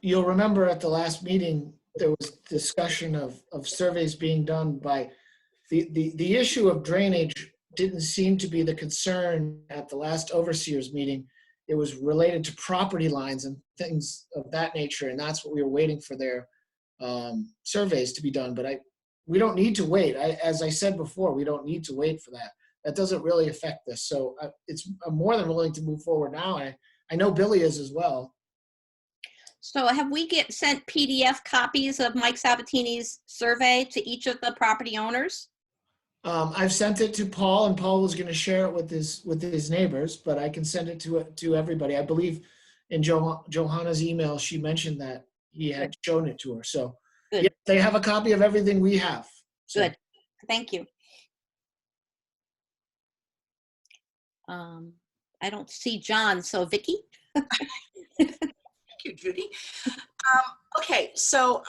you'll remember at the last meeting, there was discussion of surveys being done by, the issue of drainage didn't seem to be the concern at the last overseers meeting. It was related to property lines and things of that nature, and that's what we were waiting for their surveys to be done. But we don't need to wait. As I said before, we don't need to wait for that. That doesn't really affect this. So I'm more than willing to move forward now. I know Billy is as well. So have we sent PDF copies of Mike Sabatini's survey to each of the property owners? I've sent it to Paul, and Paul was going to share it with his neighbors, but I can send it to everybody. I believe in Johanna's email, she mentioned that he had shown it to her. So yeah, they have a copy of everything we have. So. Good. Thank you. I don't see John, so Vicki. Thank you, Judy. Okay, so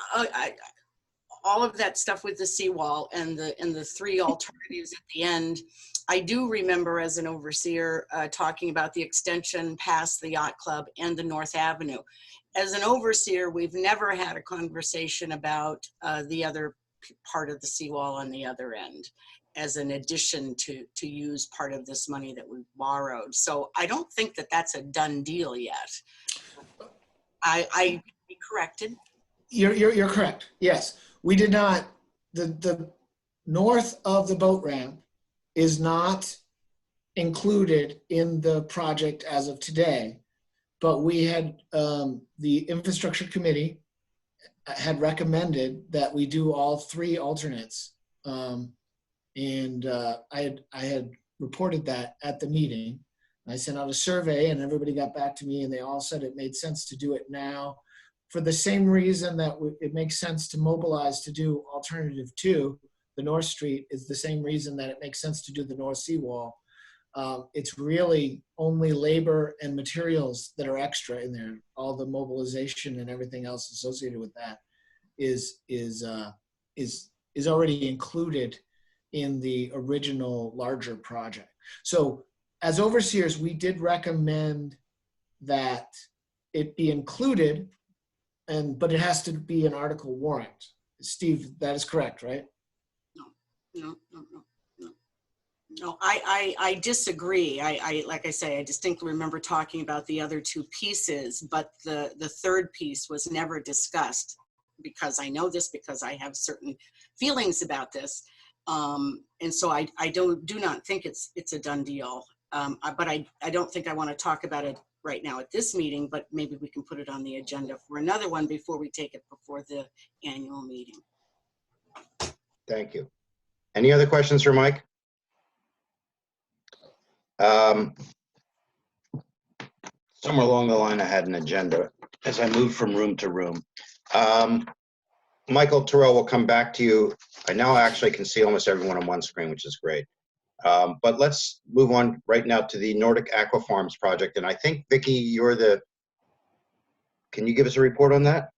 all of that stuff with the seawall and the three alternatives at the end, I do remember as an overseer talking about the extension past the yacht club and the North Avenue. As an overseer, we've never had a conversation about the other part of the seawall on the other end as an addition to use part of this money that we've borrowed. So I don't think that that's a done deal yet. I be corrected. You're correct. Yes, we did not. The north of the boat ramp is not included in the project as of today, but we had the infrastructure committee had recommended that we do all three alternates, and I had reported that at the meeting. I sent out a survey, and everybody got back to me, and they all said it made sense to do it now, for the same reason that it makes sense to mobilize to do alternative 2. The North Street is the same reason that it makes sense to do the North Seawall. It's really only labor and materials that are extra in there. All the mobilization and everything else associated with that is already included in the original larger project. So as overseers, we did recommend that it be included, but it has to be an article warrant. Steve, that is correct, right? No, I disagree. Like I say, I distinctly remember talking about the other two pieces, but the third piece was never discussed, because I know this, because I have certain feelings about this. And so I do not think it's a done deal. But I don't think I want to talk about it right now at this meeting, but maybe we can put it on the agenda for another one before we take it before the annual meeting. Thank you. Any other questions for Mike? Somewhere along the line, I had an agenda as I moved from room to room. Michael Terrell, will come back to you. I now actually can see almost everyone on one screen, which is great. But let's move on right now to the Nordic Aqua Farms project. And I think, Vicki, can you give us a report on that?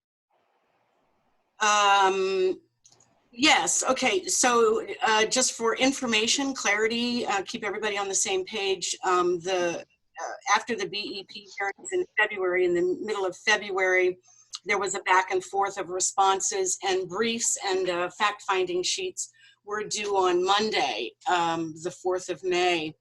Yes, okay, so just for information, clarity, keep everybody on the same page. After the BEP hearings in February, in the middle of February, there was a back and forth of responses, and briefs and fact-finding sheets were due on Monday, the 4th of May.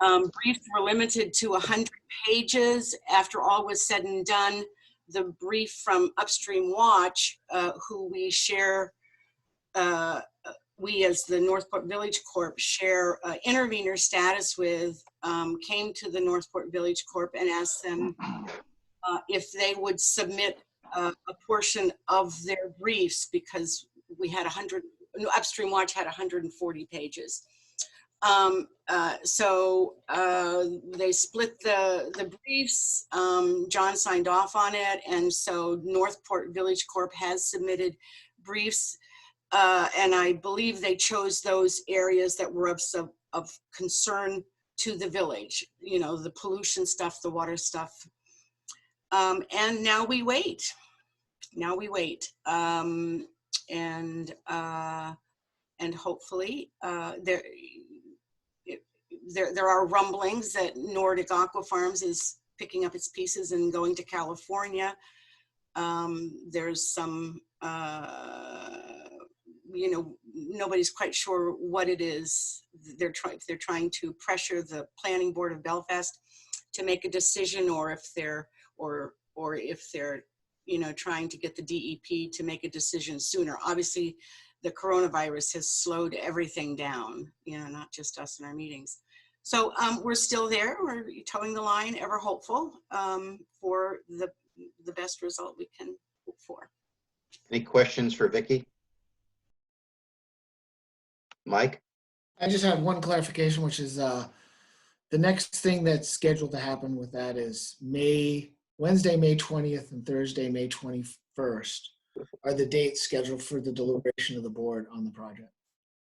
Briefs were limited to 100 pages. After all was said and done, the brief from Upstream Watch, who we share, we as the Northport Village Corp share intervener status with, came to the Northport Village Corp and asked them if they would submit a portion of their briefs, because we had Upstream Watch had 140 pages. So they split the briefs. John signed off on it, and so Northport Village Corp has submitted briefs, and I believe they chose those areas that were of concern to the village, you know, the pollution stuff, the water stuff. And now we wait. Now we wait. And hopefully there are rumblings that Nordic Aqua Farms is picking up its pieces and going to California. There's some, nobody's quite sure what it is. They're trying to pressure the Planning Board of Belfast to make a decision, or if they're trying to get the DEP to make a decision sooner. Obviously, the coronavirus has slowed everything down, not just us in our meetings. So we're still there. We're towing the line, ever hopeful for the best result we can hope for. Any questions for Vicky? Mike? I just have one clarification, which is the next thing that's scheduled to happen with that is Wednesday, May 20th and Thursday, May 21st are the dates scheduled for the deliberation of the board on the project.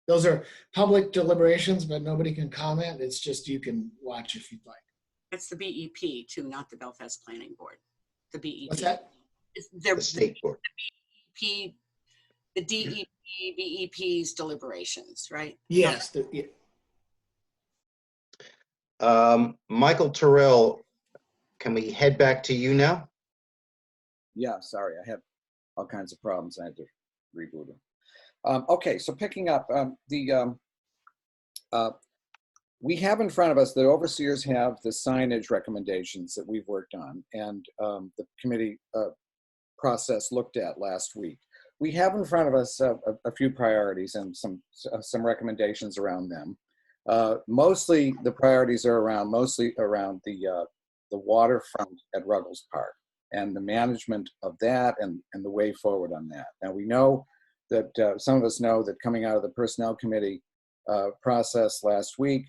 Those are public deliberations, but nobody can comment. It's just you can watch if you'd like. It's the BEP too, not the Belfast Planning Board. The BEP. What's that? The state board. The DEP, BEP's deliberations, right? Yes. Michael Terrell, can we head back to you now? Yeah, sorry, I had all kinds of problems. I had to reboot them. Okay, so picking up, we have in front of us, the overseers have the signage recommendations that we've worked on, and the committee process looked at last week. We have in front of us a few priorities and some recommendations around them. Mostly the priorities are around the waterfront at Ruggles Park and the management of that and the way forward on that. Now we know that some of us know that coming out of the Personnel Committee process last week,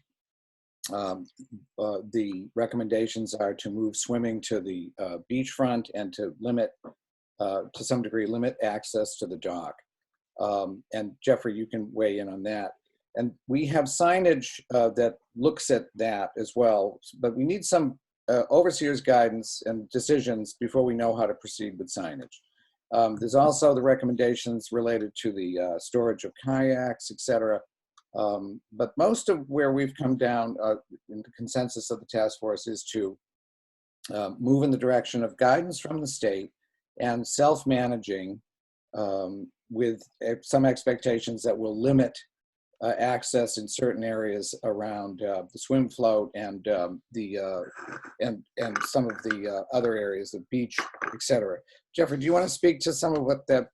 the recommendations are to move swimming to the beachfront and to limit, to some degree, limit access to the dock. And Jeffrey, you can weigh in on that. And we have signage that looks at that as well, but we need some overseer's guidance and decisions before we know how to proceed with signage. There's also the recommendations related to the storage of kayaks, etc. But most of where we've come down in the consensus of the task force is to move in the direction of guidance from the state and self-managing with some expectations that will limit access in certain areas around the swim float and some of the other areas, the beach, etc. Jeffrey, do you want to speak to some of what the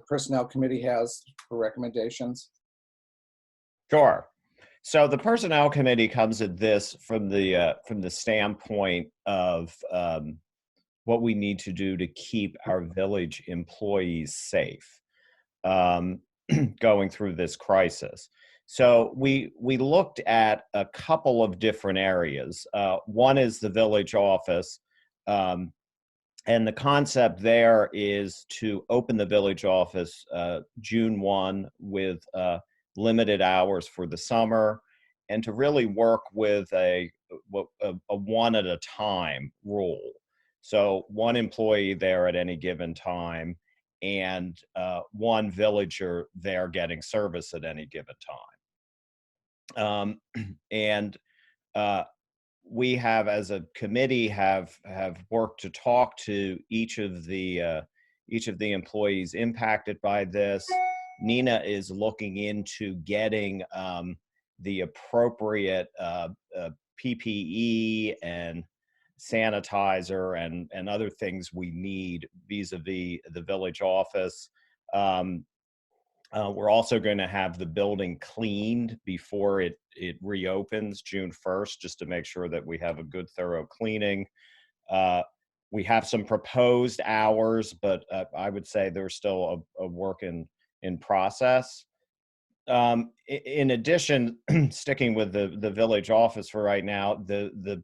Personnel Committee has for recommendations? Sure. So the Personnel Committee comes at this from the standpoint of what we need to do to keep our village employees safe going through this crisis. So we looked at a couple of different areas. One is the village office, and the concept there is to open the village office June 1 with limited hours for the summer, and to really work with a one at a time rule. So one employee there at any given time, and one villager there getting service at any given time. We have, as a committee, have worked to talk to each of the employees impacted by this. Nina is looking into getting the appropriate PPE and sanitizer and other things we need vis-a-vis the village office. We're also going to have the building cleaned before it reopens June 1st, just to make sure that we have a good, thorough cleaning. We have some proposed hours, but I would say there's still a work in process. In addition, sticking with the village office for right now, the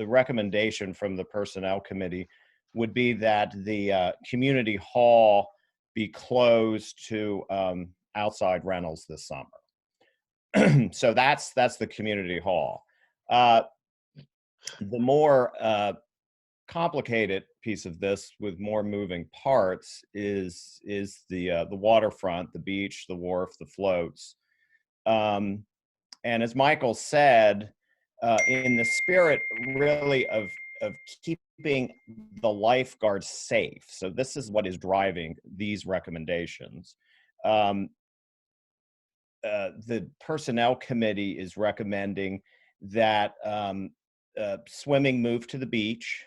recommendation from the Personnel Committee would be that the community hall be closed to outside rentals this summer. So that's the community hall. The more complicated piece of this, with more moving parts, is the waterfront, the beach, the wharf, the floats. And as Michael said, in the spirit really of keeping the lifeguards safe. So this is what is driving these recommendations. The personnel committee is recommending that swimming move to the beach,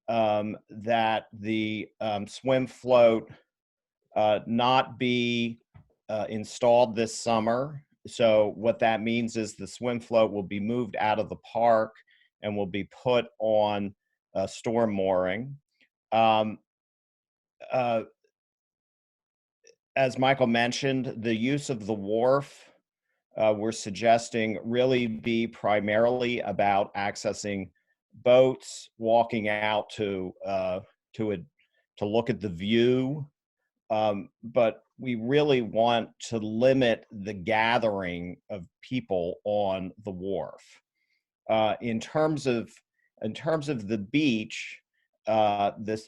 that the swim float not be installed this summer. So what that means is the swim float will be moved out of the park and will be put on storm mooring. As Michael mentioned, the use of the wharf, we're suggesting really be primarily about accessing boats, walking out to look at the view. But we really want to limit the gathering of people on the wharf. In terms of the beach, the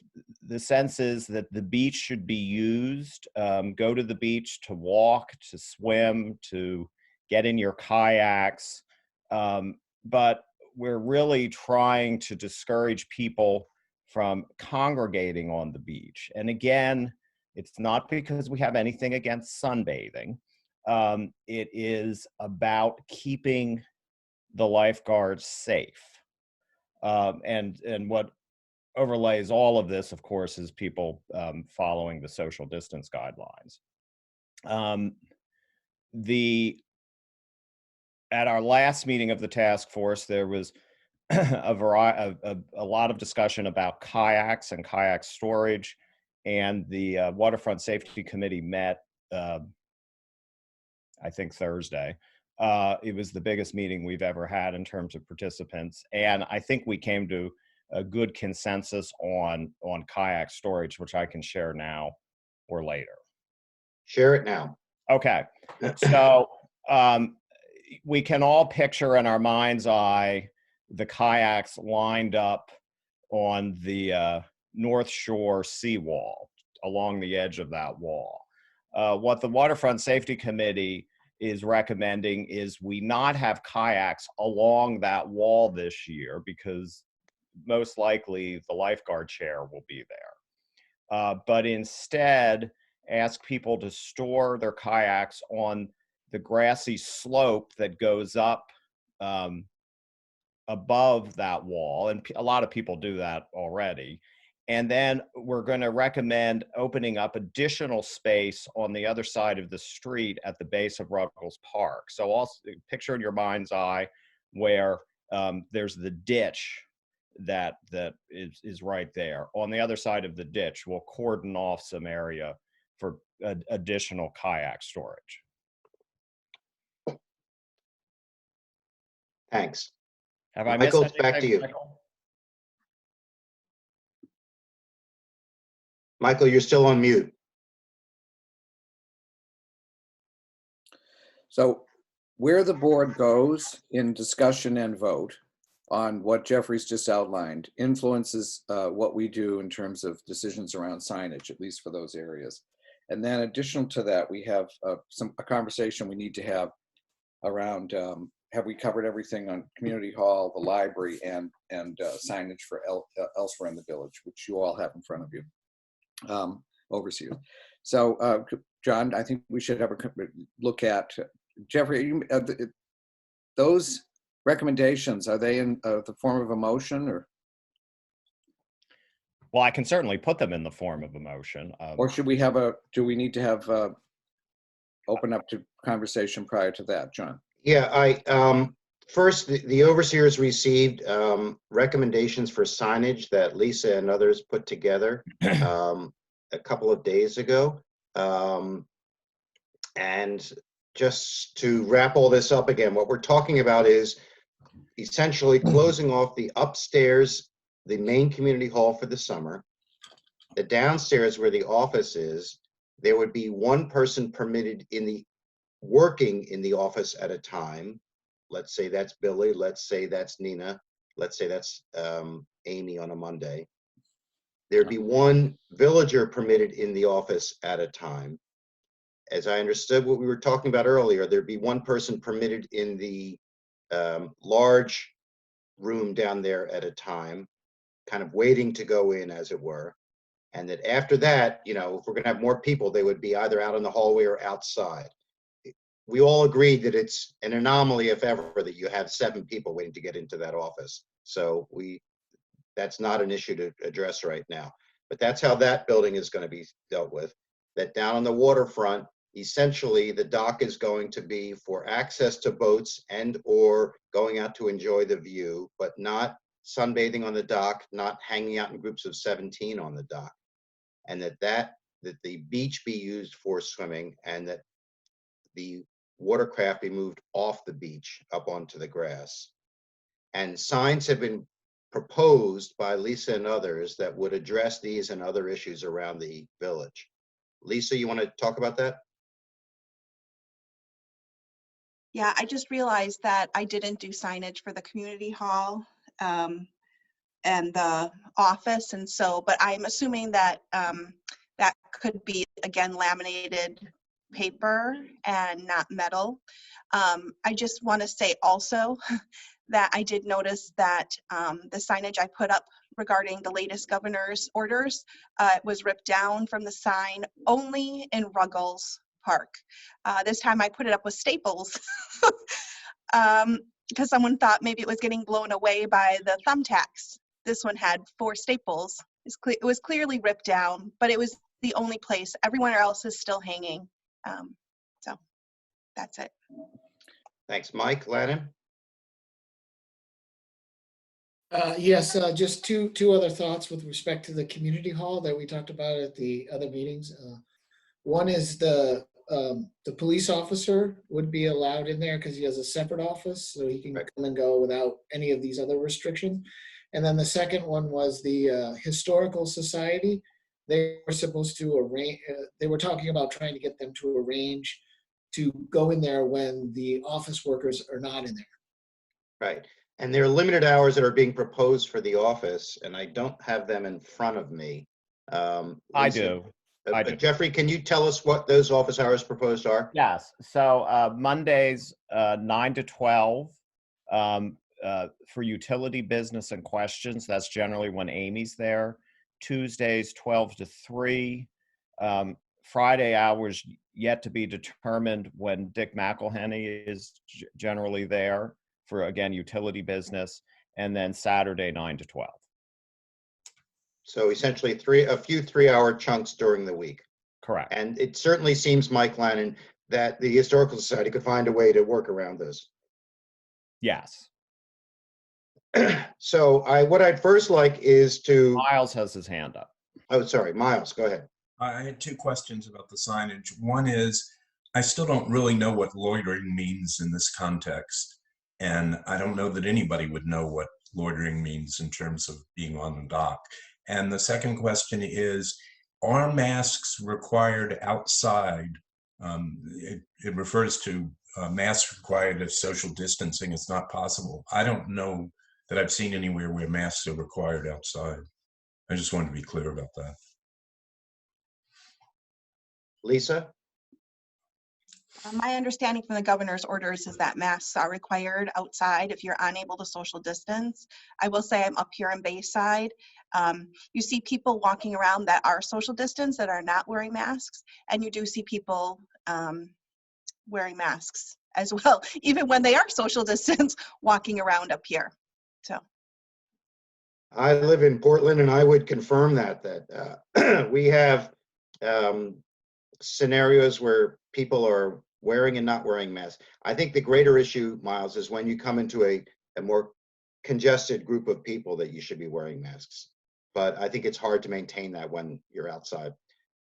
sense is that the beach should be used. Go to the beach to walk, to swim, to get in your kayaks. But we're really trying to discourage people from congregating on the beach. And again, it's not because we have anything against sunbathing. It is about keeping the lifeguards safe. And what overlays all of this, of course, is people following the social distance guidelines. At our last meeting of the task force, there was a lot of discussion about kayaks and kayak storage, and the Waterfront Safety Committee met, I think Thursday. It was the biggest meeting we've ever had in terms of participants, and I think we came to a good consensus on kayak storage, which I can share now or later. Share it now. Okay, so we can all picture in our mind's eye the kayaks lined up on the North Shore seawall, along the edge of that wall. What the Waterfront Safety Committee is recommending is we not have kayaks along that wall this year, because most likely the lifeguard chair will be there. But instead, ask people to store their kayaks on the grassy slope that goes up above that wall. And a lot of people do that already. And then we're going to recommend opening up additional space on the other side of the street at the base of Ruggles Park. So also picture in your mind's eye where there's the ditch that is right there. On the other side of the ditch, we'll cordon off some area for additional kayak storage. Thanks. Have I missed Michael, anything, back to you. Michael? Michael, you're still on mute. So where the board goes in discussion and vote on what Jeffrey's just outlined influences what we do in terms of decisions around signage, at least for those areas. And then additional to that, we have a conversation we need to have around have we covered everything on community hall, the library, and signage for elsewhere in the village, which you all have in front of you, overseers. So John, I think we should have a look at, Jeffrey, those recommendations, are they in the form of a motion, or? Well, I can certainly put them in the form of a motion. Or should we have do we need to have open up to conversation prior to that, John? Yeah, first, the overseers received recommendations for signage that Lisa and others put together a couple of days ago. And just to wrap all this up again, what we're talking about is essentially closing off the upstairs, the main community hall for the summer. The downstairs where the office is, there would be one person permitted working in the office at a time. Let's say that's Billy, let's say that's Nina, let's say that's Amy on a Monday. There'd be one villager permitted in the office at a time. As I understood what we were talking about earlier, there'd be one person permitted in the large room down there at a time, kind of waiting to go in, as it were. And that after that, you know, if we're going to have more people, they would be either out in the hallway or outside. We all agreed that it's an anomaly, if ever, that you have 7 people waiting to get into that office. So that's not an issue to address right now. But that's how that building is going to be dealt with. That down on the waterfront, essentially the dock is going to be for access to boats and or going out to enjoy the view, but not sunbathing on the dock, not hanging out in groups of 17 on the dock. And that the beach be used for swimming, and that the watercraft be moved off the beach up onto the grass. And signs have been proposed by Lisa and others that would address these and other issues around the village. Lisa, you want to talk about that? Yeah, I just realized that I didn't do signage for the community hall and the office, and so, but I'm assuming that that could be, again, laminated paper and not metal. I just want to say also that I did notice that the signage I put up regarding the latest governor's orders was ripped down from the sign only in Ruggles Park. This time I put it up with staples because someone thought maybe it was getting blown away by the thumbtacks. This one had 4 staples. It was clearly ripped down, but it was the only place. Everywhere else is still hanging. So that's it. Thanks. Mike, Lannon? Yes, just two other thoughts with respect to the community hall that we talked about at the other meetings. One is the police officer would be allowed in there because he has a separate office, so he can come and go without any of these other restrictions. And then the second one was the Historical Society. They were supposed to arrange, they were talking about trying to get them to arrange to go in there when the office workers are not in there. Right. And there are limited hours that are being proposed for the office, and I don't have them in front of me. I Lisa, do. I do. Jeffrey, can you tell us what those office hours proposed are? Yes. So Mondays, 9 to 12 for utility business and questions. That's generally when Amy's there. Tuesdays, 12 to 3. Friday hours yet to be determined when Dick McElhenney is generally there for, again, utility business. And then Saturday, 9 to 12. So essentially a few 3-hour chunks during the week. Correct. And it certainly seems, Mike Lannon, that the Historical Society could find a way to work around this. Yes. So what I'd first like is to, Miles has his hand up. oh, sorry, Miles, go ahead. I had 2 questions about the signage. One is, I still don't really know what loitering means in this context. And I don't know that anybody would know what loitering means in terms of being on the dock. And the second question is, are masks required outside? It refers to masks required if social distancing is not possible. I don't know that I've seen anywhere where masks are required outside. I just wanted to be clear about that. Lisa? My understanding from the governor's orders is that masks are required outside if you're unable to social distance. I will say I'm up here in Bayside. You see people walking around that are social distance that are not wearing masks, and you do see people wearing masks as well, even when they are social distance, walking around up here. So I live in Portland, and I would confirm that we have scenarios where people are wearing and not wearing masks. I think the greater issue, Miles, is when you come into a more congested group of people that you should be wearing masks. But I think it's hard to maintain that when you're outside.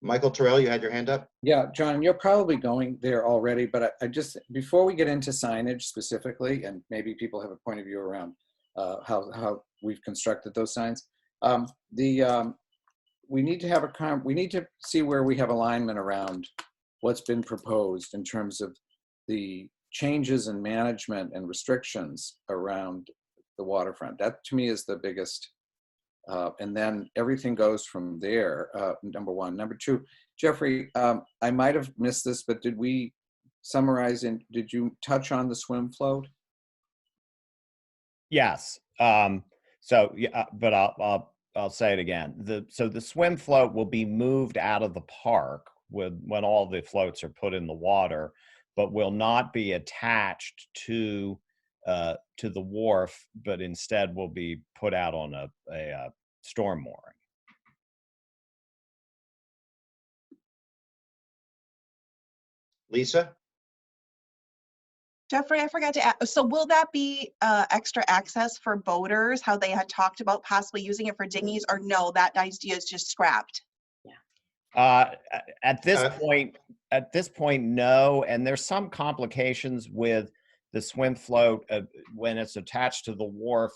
Michael Terrell, you had your hand up? Yeah, John, you're probably going there already, but I just, before we get into signage specifically, and maybe people have a point of view around how we've constructed those signs, we need to have we need to see where we have alignment around what's been proposed in terms of the changes in management and restrictions around the waterfront. That to me is the biggest, and then everything goes from there, number one. Number two, Jeffrey, I might have missed this, but did we summarize and did you touch on the swim float? Yes. So yeah, but I'll say it again. So the swim float will be moved out of the park when all the floats are put in the water, but will not be attached to the wharf, but instead will be put out on a storm mooring. Lisa? Jeffrey, I forgot to ask, so will that be extra access for boaters, how they had talked about possibly using it for dinghies, or no, that idea is just scrapped? Uh, at this Uh, point, no. And there's some complications with the swim float when it's attached to the wharf.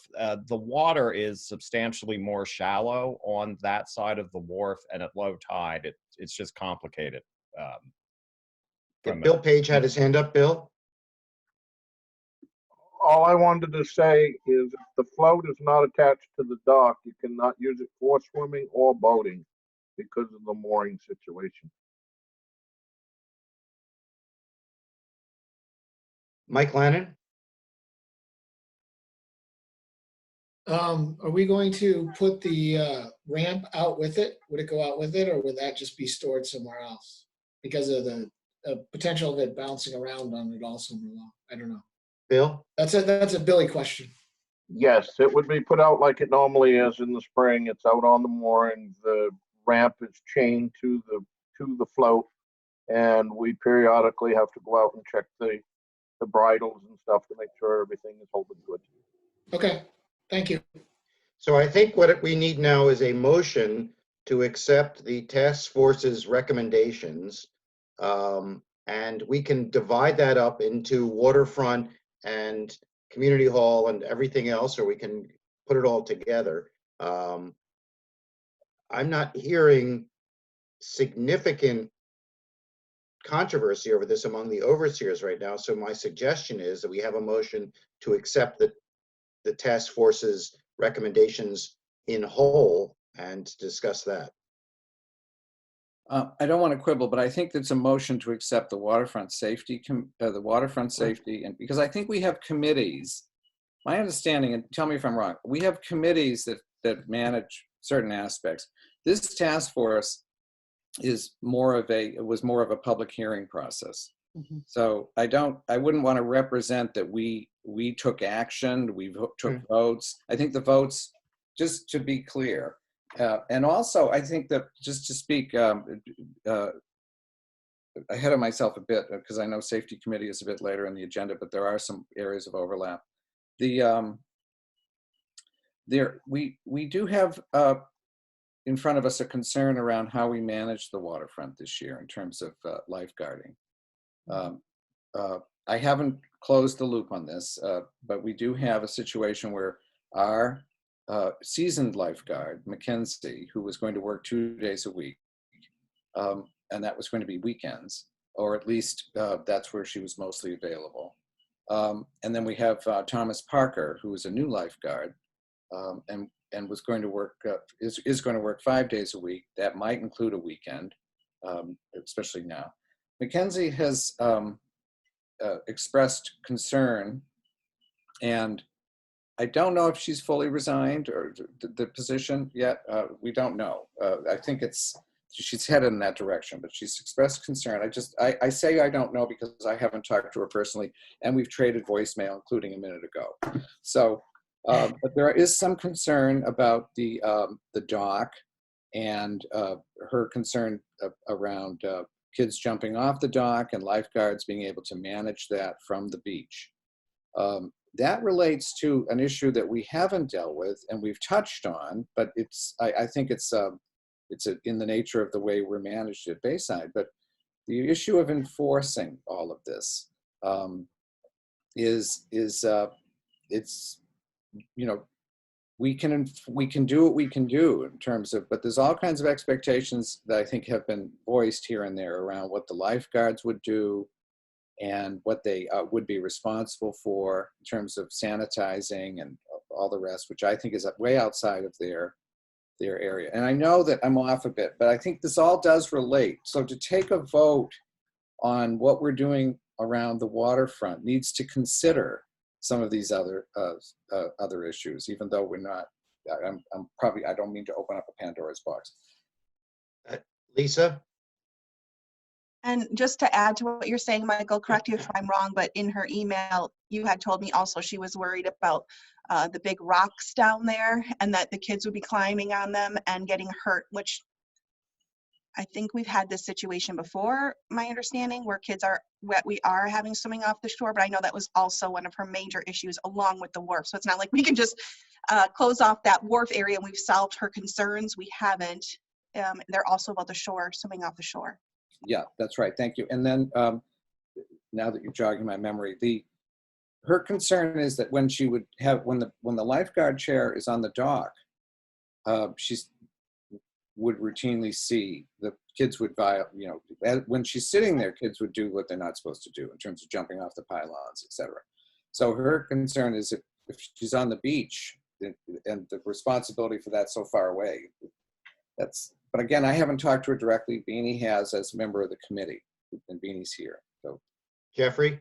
The water is substantially more shallow on that side of the wharf, and at low tide, it's just complicated. Yeah, Bill Page had his hand up. Bill? All I wanted to say is if the float is not attached to the dock, you cannot use it for swimming or boating because of the mooring situation. Mike Lannon? Are we going to put the ramp out with it? Would it go out with it, or would that just be stored somewhere else? Because of the potential of it bouncing around on it all summer long. I don't know. Bill? That's a Billy question. Yes, it would be put out like it normally is in the spring. It's out on the mooring. The ramp is chained to the float, and we periodically have to go out and check the bridles and stuff to make sure everything is holding good. Okay, thank you. So I think what we need now is a motion to accept the task force's recommendations. And we can divide that up into waterfront and community hall and everything else, or we can put it all together. I'm not hearing significant controversy over this among the overseers right now. So my suggestion is that we have a motion to accept the task force's recommendations in whole and discuss that. I don't want to quibble, but I think it's a motion to accept the waterfront safety, and because I think we have committees. My understanding, and tell me if I'm wrong, we have committees that manage certain aspects. This task force was more of a public hearing process. Mhm. So I wouldn't want to represent that we took action, we took votes. I think the votes, just to be clear, and also I think that just to speak ahead of myself a bit, because I know safety committee is a bit later in the agenda, but there are some areas of overlap. We do have in front of us a concern around how we manage the waterfront this year in terms of lifeguarding. I haven't closed the loop on this, but we do have a situation where our seasoned lifeguard, Mackenzie, who was going to work 2 days a week, and that was going to be weekends, or at least that's where she was mostly available. And then we have Thomas Parker, who is a new lifeguard, and was going to work, is going to work 5 days a week. That might include a weekend, especially now. Mackenzie has expressed concern, and I don't know if she's fully resigned or the position yet. We don't know. I think she's headed in that direction, but she's expressed concern. I say I don't know because I haven't talked to her personally, and we've traded voicemail, including a minute ago. So, but there is some concern about the dock and her concern around kids jumping off the dock and lifeguards being able to manage that from the beach. That relates to an issue that we haven't dealt with and we've touched on, but I think it's in the nature of the way we're managed at Bayside. But the issue of enforcing all of this is it's, you know, we can do what we can do in terms of, but there's all kinds of expectations that I think have been voiced here and there around what the lifeguards would do and what they would be responsible for in terms of sanitizing and all the rest, which I think is way outside of their area. And I know that I'm off a bit, but I think this all does relate. So to take a vote on what we're doing around the waterfront needs to consider some of these other issues, even though we're not, I'm probably, I don't mean to open up a Pandora's box. Lisa? And just to add to what you're saying, Michael, correct you if I'm wrong, but in her email, you had told me also she was worried about the big rocks down there and that the kids would be climbing on them and getting hurt, which I think we've had this situation before, my understanding, where kids are wet. We are having swimming off the shore, but I know that was also one of her major issues along with the wharf. So it's not like we can just close off that wharf area and we've solved her concerns. We haven't. They're also about the shore, swimming off the shore. Yeah, that's right. Thank you. And then now that you're jogging my memory, her concern is that when she would have, when the lifeguard chair is on the dock, she's would routinely see the kids would when she's sitting there, kids would do what they're not supposed to do in terms of jumping off the pylons, etc. So her concern is if she's on the beach and the responsibility for that so far away, but again, I haven't talked to her directly. Beanie has as a member of the committee, and Beanie's here. So Jeffrey?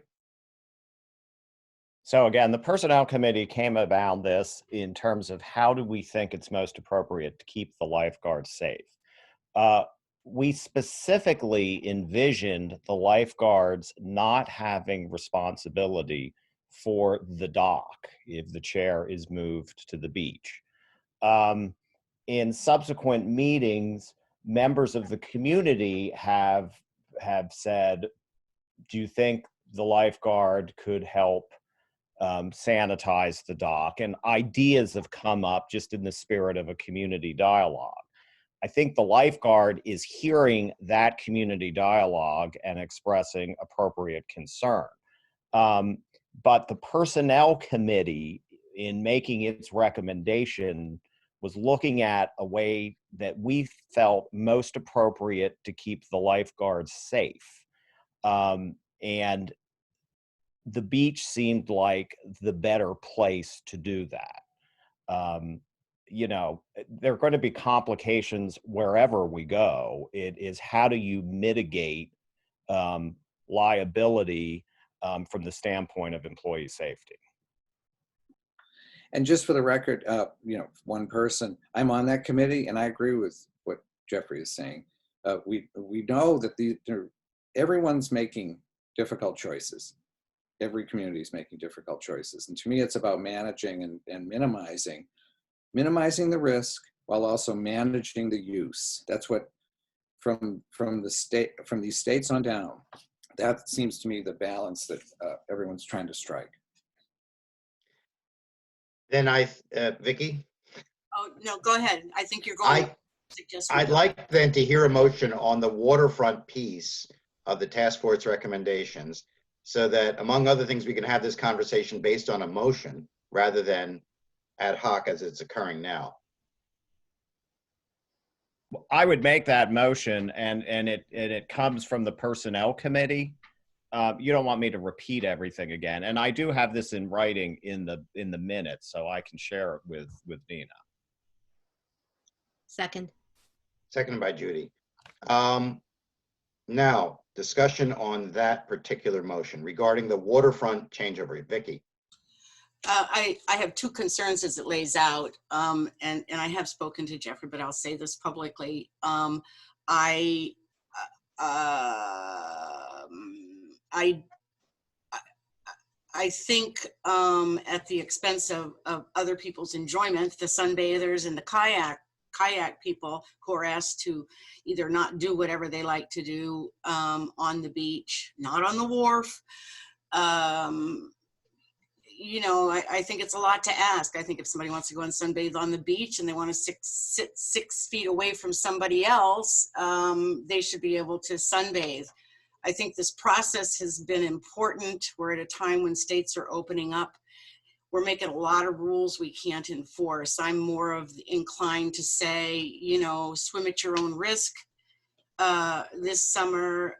So again, the Personnel Committee came about this in terms of how do we think it's most appropriate to keep the lifeguards safe. We specifically envisioned the lifeguards not having responsibility for the dock if the chair is moved to the beach. In subsequent meetings, members of the community have said, do you think the lifeguard could help sanitize the dock? And ideas have come up just in the spirit of a community dialogue. I think the lifeguard is hearing that community dialogue and expressing appropriate concern. But the Personnel Committee, in making its recommendation, was looking at a way that we felt most appropriate to keep the lifeguards safe. And the beach seemed like the better place to do that. There are going to be complications wherever we go. It is how do you mitigate liability from the standpoint of employee safety. And just for the record, one person, I'm on that committee, and I agree with what Jeffrey is saying. We know that everyone's making difficult choices. Every community is making difficult choices, and to me, it's about managing and minimizing the risk while also managing the use. That's what from these states on down. That seems to me the balance that everyone's trying to strike. Then Vicky? Oh, no, go ahead. I think you're going to suggest. I'd like then to hear a motion on the waterfront piece of the task force recommendations so that, among other things, we can have this conversation based on a motion rather than ad hoc as it's occurring now. I would make that motion, and it comes from the Personnel Committee. You don't want me to repeat everything again, and I do have this in writing in the minutes, so I can share it with Nina. Second. Seconded by Judy. Now, discussion on that particular motion regarding the waterfront changeover. Vicky. I have two concerns as it lays out, and I have spoken to Jeffrey, but I'll say this publicly. I think at the expense of other people's enjoyment, the sunbathers and the kayak people who are asked to either not do whatever they like to do on the beach, not on the wharf. I think it's a lot to ask. I think if somebody wants to go and sunbathe on the beach and they want to sit 6 feet away from somebody else, they should be able to sunbathe. I think this process has been important. We're at a time when states are opening up. We're making a lot of rules we can't enforce. I'm more inclined to say, swim at your own risk this summer,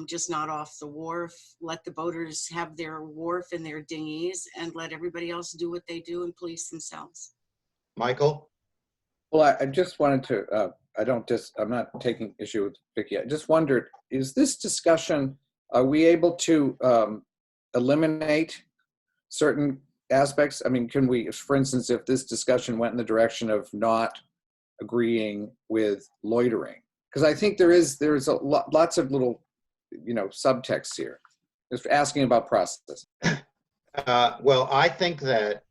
just not off the wharf. Let the boaters have their wharf and their dinghies and let everybody else do what they do and police themselves. Michael? Well, I just wanted to, I'm not taking issue with Vicky. I just wondered, is this discussion, are we able to eliminate certain aspects? I mean, can we, for instance, if this discussion went in the direction of not agreeing with loitering? Because I think there's lots of little, subtext here. Just asking about process. Well, I think that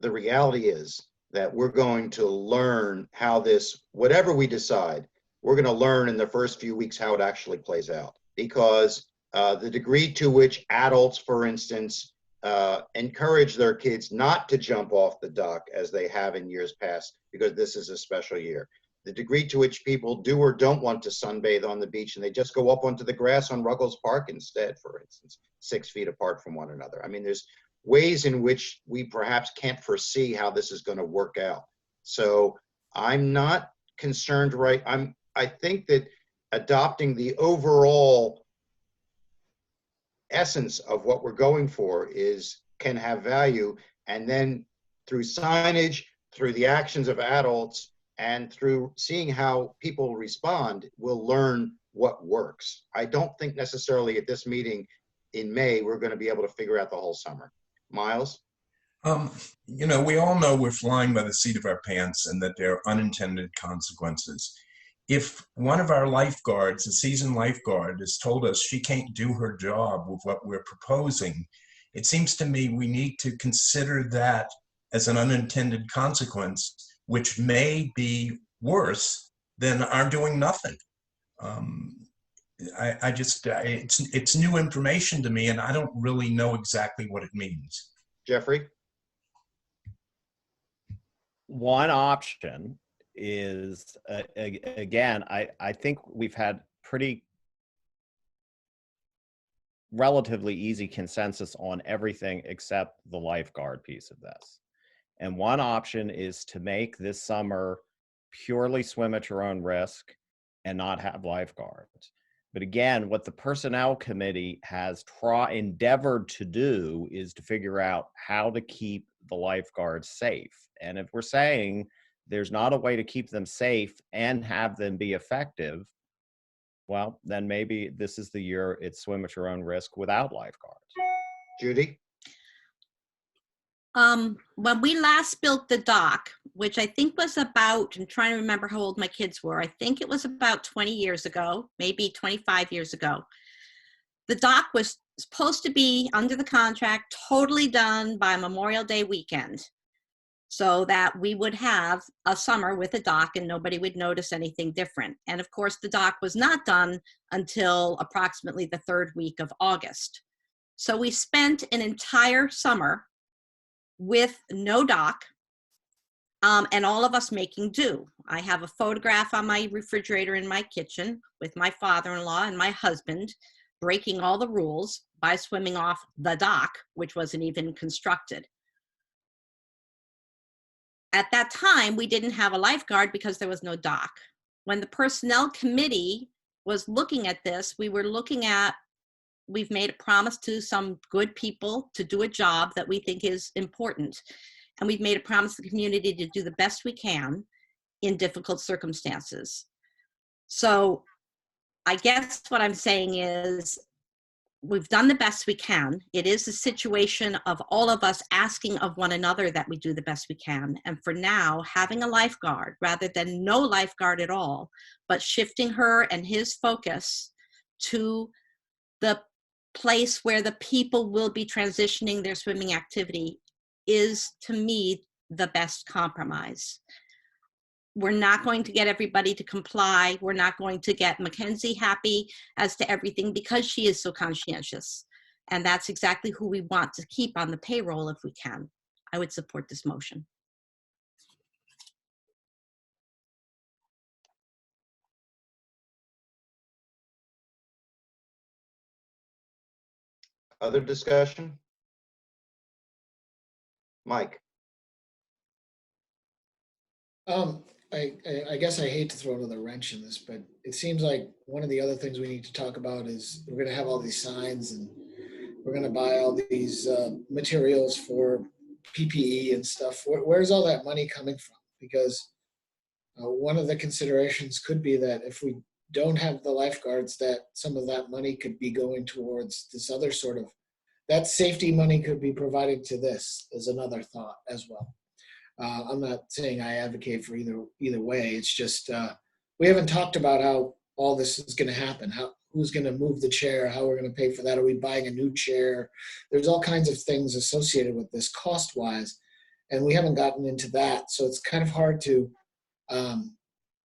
the reality is that we're going to learn how this, whatever we decide, we're going to learn in the first few weeks how it actually plays out. Because the degree to which adults, for instance, encourage their kids not to jump off the dock as they have in years past, because this is a special year. The degree to which people do or don't want to sunbathe on the beach and they just go up onto the grass on Ruggles Park instead, for instance, 6 feet apart from one another. I mean, there's ways in which we perhaps can't foresee how this is going to work out. So I'm not concerned, right? I think that adopting the overall essence of what we're going for can have value, and then through signage, through the actions of adults, and through seeing how people respond, we'll learn what works. I don't think necessarily at this meeting in May we're going to be able to figure out the whole summer. Miles? We all know we're flying by the seat of our pants and that there are unintended consequences. If one of our lifeguards, a seasoned lifeguard, has told us she can't do her job with what we're proposing, it seems to me we need to consider that as an unintended consequence, which may be worse than our doing nothing. It's new information to me, and I don't really know exactly what it means. Jeffrey? One option is, again, I think we've had pretty relatively easy consensus on everything except the lifeguard piece of this. And one option is to make this summer purely swim at your own risk and not have lifeguards. But again, what the personnel committee has endeavored to do is to figure out how to keep the lifeguards safe. And if we're saying there's not a way to keep them safe and have them be effective, well, then maybe this is the year it's swim at your own risk without lifeguards. Judy? When we last built the dock, which I think was about, I'm trying to remember how old my kids were. I think it was about 20 years ago, maybe 25 years ago. The dock was supposed to be under the contract, totally done by Memorial Day weekend, so that we would have a summer with a dock and nobody would notice anything different. And of course, the dock was not done until approximately the 3rd week of August. So we spent an entire summer with no dock, and all of us making do. I have a photograph on my refrigerator in my kitchen with my father-in-law and my husband breaking all the rules by swimming off the dock, which wasn't even constructed. At that time, we didn't have a lifeguard because there was no dock. When the personnel committee was looking at this, we've made a promise to some good people to do a job that we think is important. And we've made a promise to the community to do the best we can in difficult circumstances. So I guess what I'm saying is we've done the best we can. It is a situation of all of us asking of one another that we do the best we can. And for now, having a lifeguard rather than no lifeguard at all, but shifting her and his focus to the place where the people will be transitioning their swimming activity is, to me, the best compromise. We're not going to get everybody to comply. We're not going to get Mackenzie happy as to everything because she is so conscientious. And that's exactly who we want to keep on the payroll if we can. I would support this motion. Other discussion? Mike? I guess I hate to throw another wrench in this, but it seems like one of the other things we need to talk about is we're gonna have all these signs and we're gonna buy all these materials for PPE and stuff. Where's all that money coming from? Because one of the considerations could be that if we don't have the lifeguards, that some of that money could be going towards this other sort of, that safety money could be provided to this is another thought as well. I'm not saying I advocate for either way. It's just we haven't talked about how all this is going to happen. Who's going to move the chair? How we're going to pay for that? Are we buying a new chair? There's all kinds of things associated with this cost-wise, and we haven't gotten into that. So it's kind of hard to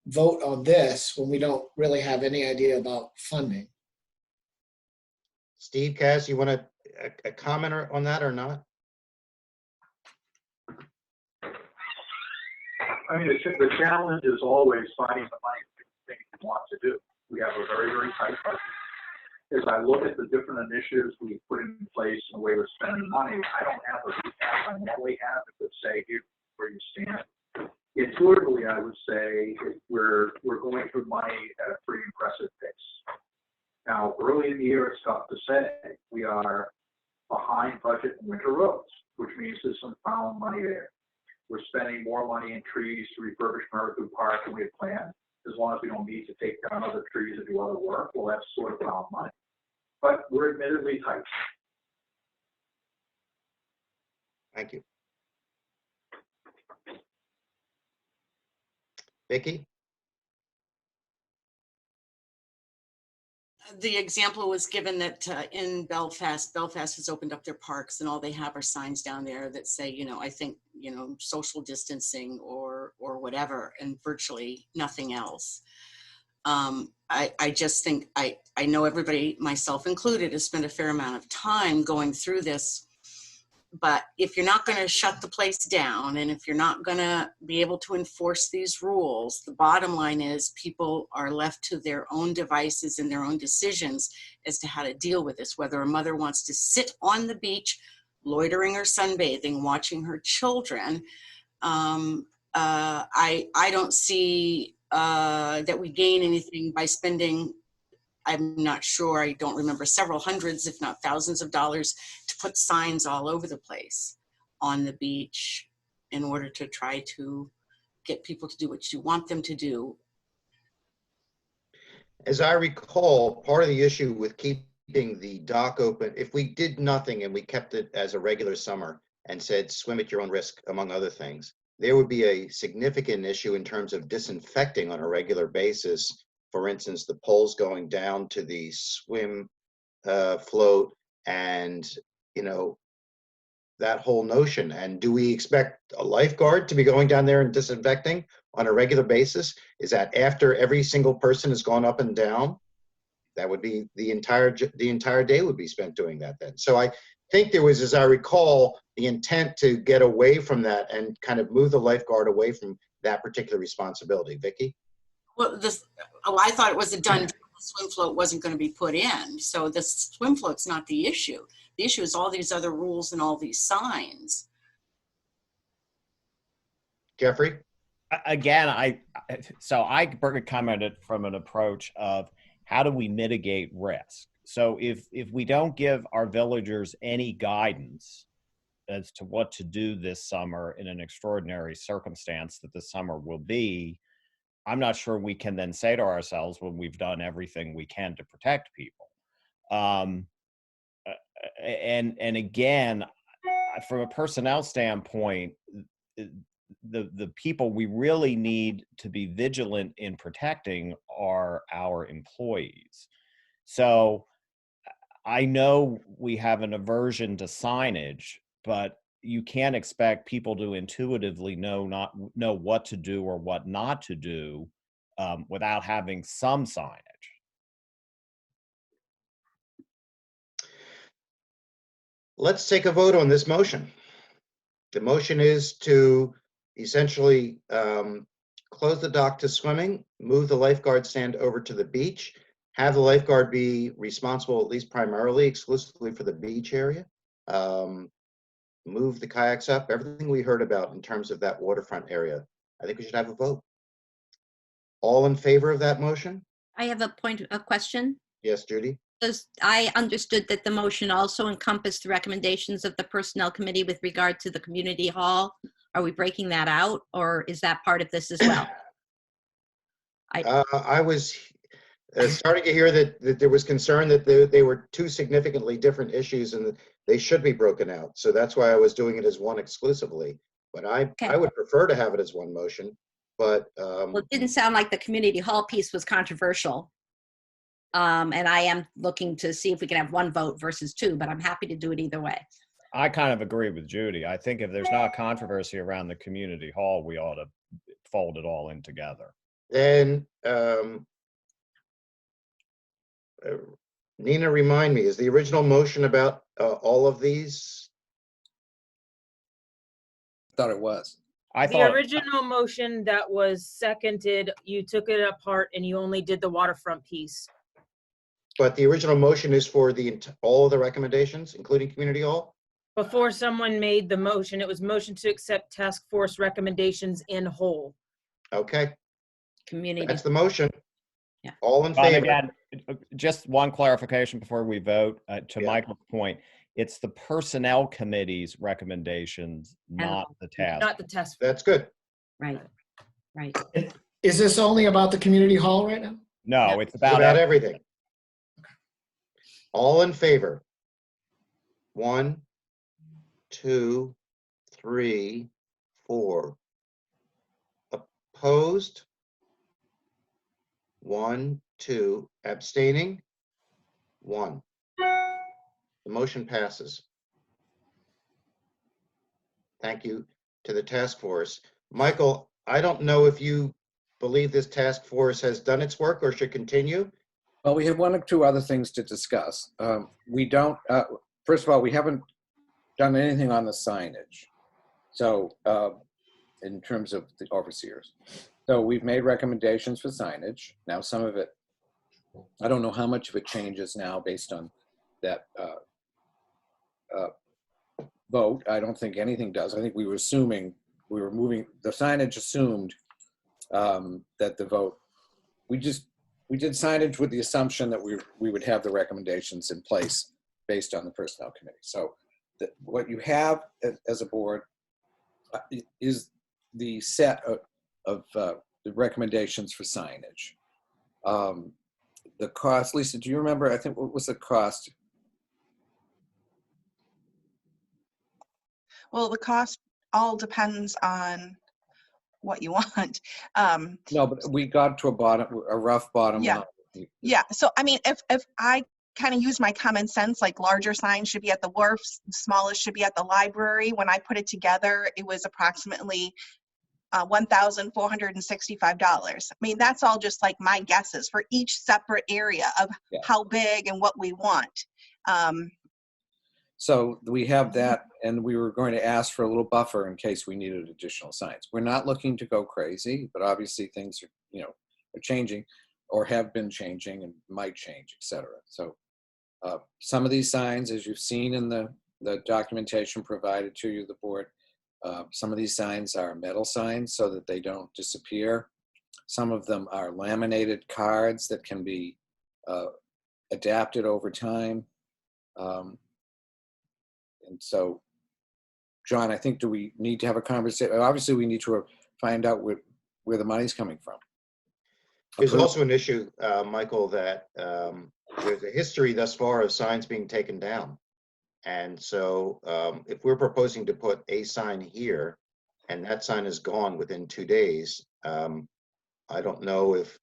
vote on this when we don't really have any idea about funding. Steve, Cass, you want a comment on that or not? I mean, the challenge is always finding the money to do things you want to do. We have a very, very tight budget. As I look at the different initiatives we put in place and the way we're spending money, I don't have a recap. I normally have it would say here where you stand. Intuitively, I would say we're going through money at a pretty impressive pace. Now, early in the year, it's tough to say. We are behind budget in winter roads, which means there's some found money there. We're spending more money in trees to refurbish Mericu Park than we had planned. As long as we don't need to take down other trees and do other work, well, that's sort of found money. But we're admittedly tight. Thank you. Vicki? The example was given that in Belfast has opened up their parks and all they have are signs down there that say, you know, I think, you know, social distancing or whatever, and virtually nothing else. I just think, I know everybody, myself included, has spent a fair amount of time going through this. But if you're not going to shut the place down and if you're not going to be able to enforce these rules, the bottom line is people are left to their own devices and their own decisions as to how to deal with this, whether a mother wants to sit on the beach, loitering or sunbathing, watching her children. I don't see that we gain anything by spending, I'm not sure, I don't remember, several hundreds, if not thousands of dollars to put signs all over the place on the beach in order to try to get people to do what you want them to do. As I recall, part of the issue with keeping the dock open, if we did nothing and we kept it as a regular summer and said swim at your own risk, among other things, there would be a significant issue in terms of disinfecting on a regular basis. For instance, the poles going down to the swim float and, you know, that whole notion. And do we expect a lifeguard to be going down there and disinfecting on a regular basis? Is that after every single person has gone up and down? That would be the entire day would be spent doing that then. So I think there was, as I recall, the intent to get away from that and kind of move the lifeguard away from that particular responsibility. Vicki? Well, I thought it was a done deal. The swim float wasn't going to be put in. So the swim float's not the issue. The issue is all these other rules and all these signs. Jeffrey? Again, I commented from an approach of how do we mitigate risk? So if we don't give our villagers any guidance as to what to do this summer in an extraordinary circumstance that the summer will be, I'm not sure we can then say to ourselves when we've done everything we can to protect people. And again, from a personnel standpoint, the people we really need to be vigilant in protecting are our employees. So I know we have an aversion to signage, but you can't expect people to intuitively know what to do or what not to do without having some signage. Let's take a vote on this motion. The motion is to essentially close the dock to swimming, move the lifeguard stand over to the beach, have the lifeguard be responsible, at least primarily, exclusively for the beach area, move the kayaks up, everything we heard about in terms of that waterfront area. I think we should have a vote. All in favor of that motion? I have a question. Yes, Judy? I understood that the motion also encompassed the recommendations of the Personnel Committee with regard to the community hall. Are we breaking that out, or is that part of this as well? Starting to hear that there was concern that they were two significantly different issues and that they should be broken out. So that's why I was doing it as one exclusively. But Okay. I would prefer to have it as one motion, but Well, it didn't sound like the community hall piece was controversial. And I am looking to see if we can have one vote versus two, but I'm happy to do it either way. I kind of agree with Judy. I think if there's not controversy around the community hall, we ought to fold it all in together. then Nina, remind me, is the original motion about all of these? Thought it was. I The thought original motion that was seconded, you took it apart and you only did the waterfront piece. But the original motion is for all of the recommendations, including community hall? Before someone made the motion, it was motion to accept task force recommendations in whole. Okay, Community. that's the motion. Yeah. All in But favor? again, just one clarification before we vote. To Yeah. Michael's point, it's the personnel committee's recommendations, not the task. Not the task. That's good. Right. Right. Is this only about the community hall right now? No, It's it's about about everything. All in favor? 1, 2, 3, 4. Opposed? 1, 2. Abstaining? 1. The motion passes. Thank you to the task force. Michael, I don't know if you believe this task force has done its work or should continue. Well, we have one or two other things to discuss. We don't, first of all, we haven't done anything on the signage. So in terms of the overseers. So we've made recommendations for signage. Now, some of it, I don't know how much of it changes now based on that vote. I don't think anything does. I think we were assuming, we were moving, the signage assumed that the vote, we did signage with the assumption that we would have the recommendations in place based on the personnel committee. So what you have as a board is the set of the recommendations for signage. The cost, Lisa, do you remember, I think, what was the cost? Well, the cost all depends on what you want. No, but we got to a rough bottom Yeah. line. Yeah, so I mean, if I kind of use my common sense, like larger signs should be at the wharfs, smallest should be at the library. When I put it together, it was approximately $1,465. I mean, that's all just like my guesses for each separate area of how big and what we want. So we have that, and we were going to ask for a little buffer in case we needed additional signs. We're not looking to go crazy, but obviously things are, are changing or have been changing and might change, et cetera. So some of these signs, as you've seen in the documentation provided to you, the board, some of these signs are metal signs so that they don't disappear. Some of them are laminated cards that can be adapted over time. And so, John, I think, do we need to have a conversation? Obviously, we need to find out where the money's coming from. There's also an issue, Michael, that there's a history thus far of signs being taken down. And so if we're proposing to put a sign here and that sign is gone within 2 days, I don't know if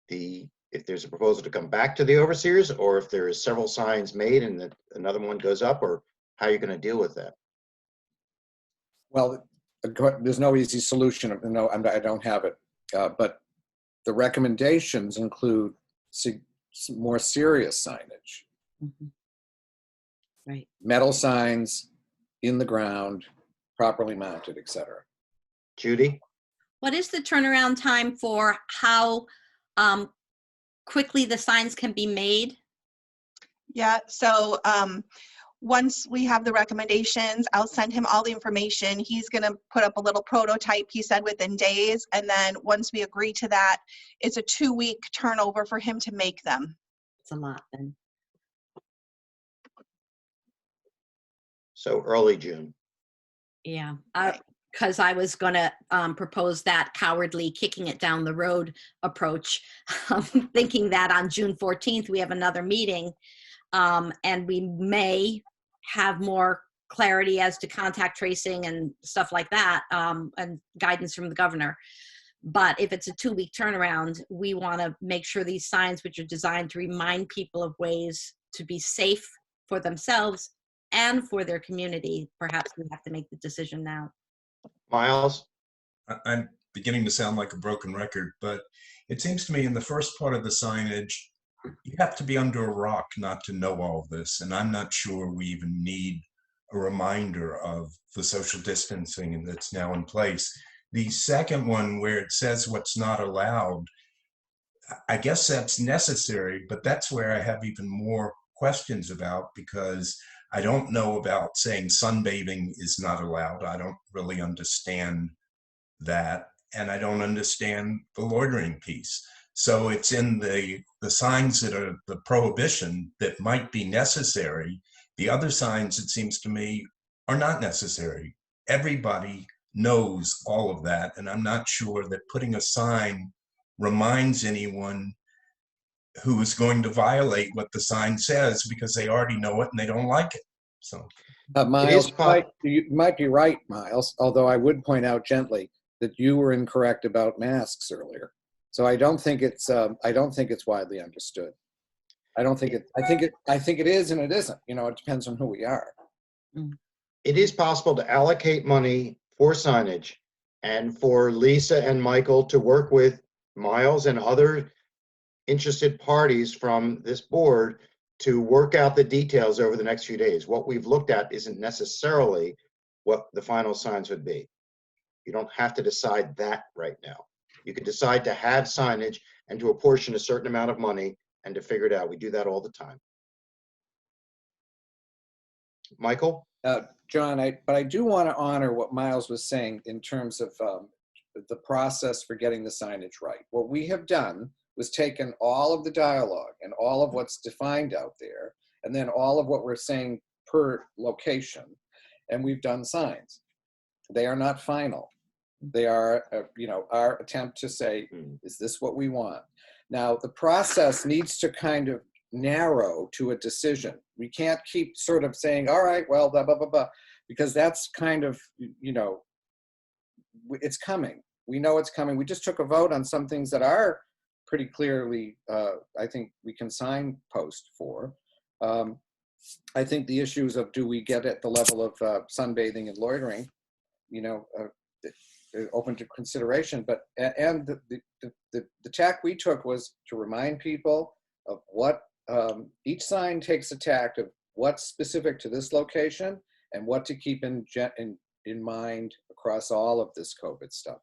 there's a proposal to come back to the overseers or if there's several signs made and that another one goes up, or how you're going to deal with that. Well, there's no easy solution. No, I don't have it. But the recommendations include more serious signage. Mm-hmm. Right. Metal signs in the ground, properly mounted, et cetera. Judy? What is the turnaround time for how quickly the signs can be made? Yeah, so once we have the recommendations, I'll send him all the information. He's going to put up a little prototype, he said, within days. And then once we agree to that, it's a 2-week turnover for him to make them. It's a lot then. So early June. Yeah, Right. because I was going to propose that cowardly kicking it down the road approach, thinking that on June 14th, we have another meeting, and we may have more clarity as to contact tracing and stuff like that, and guidance from the governor. But if it's a 2-week turnaround, we want to make sure these signs, which are designed to remind people of ways to be safe for themselves and for their community, perhaps we have to make the decision now. Miles? I'm beginning to sound like a broken record, but it seems to me in the first part of the signage, you have to be under a rock not to know all of this. And I'm not sure we even need a reminder of the social distancing that's now in place. The second one, where it says what's not allowed, I guess that's necessary, but that's where I have even more questions about, because I don't know about saying sunbathing is not allowed. I don't really understand that, and I don't understand the loitering piece. So it's in the signs that are the prohibition that might be necessary. The other signs, it seems to me, are not necessary. Everybody knows all of that, and I'm not sure that putting a sign reminds anyone who is going to violate what the sign says, because they already know it and they don't like it. So Miles, you might be right, Miles, although I would point out gently that you were incorrect about masks earlier. So I don't think it's widely understood. I think it is and it isn't. You know, it depends on who we are. It is possible to allocate money for signage and for Lisa and Michael to work with Miles and other interested parties from this board to work out the details over the next few days. What we've looked at isn't necessarily what the final signs would be. You don't have to decide that right now. You could decide to have signage and to apportion a certain amount of money and to figure it out. We do that all the time. Michael? John, but I do want to honor what Miles was saying in terms of the process for getting the signage right. What we have done was taken all of the dialogue and all of what's defined out there, and then all of what we're saying per location, and we've done signs. They are not final. They are, our attempt to say, is this what we want? Now, the process needs to kind of narrow to a decision. We can't keep sort of saying, all right, well, blah, blah, blah, blah, because that's kind of, it's coming. We know it's coming. We just took a vote on some things that are pretty clearly, I think we can signpost for. I think the issues of do we get at the level of sunbathing and loitering, open to consideration. But and the tack we took was to remind people of what each sign takes a tack of what's specific to this location and what to keep in mind across all of this COVID stuff.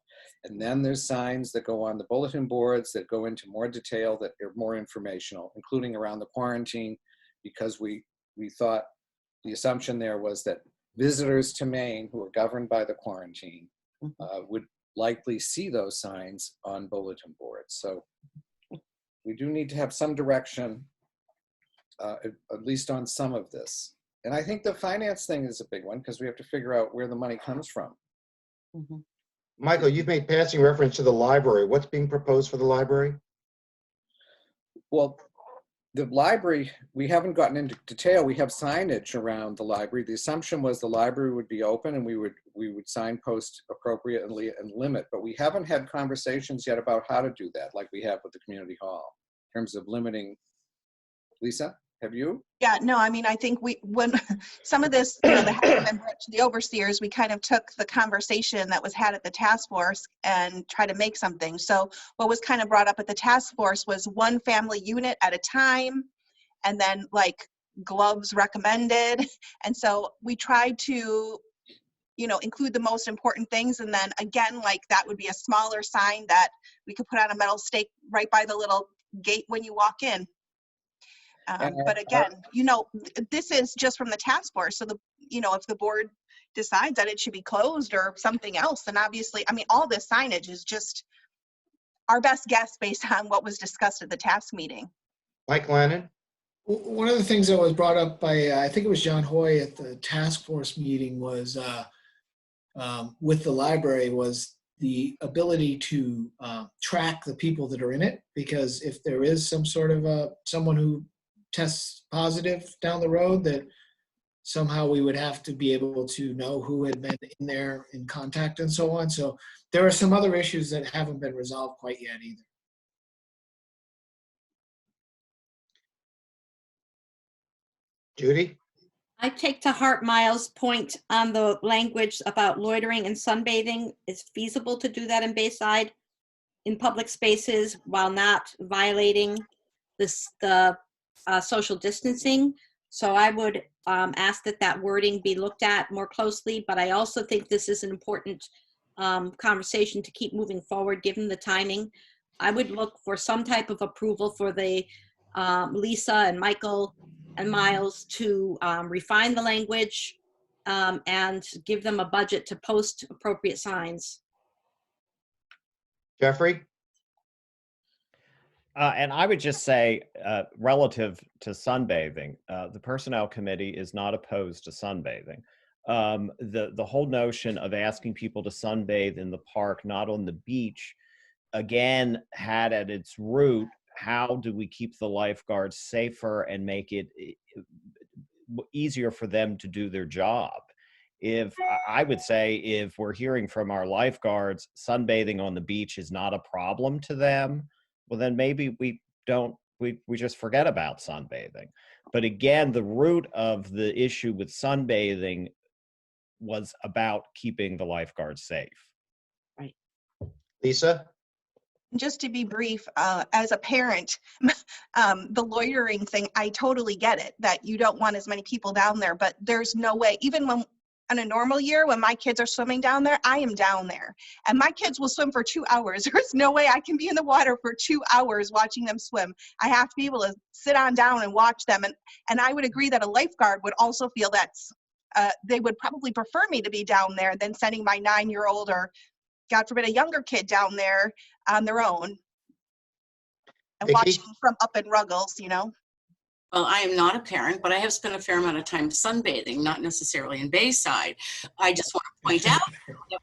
And then there's signs that go on the bulletin boards that go into more detail, that are more informational, including around the quarantine, because we thought the assumption there was that visitors to Maine who are governed by the quarantine would likely see those signs on bulletin boards. So we do need to have some direction, at least on some of this. And I think the finance thing is a big one, because we have to figure out where the money comes from. Mm-hmm. Michael, you've made passing reference to the library. What's being proposed for the library? Well, the library, we haven't gotten into detail. We have signage around the library. The assumption was the library would be open and we would signpost appropriately and limit, but we haven't had conversations yet about how to do that, like we have with the community hall, in terms of limiting. Lisa, have you? Yeah, no, I mean, I think when some of this, that hadn't been brought to the overseers, we kind of took the conversation that was had at the task force and try to make something. So what was kind of brought up at the task force was one family unit at a time, and then like gloves recommended. And so we tried to, include the most important things. And then again, like that would be a smaller sign that we could put on a metal stake right by the little gate when you walk in. But again, this is just from the task force. So if the board decides that it should be closed or something else, then obviously, I mean, all this signage is just our best guess based on what was discussed at the task meeting. Mike Lannon? One of the things that was brought up by, I think it was John Hoy at the task force meeting was with the library was the ability to track the people that are in it, because if there is some sort of someone who tests positive down the road, that somehow we would have to be able to know who had been in there in contact and so on. So there are some other issues that haven't been resolved quite yet either. Judy? I take to heart Miles' point on the language about loitering and sunbathing. It's feasible to do that in Bayside in public spaces while not violating the social distancing. So I would ask that that wording be looked at more closely, but I also think this is an important conversation to keep moving forward given the timing. I would look for some type of approval for the Lisa and Michael and Miles to refine the language and give them a budget to post appropriate signs. Jeffrey? And I would just say, relative to sunbathing, the Personnel Committee is not opposed to sunbathing. The whole notion of asking people to sunbathe in the park, not on the beach, again, had at its root, how do we keep the lifeguards safer and make it easier for them to do their job? If I would say, if we're hearing from our lifeguards, sunbathing on the beach is not a problem to them, well, then maybe we just forget about sunbathing. But again, the root of the issue with sunbathing was about keeping the lifeguards safe. Right. Lisa? Just to be brief, as a parent, the loitering thing, I totally get it, that you don't want as many people down there, but there's no way, even when on a normal year, when my kids are swimming down there, I am down there. And my kids will swim for 2 hours. There's no way I can be in the water for 2 hours watching them swim. I have to be able to sit on down and watch them. And I would agree that a lifeguard would also feel that's, they would probably prefer me to be down there than sending my 9-year-old or, God forbid, a younger kid down there on their own and Vicky? watching from up in Ruggles, you know? Well, I am not a parent, but I have spent a fair amount of time sunbathing, not necessarily in Bayside. I just want to point out that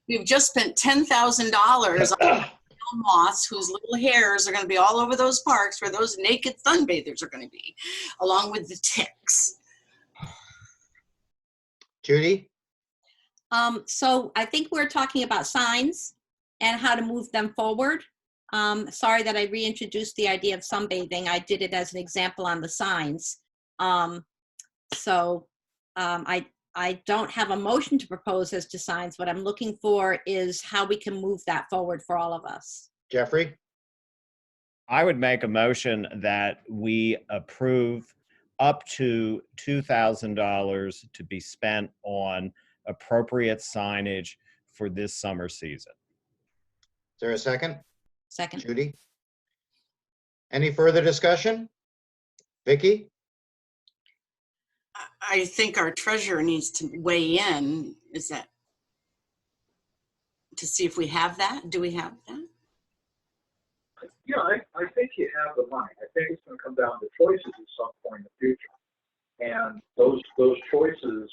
we've just spent $10,000 on moths whose little hairs are going to be all over those parks where those naked sunbathers are going to be, along with the ticks. Judy? So I think we're talking about signs and how to move them forward. Sorry that I reintroduced the idea of sunbathing. I did it as an example on the signs. I don't have a motion to propose as to signs. What I'm looking for is how we can move that forward for all of us. Jeffrey? I would make a motion that we approve up to $2,000 to be spent on appropriate signage for this summer season. Is there a second? Second. Judy? Any further discussion? Vicky? I think our treasurer needs to weigh in. Is that to see if we have that? Do we have that? Yeah, I think you have the money. I think it's going to come down to choices at some point in the future. And those choices,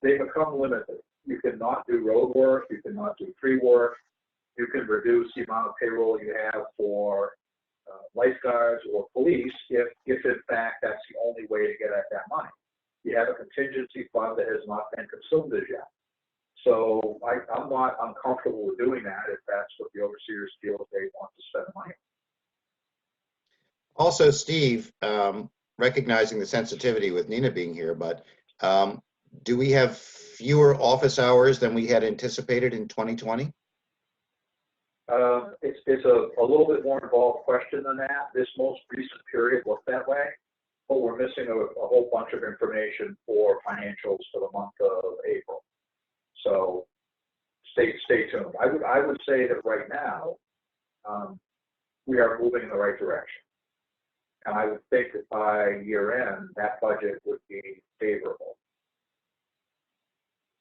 they become limited. You cannot do road work, you cannot do tree work, you can reduce the amount of payroll you have for lifeguards or police if in fact that's the only way to get at that money. You have a contingency fund that has not been consumed as yet. So I'm not uncomfortable with doing that if that's what the overseers feel they want to spend money. Also, Steve, recognizing the sensitivity with Nina being here, but do we have fewer office hours than we had anticipated in 2020? It's a little bit more involved question than that. This most recent period looked that way, but we're missing a whole bunch of information for financials for the month of April. So stay tuned. I would say that right now we are moving in the right direction, and I would think that by year end that budget would be favorable.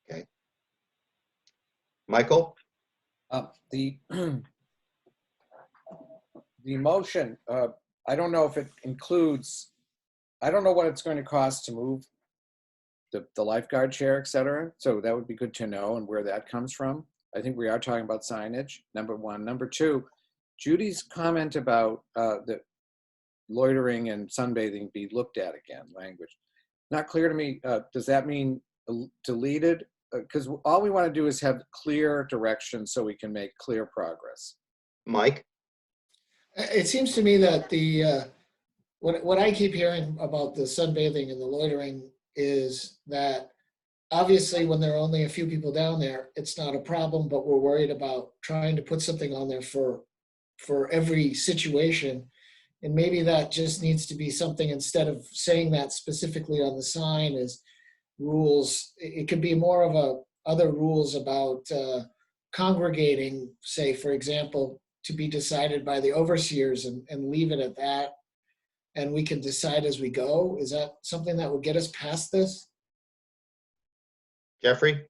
Okay. Michael? The motion, I don't know if it includes, I don't know what it's going to cost to move the lifeguard chair, et cetera. So that would be good to know and where that comes from. I think we are talking about signage, number one. Number two, Judy's comment about the loitering and sunbathing be looked at again, language. Not clear to me. Does that mean deleted? Because all we want to do is have clear direction so we can make clear progress. Mike? It seems to me that what I keep hearing about the sunbathing and the loitering is that obviously when there are only a few people down there, it's not a problem, but we're worried about trying to put something on there for every situation. And maybe that just needs to be something, instead of saying that specifically on the sign, is rules. It could be more of other rules about congregating, say, for example, to be decided by the overseers, and leave it at that. And we can decide as we go. Is that something that would get us past this? Jeffrey?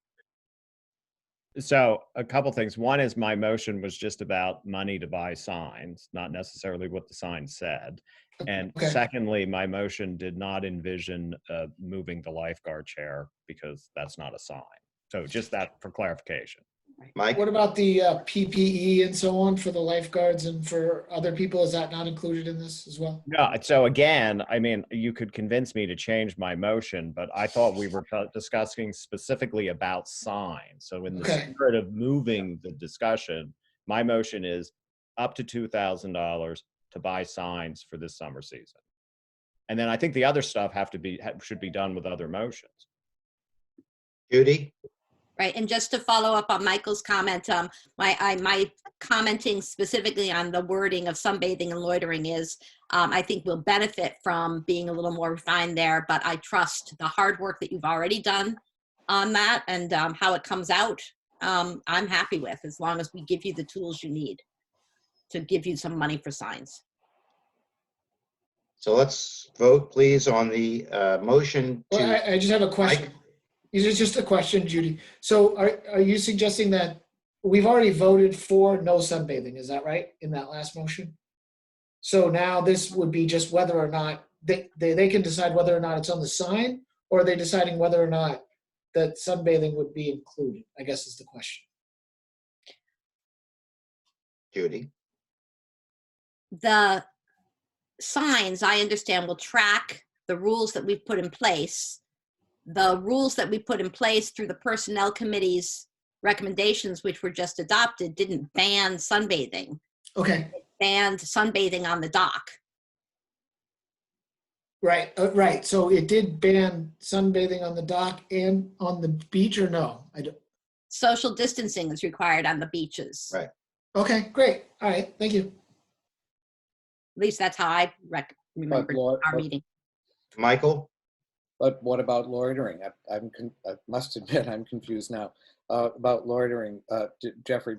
So a couple things. One is my motion was just about money to buy signs, not necessarily what the sign said. And Okay. secondly, my motion did not envision moving the lifeguard chair, because that's not a sign. So just that for clarification. Mike? What about the PPE and so on for the lifeguards and for other people? Is that not included in this as well? No, so again, I mean, you could convince me to change my motion, but I thought we were discussing specifically about signs. So in the Okay. spirit of moving the discussion, my motion is up to $2,000 to buy signs for this summer season. And then I think the other stuff should be done with other motions. Judy? Right, and just to follow up on Michael's comment, my commenting specifically on the wording of sunbathing and loitering is, I think we'll benefit from being a little more refined there, but I trust the hard work that you've already done on that, and how it comes out, I'm happy with, as long as we give you the tools you need to give you some money for signs. So let's vote, please, on the motion to. Well, I just have a question. This is just a question, Judy. So are you suggesting that we've already voted for no sunbathing? Is that right, in that last motion? So now this would be just whether or not they can decide whether or not it's on the sign, or are they deciding whether or not that sunbathing would be included, I guess is the question. Judy? The signs, I understand, will track the rules that we've put in place. The rules that we put in place through the Personnel Committee's recommendations, which were just adopted, didn't ban sunbathing. Okay, It banned sunbathing on the dock. right, right. So it did ban sunbathing on the dock and on the beach, or no? I don't. Social distancing is required on the beaches. Right. Okay, great. All right, thank you. At least that's how I remember our meeting. Michael? But what about loitering? I must admit, I'm confused now about loitering. Jeffrey,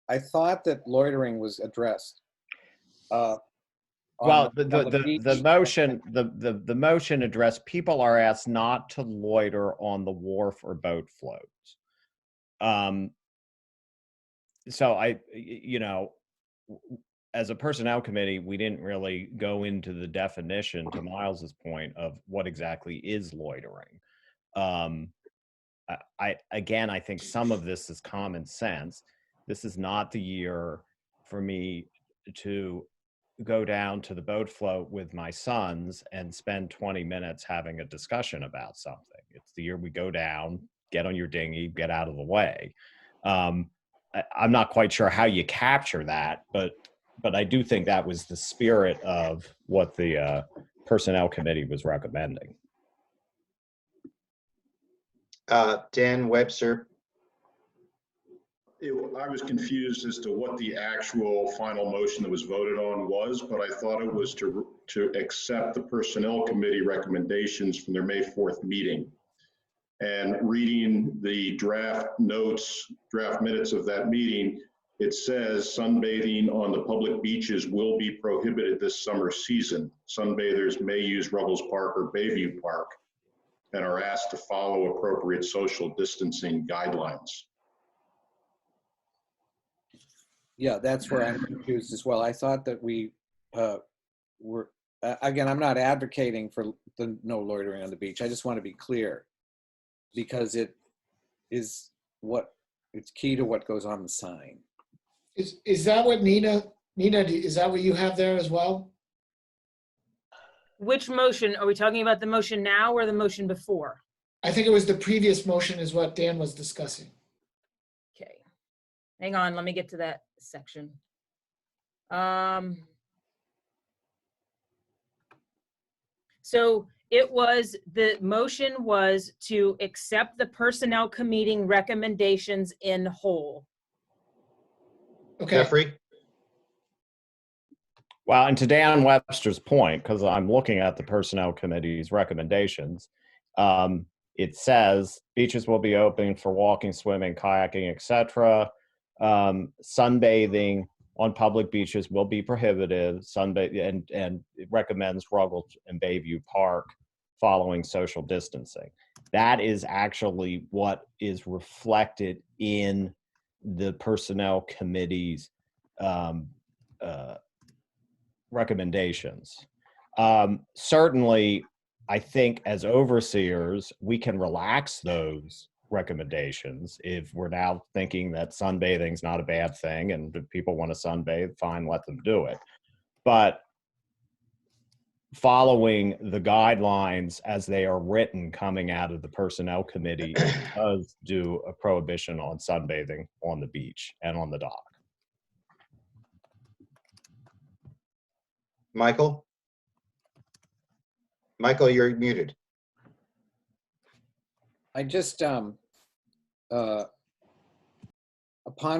I thought that loitering was addressed. Well, the motion addressed, people are asked not to loiter on the wharf or boat floats. So as a personnel committee, we didn't really go into the definition, to Miles's point, of what exactly is loitering. I think some of this is common sense. This is not the year for me to go down to the boat float with my sons and spend 20 minutes having a discussion about something. It's the year we go down, get on your dinghy, get out of the way. I'm not quite sure how you capture that, but I do think that was the spirit of what the Personnel Committee was recommending. Dan Webster? I was confused as to what the actual final motion that was voted on was, but I thought it was to accept the Personnel Committee recommendations from their May 4th meeting. And reading the draft minutes of that meeting, it says sunbathing on the public beaches will be prohibited this summer season. Sunbathers may use Ruggles Park or Bayview Park and are asked to follow appropriate social distancing guidelines. Yeah, that's where I'm confused as well. I thought that we again, I'm not advocating for the no loitering on the beach. I just want to be clear because it is it's key to what goes on the sign. Is that what Nina, is that what you have there as well? Which motion? Are we talking about the motion now or the motion before? I think it was the previous motion is what Dan was discussing. Okay. Hang on, let me get to that section. So the motion was to accept the personnel committee recommendations in whole. Okay. Jeffrey? Well, and to Dan Webster's point, because I'm looking at the Personnel Committee's recommendations, it says beaches will be open for walking, swimming, kayaking, etc. Sunbathing on public beaches will be prohibited. And it recommends Ruggles and Bayview Park following social distancing. That is actually what is reflected in the Personnel Committee's recommendations. Certainly, I think as overseers, we can relax those recommendations if we're now thinking that sunbathing is not a bad thing and if people want to sunbathe, fine, let them do it. But following the guidelines as they are written coming out of the Personnel Committee does do a prohibition on sunbathing on the beach and on the dock. Michael? Michael, you're muted. I just, upon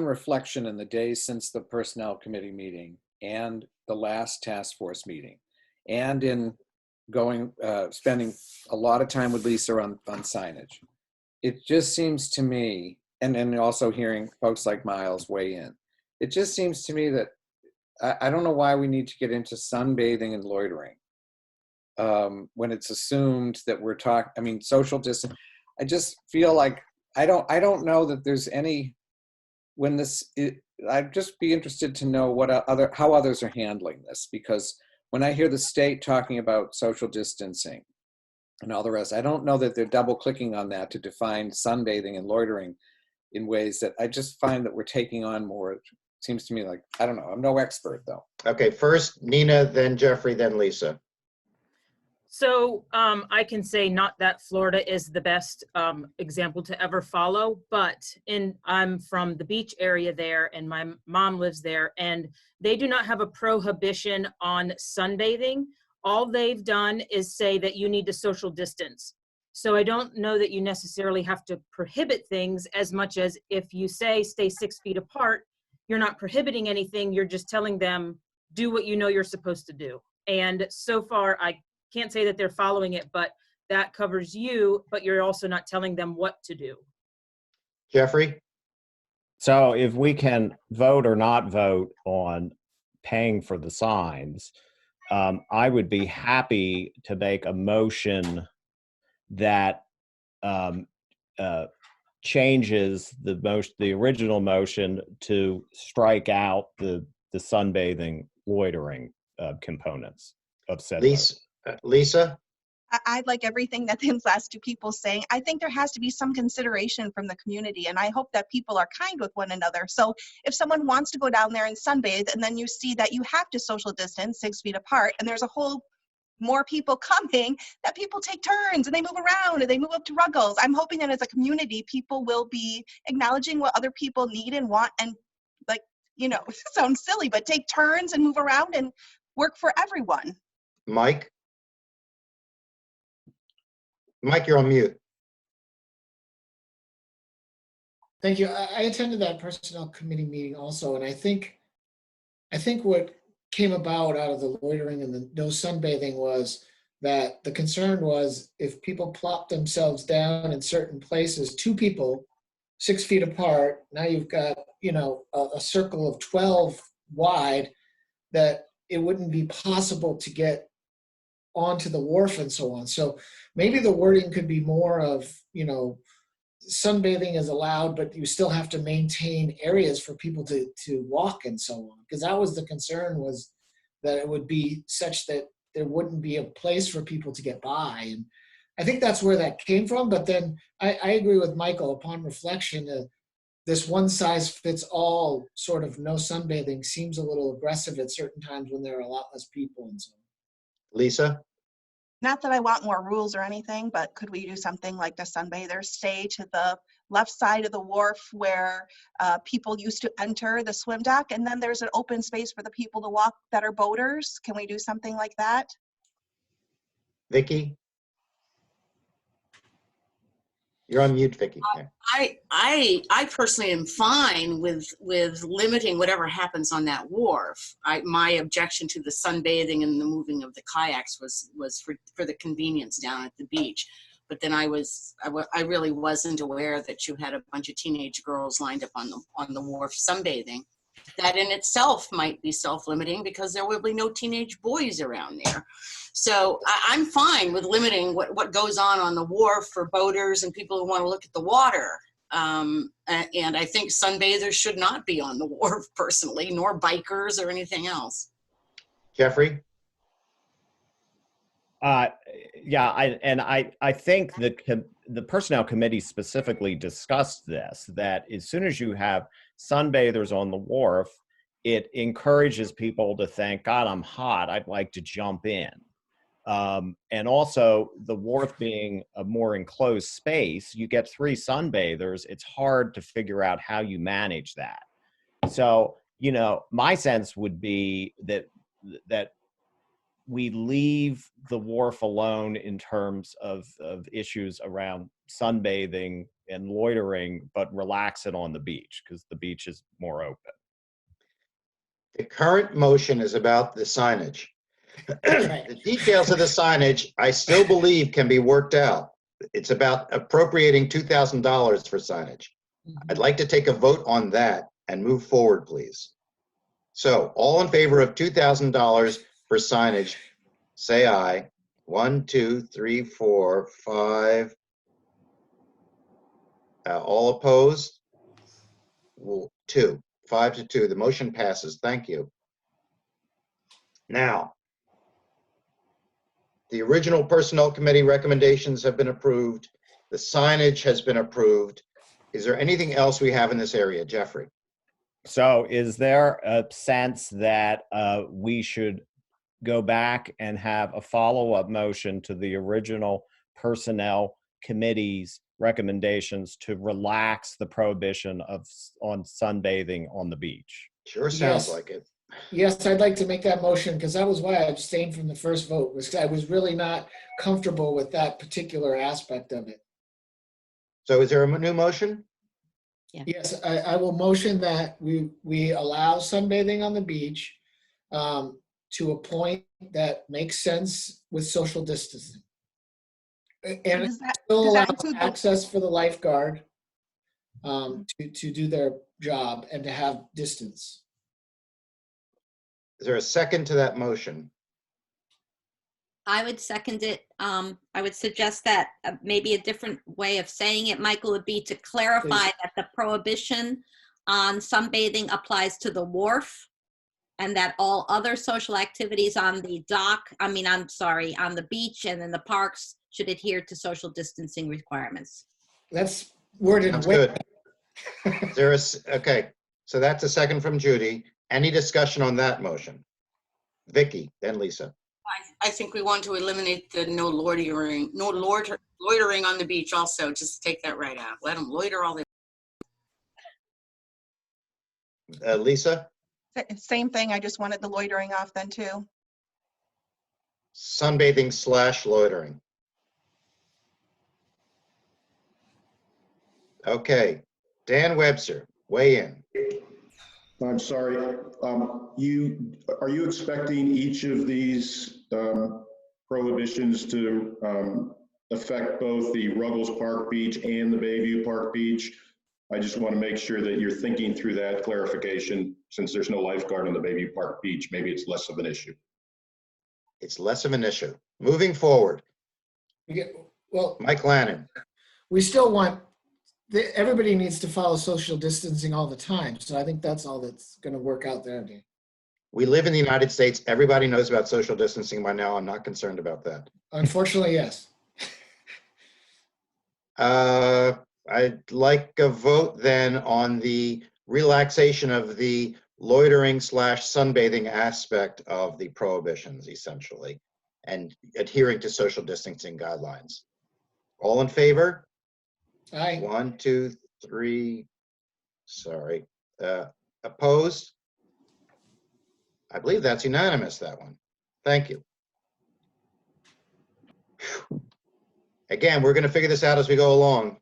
reflection in the days since the Personnel Committee meeting and the last task force meeting, and in spending a lot of time with Lisa on signage, it just seems to me, and also hearing folks like Miles weigh in, it just seems to me that I don't know why we need to get into sunbathing and loitering when it's assumed that we're talking, social distance. I just feel like I don't know that there's any, I'd just be interested to know how others are handling this, because when I hear the state talking about social distancing and all the rest, I don't know that they're double clicking on that to define sunbathing and loitering in ways that I just find that we're taking on more. It seems to me like, I don't know, I'm no expert though. Okay, first Nina, then Jeffrey, then Lisa. So I can say not that Florida is the best example to ever follow, but I'm from the beach area there and my mom lives there, and they do not have a prohibition on sunbathing. All they've done is say that you need to social distance. So I don't know that you necessarily have to prohibit things as much as if you say stay 6 feet apart, you're not prohibiting anything, you're just telling them do what you know you're supposed to do. And so far, I can't say that they're following it, but that covers you, but you're also not telling them what to do. Jeffrey? So if we can vote or not vote on paying for the signs, I would be happy to make a motion that changes the original motion to strike out the sunbathing loitering components of said motion. Lisa? I'd like everything that the last two people saying. I think there has to be some consideration from the community, and I hope that people are kind with one another. So if someone wants to go down there and sunbathe, and then you see that you have to social distance 6 feet apart, and there's a whole more people coming, that people take turns and they move around and they move up to Ruggles. I'm hoping that as a community, people will be acknowledging what other people need and want, and it sounds silly, but take turns and move around and work for everyone. Mike? Mike, you're on mute. Thank you. I attended that Personnel Committee meeting also, and I think what came about out of the loitering and the no sunbathing was that the concern was if people plop themselves down in certain places, 2 people 6 feet apart, now you've got, a circle of 12 wide, that it wouldn't be possible to get onto the wharf and so on. So maybe the wording could be more of, sunbathing is allowed, but you still have to maintain areas for people to walk and so on. Because that was the concern, was that it would be such that there wouldn't be a place for people to get by. And I think that's where that came from. But then I agree with Michael. Upon reflection, this one size fits all sort of no sunbathing seems a little aggressive at certain times when there are a lot less people and so on. Lisa? Not that I want more rules or anything, but could we do something like the sunbathers stay to the left side of the wharf where people used to enter the swim dock, and then there's an open space for the people to walk that are boaters? Can we do something like that? Vicky? You're on mute, Vicky. Yeah. I personally am fine with limiting whatever happens on that wharf. My objection to the sunbathing and the moving of the kayaks was for the convenience down at the beach. But then I really wasn't aware that you had a bunch of teenage girls lined up on the wharf sunbathing. That in itself might be self-limiting because there will be no teenage boys around there. So I'm fine with limiting what goes on the wharf for boaters and people who want to look at the water. And I think sunbathers should not be on the wharf personally, nor bikers or anything else. Jeffrey? Yeah, I think the personnel committee specifically discussed this, that as soon as you have sunbathers on the wharf, it encourages people to think, God, I'm hot, I'd like to jump in. And also the wharf being a more enclosed space, you get 3 sunbathers, it's hard to figure out how you manage that. So, my sense would be that we leave the wharf alone in terms of issues around sunbathing and loitering, but relax it on the beach because the beach is more open. The current motion is about the signage. The details of the signage, I still believe, can be worked out. It's about appropriating $2,000 for signage. I'd like to take a vote on that and move forward, please. So all in favor of $2,000 for signage, say aye. 1, 2, 3, 4, 5. All opposed? 2. 5 to 2. The motion passes. Thank you. Now, the original Personnel Committee recommendations have been approved. The signage has been approved. Is there anything else we have in this area, Jeffrey? So is there a sense that we should go back and have a follow-up motion to the original Personnel Committee's recommendations to relax the prohibition on sunbathing on the beach? Sure sounds Yes. like it. Yes, I'd like to make that motion because that was why I abstained from the first vote, was I was really not comfortable with that particular aspect of it. So is there a new motion? Yes, I will motion that we allow sunbathing on the beach to a point that makes sense with social distancing. And it still does that allows include the- access for the lifeguard to do their job and to have distance. Is there a second to that motion? I would second it. I would suggest that maybe a different way of saying it, Michael, would be to clarify Please. that the prohibition on sunbathing applies to the wharf and that all other social activities on the dock, on the beach and in the parks should adhere to social distancing requirements. That's worded Sounds way good. Okay, so that's a second from Judy. Any discussion on that motion? Vicky, then Lisa. I think we want to eliminate the no loitering on the beach also. Just take that right out. Let them loiter all they Lisa? Same thing, I just wanted the loitering off then too. Sunbathing / loitering. Okay, Dan Webster, weigh in. I'm sorry. Are you expecting each of these prohibitions to affect both the Ruggles Park Beach and the Bayview Park Beach? I just want to make sure that you're thinking through that clarification. Since there's no lifeguard on the Bayview Park Beach, maybe it's less of an issue. It's less of an issue. Moving forward. Well, Mike Lannon. we still want, everybody needs to follow social distancing all the time. So I think that's all that's going to work out there, Dan. We live in the United States. Everybody knows about social distancing by now. I'm not concerned about that. Unfortunately, yes. I'd like a vote then on the relaxation of the loitering / sunbathing aspect of the prohibitions, essentially, and adhering to social distancing guidelines. All in favor? Aye. 1, 2, 3. Sorry. Opposed? I believe that's unanimous, that one. Thank you. Whew. Again, we're going to figure this out as we go along.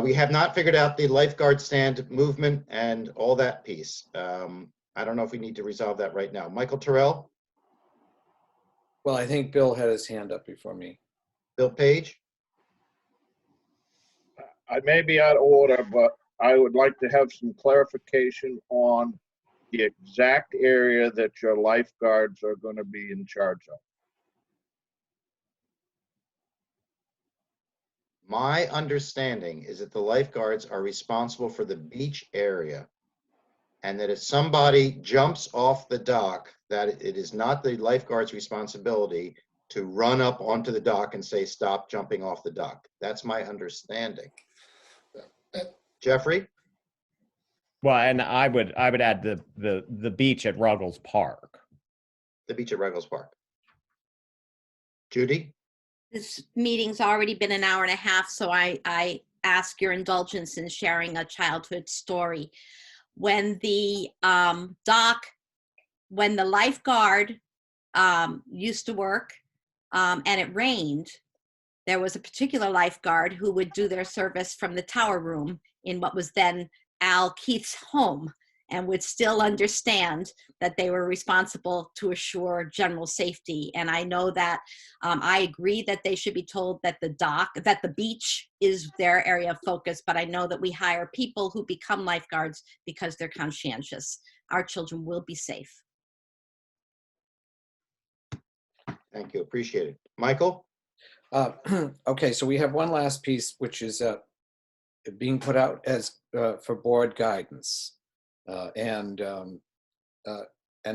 We have not figured out the lifeguard stand movement and all that piece. I don't know if we need to resolve that right now. Michael Terrell, Well, I think Bill had his hand up before me. Bill Page, I may be out of order, but I would like to have some clarification on the exact area that your lifeguards are going to be in charge of. my understanding is that the lifeguards are responsible for the beach area, and that if somebody jumps off the dock, that it is not the lifeguard's responsibility to run up onto the dock and say, stop jumping off the dock. That's my understanding. Jeffrey? Well, and I would add the beach at Ruggles Park. The beach at Ruggles Park. Judy? This meeting's already been an hour and a half, so I ask your indulgence in sharing a childhood story. When the when the lifeguard used to work and it rained, there was a particular lifeguard who would do their service from the tower room in what was then Al Keith's home, and would still understand that they were responsible to assure general safety. And I know that I agree that they should be told that the beach is their area of focus, but I know that we hire people who become lifeguards because they're conscientious. Our children will be safe. Thank you, appreciate it. Michael? Okay, so we have one last piece, which is being put out as for board guidance and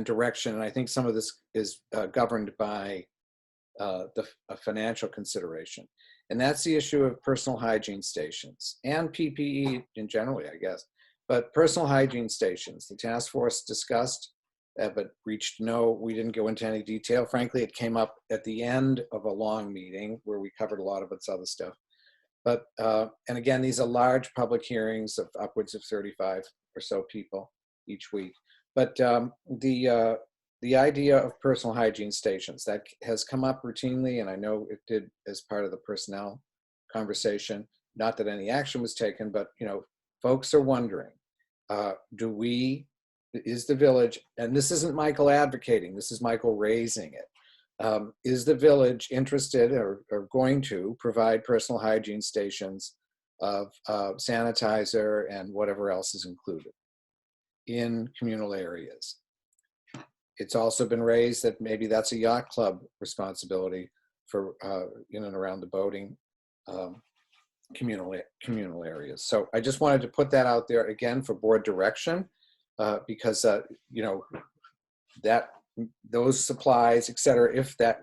direction. And I think some of this is governed by a financial consideration. And that's the issue of personal hygiene stations and PPE in generally, I guess. But personal hygiene stations, the task force discussed, but reached we didn't go into any detail. Frankly, it came up at the end of a long meeting where we covered a lot of its other stuff. But, and again, these are large public hearings of upwards of 35 or so people each week. But the idea of personal hygiene stations, that has come up routinely, and I know it did as part of the personnel conversation. Not that any action was taken, but folks are wondering, is the village, and this isn't Michael advocating, this is Michael raising it. Is the village interested or going to provide personal hygiene stations of sanitizer and whatever else is included in communal areas? It's also been raised that maybe that's a yacht club responsibility for in and around the boating communal areas. So I just wanted to put that out there again for board direction because that those supplies, et cetera, if the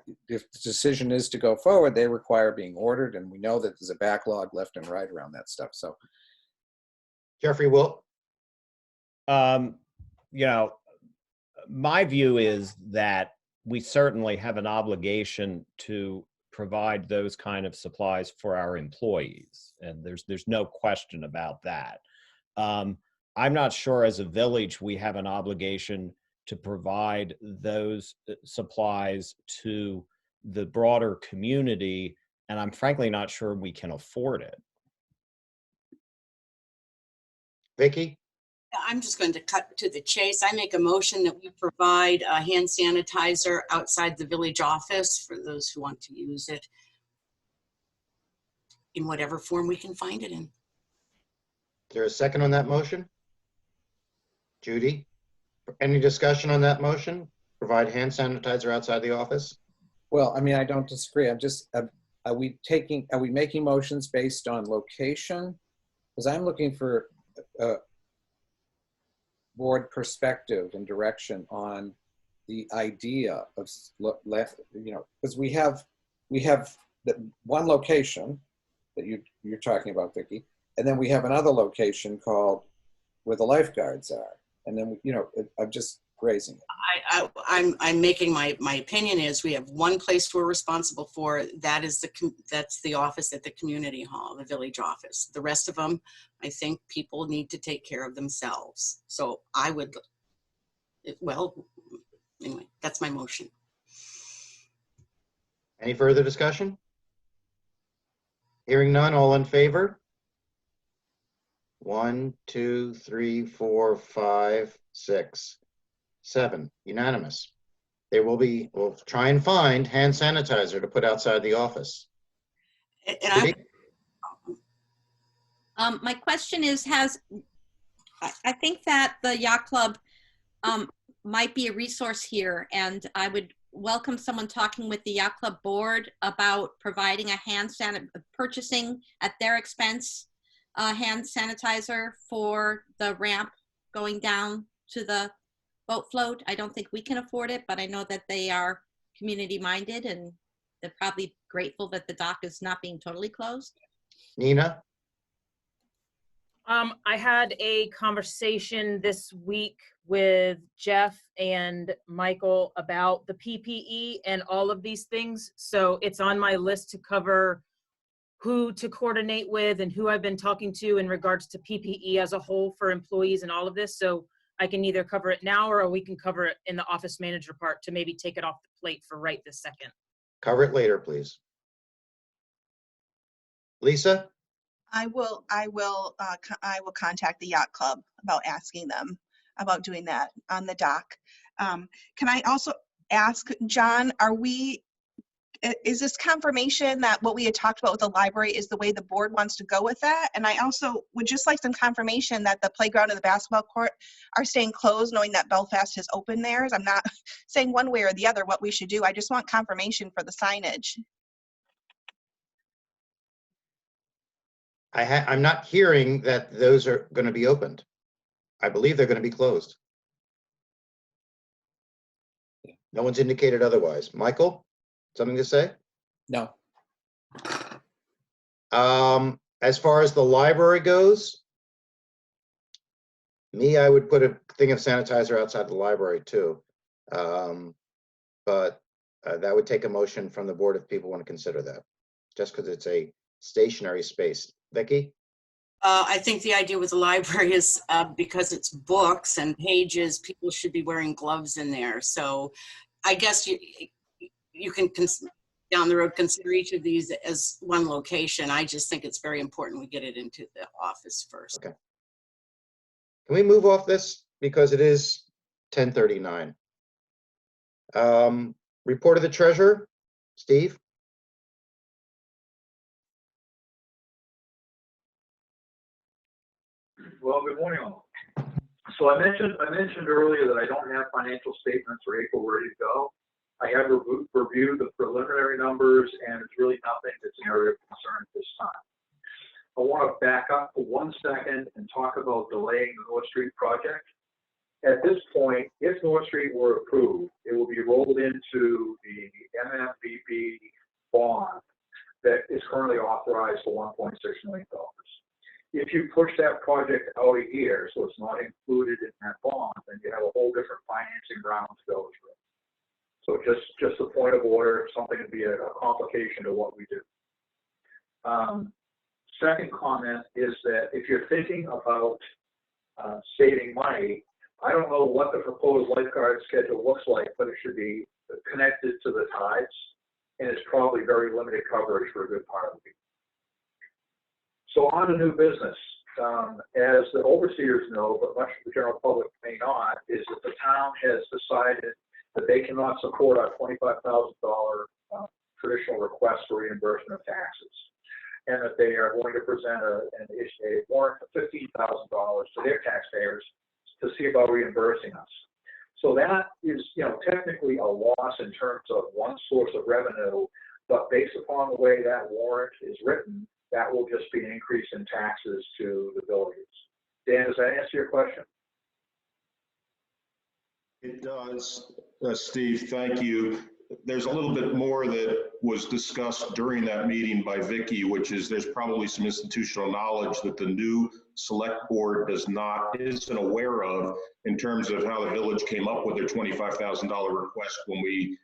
decision is to go forward, they require being ordered, and we know that there's a backlog left and right around that stuff. So, Jeffrey, Will? My view is that we certainly have an obligation to provide those kind of supplies for our employees, and there's no question about that. I'm not sure as a village we have an obligation to provide those supplies to the broader community, and I'm frankly not sure we can afford it. Vicki? I'm just going to cut to the chase. I make a motion that we provide a hand sanitizer outside the village office for those who want to use it in whatever form we can find it in. Is there a second on that motion? Judy? Any discussion on that motion? Provide hand sanitizer outside the office? well, I mean, I don't disagree. I'm just, are we making motions based on location? Because I'm looking for, board perspective and direction on the idea of because we have the one location that you're talking about, Vicki, and then we have another location called where the lifeguards are, and then I'm just grazing it. I'm making my opinion is we have one place we're responsible for. That's the office at the community hall, the village office. The rest of them, I think people need to take care of themselves. So I would, anyway, that's my motion. Any further discussion? Hearing none, all in favor? 1, 2, 3, 4, 5, 6, 7, unanimous. We'll try and find hand sanitizer to put outside the office. And My question is, I think that the yacht club might be a resource here, and I would welcome someone talking with the yacht club board about providing purchasing at their expense hand sanitizer for the ramp going down to the boat float. I don't think we can afford it, but I know that they are community minded and they're probably grateful that the dock is not being totally closed. Nina? I had a conversation this week with Jeff and Michael about the PPE and all of these things. So it's on my list to cover who to coordinate with and who I've been talking to in regards to PPE as a whole for employees and all of this. So I can either cover it now or we can cover it in the office manager part to maybe take it off the plate for right this second. Cover it later, please. Lisa? I will contact the yacht club about asking them about doing that on the dock. Can I also ask, John, is this confirmation that what we had talked about with the library is the way the board wants to go with that? And I also would just like some confirmation that the playground and the basketball court are staying closed, knowing that Belfast has opened theirs. I'm not saying one way or the other what we should do. I just want confirmation for the signage. I'm not hearing that those are going to be opened. I believe they're going to be closed. No one's indicated otherwise. Michael, something to say? No. As far as the library goes, I would put a thing of sanitizer outside the library too. But that would take a motion from the board if people want to consider that, just because it's a stationary space. Vicki? I think the idea with the library is because it's books and pages, people should be wearing gloves in there. So I guess you can down the road consider each of these as one location. I just think it's very important we get it into the office first. Okay. Can we move off this because it is 10:39? Report of the treasurer, Steve? Well, good morning all. So I mentioned earlier that I don't have financial statements for April ready to go. I have reviewed the preliminary numbers and it's really nothing that's an area of concern at this time. I want to back up for 1 second and talk about delaying the North Street project. At this point, if North Street were approved, it will be rolled into the MMBB bond that is currently authorized for $1.6 million. If you push that project out a year, so it's not included in that bond, then you have a whole different financing round to go through. So just a point of order, something to be a complication to what we do. Second comment is that if you're thinking about saving money, I don't know what the proposed lifeguard schedule looks like, but it should be connected to the tides, and it's probably very limited coverage for a good part of the week. So on to new business. As the overseers know, but much of the general public may not, is that the town has decided that they cannot support our $25,000 traditional request for reimbursement of taxes, and that they are going to present a warrant of $15,000 to their taxpayers to see about reimbursing us. So that is, technically a loss in terms of one source of revenue, but based upon the way that warrant is written, that will just be an increase in taxes to the villages. Dan, does that answer your question? It does, Steve, thank you. There's a little bit more that was discussed during that meeting by Vicky, which is there's probably some institutional knowledge that the new select board isn't aware of in terms of how the village came up with their $25,000 request when we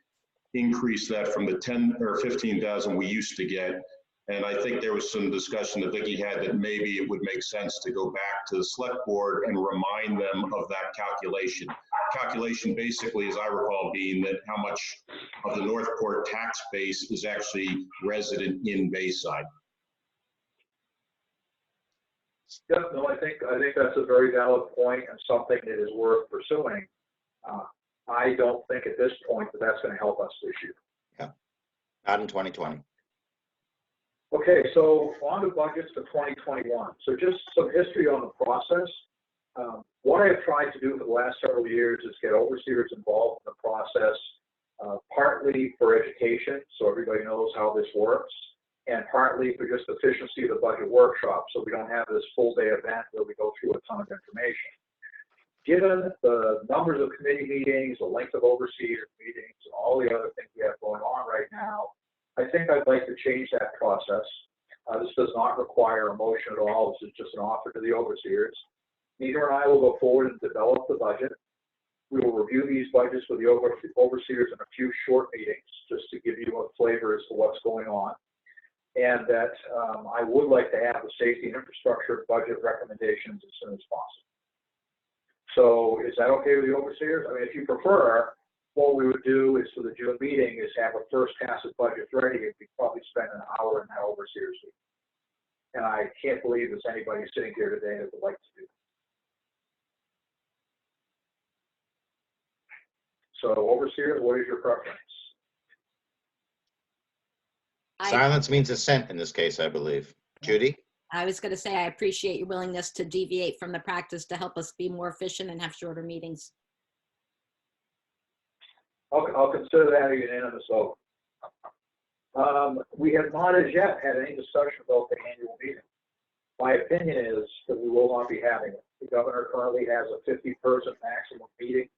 increased that from the 10 or 15,000 we used to get. And I think there was some discussion that Vicky had that maybe it would make sense to go back to the select board and remind them of that calculation. Calculation basically, as I recall, being that how much of the Northport tax base is actually resident in Bayside. Yeah, no, I think that's a very valid point and something that is worth pursuing. I don't think at this point that that's going to help us this year. Yeah, not in 2020. Okay, so on to budgets for 2021. So just some history on the process. What I have tried to do for the last several years is get overseers involved in the process, partly for education, so everybody knows how this works, and partly for just efficiency of the budget workshop, so we don't have this full day event where we go through a ton of information. Given the numbers of committee meetings, the length of overseer meetings, and all the other things we have going on right now, I think I'd like to change that process. This does not require a motion at all. This is just an offer to the overseers. Nina and I will go forward and develop the budget. We will review these budgets with the overseers in a few short meetings, just to give you a flavor as to what's going on. And that I would like to have the safety and infrastructure budget recommendations as soon as possible. So is that okay with the overseers? I mean, if you prefer, what we would do is for the June meeting is have a first pass of budget ready, and we'd probably spend an hour in that overseers meeting. And I can't believe there's anybody sitting here today that would like to do that. So overseers, what is your preference? Silence means assent in this case, I believe. Judy? I was going to say, I appreciate your willingness to deviate from the practice to help us be more efficient and have shorter meetings. I'll consider that a unanimous vote. We have not as yet had any discussion about the annual meeting. My opinion is that we will not be having it. The governor currently has a 50-person maximum meeting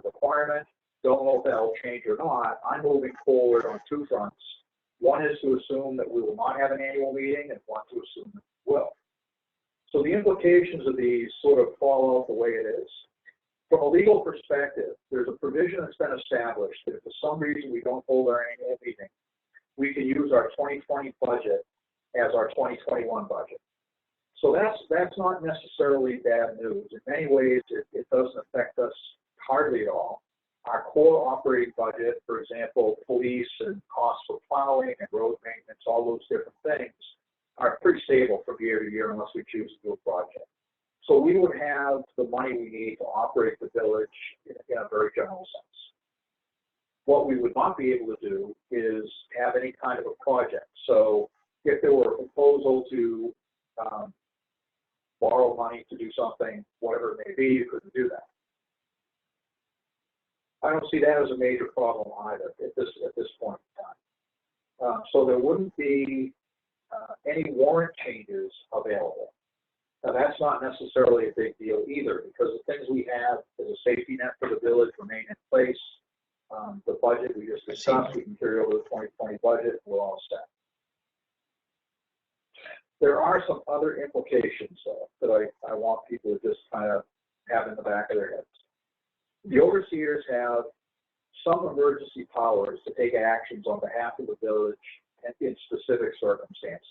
requirement. Don't know if that'll change or not. I'm moving forward on two fronts. One is to assume that we will not have an annual meeting, and one to assume that we will. So the implications of these sort of fall out the way it is. From a legal perspective, there's a provision that's been established that if for some reason we don't hold our annual meeting, we can use our 2020 budget as our 2021 budget. So that's not necessarily bad news. In many ways, it doesn't affect us hardly at all. Our core operating budget, for example, police and costs for plowing and road maintenance, all those different things, are pretty stable from year to year unless we choose to do a project. So we would have the money we need to operate the village in a very general sense. What we would not be able to do is have any kind of a project. So if there were a proposal to borrow money to do something, whatever it may be, you couldn't do that. I don't see that as a major problem either at this point in time. So there wouldn't be any warrant changes available. Now that's not necessarily a big deal either, because the things we have as a safety net for the village remain in place. The budget we just discussed, we can carry over the 2020 budget, we're all set. There are some other implications that I want people to just kind of have in the back of their heads. The overseers have some emergency powers to take actions on behalf of the village and in specific circumstances.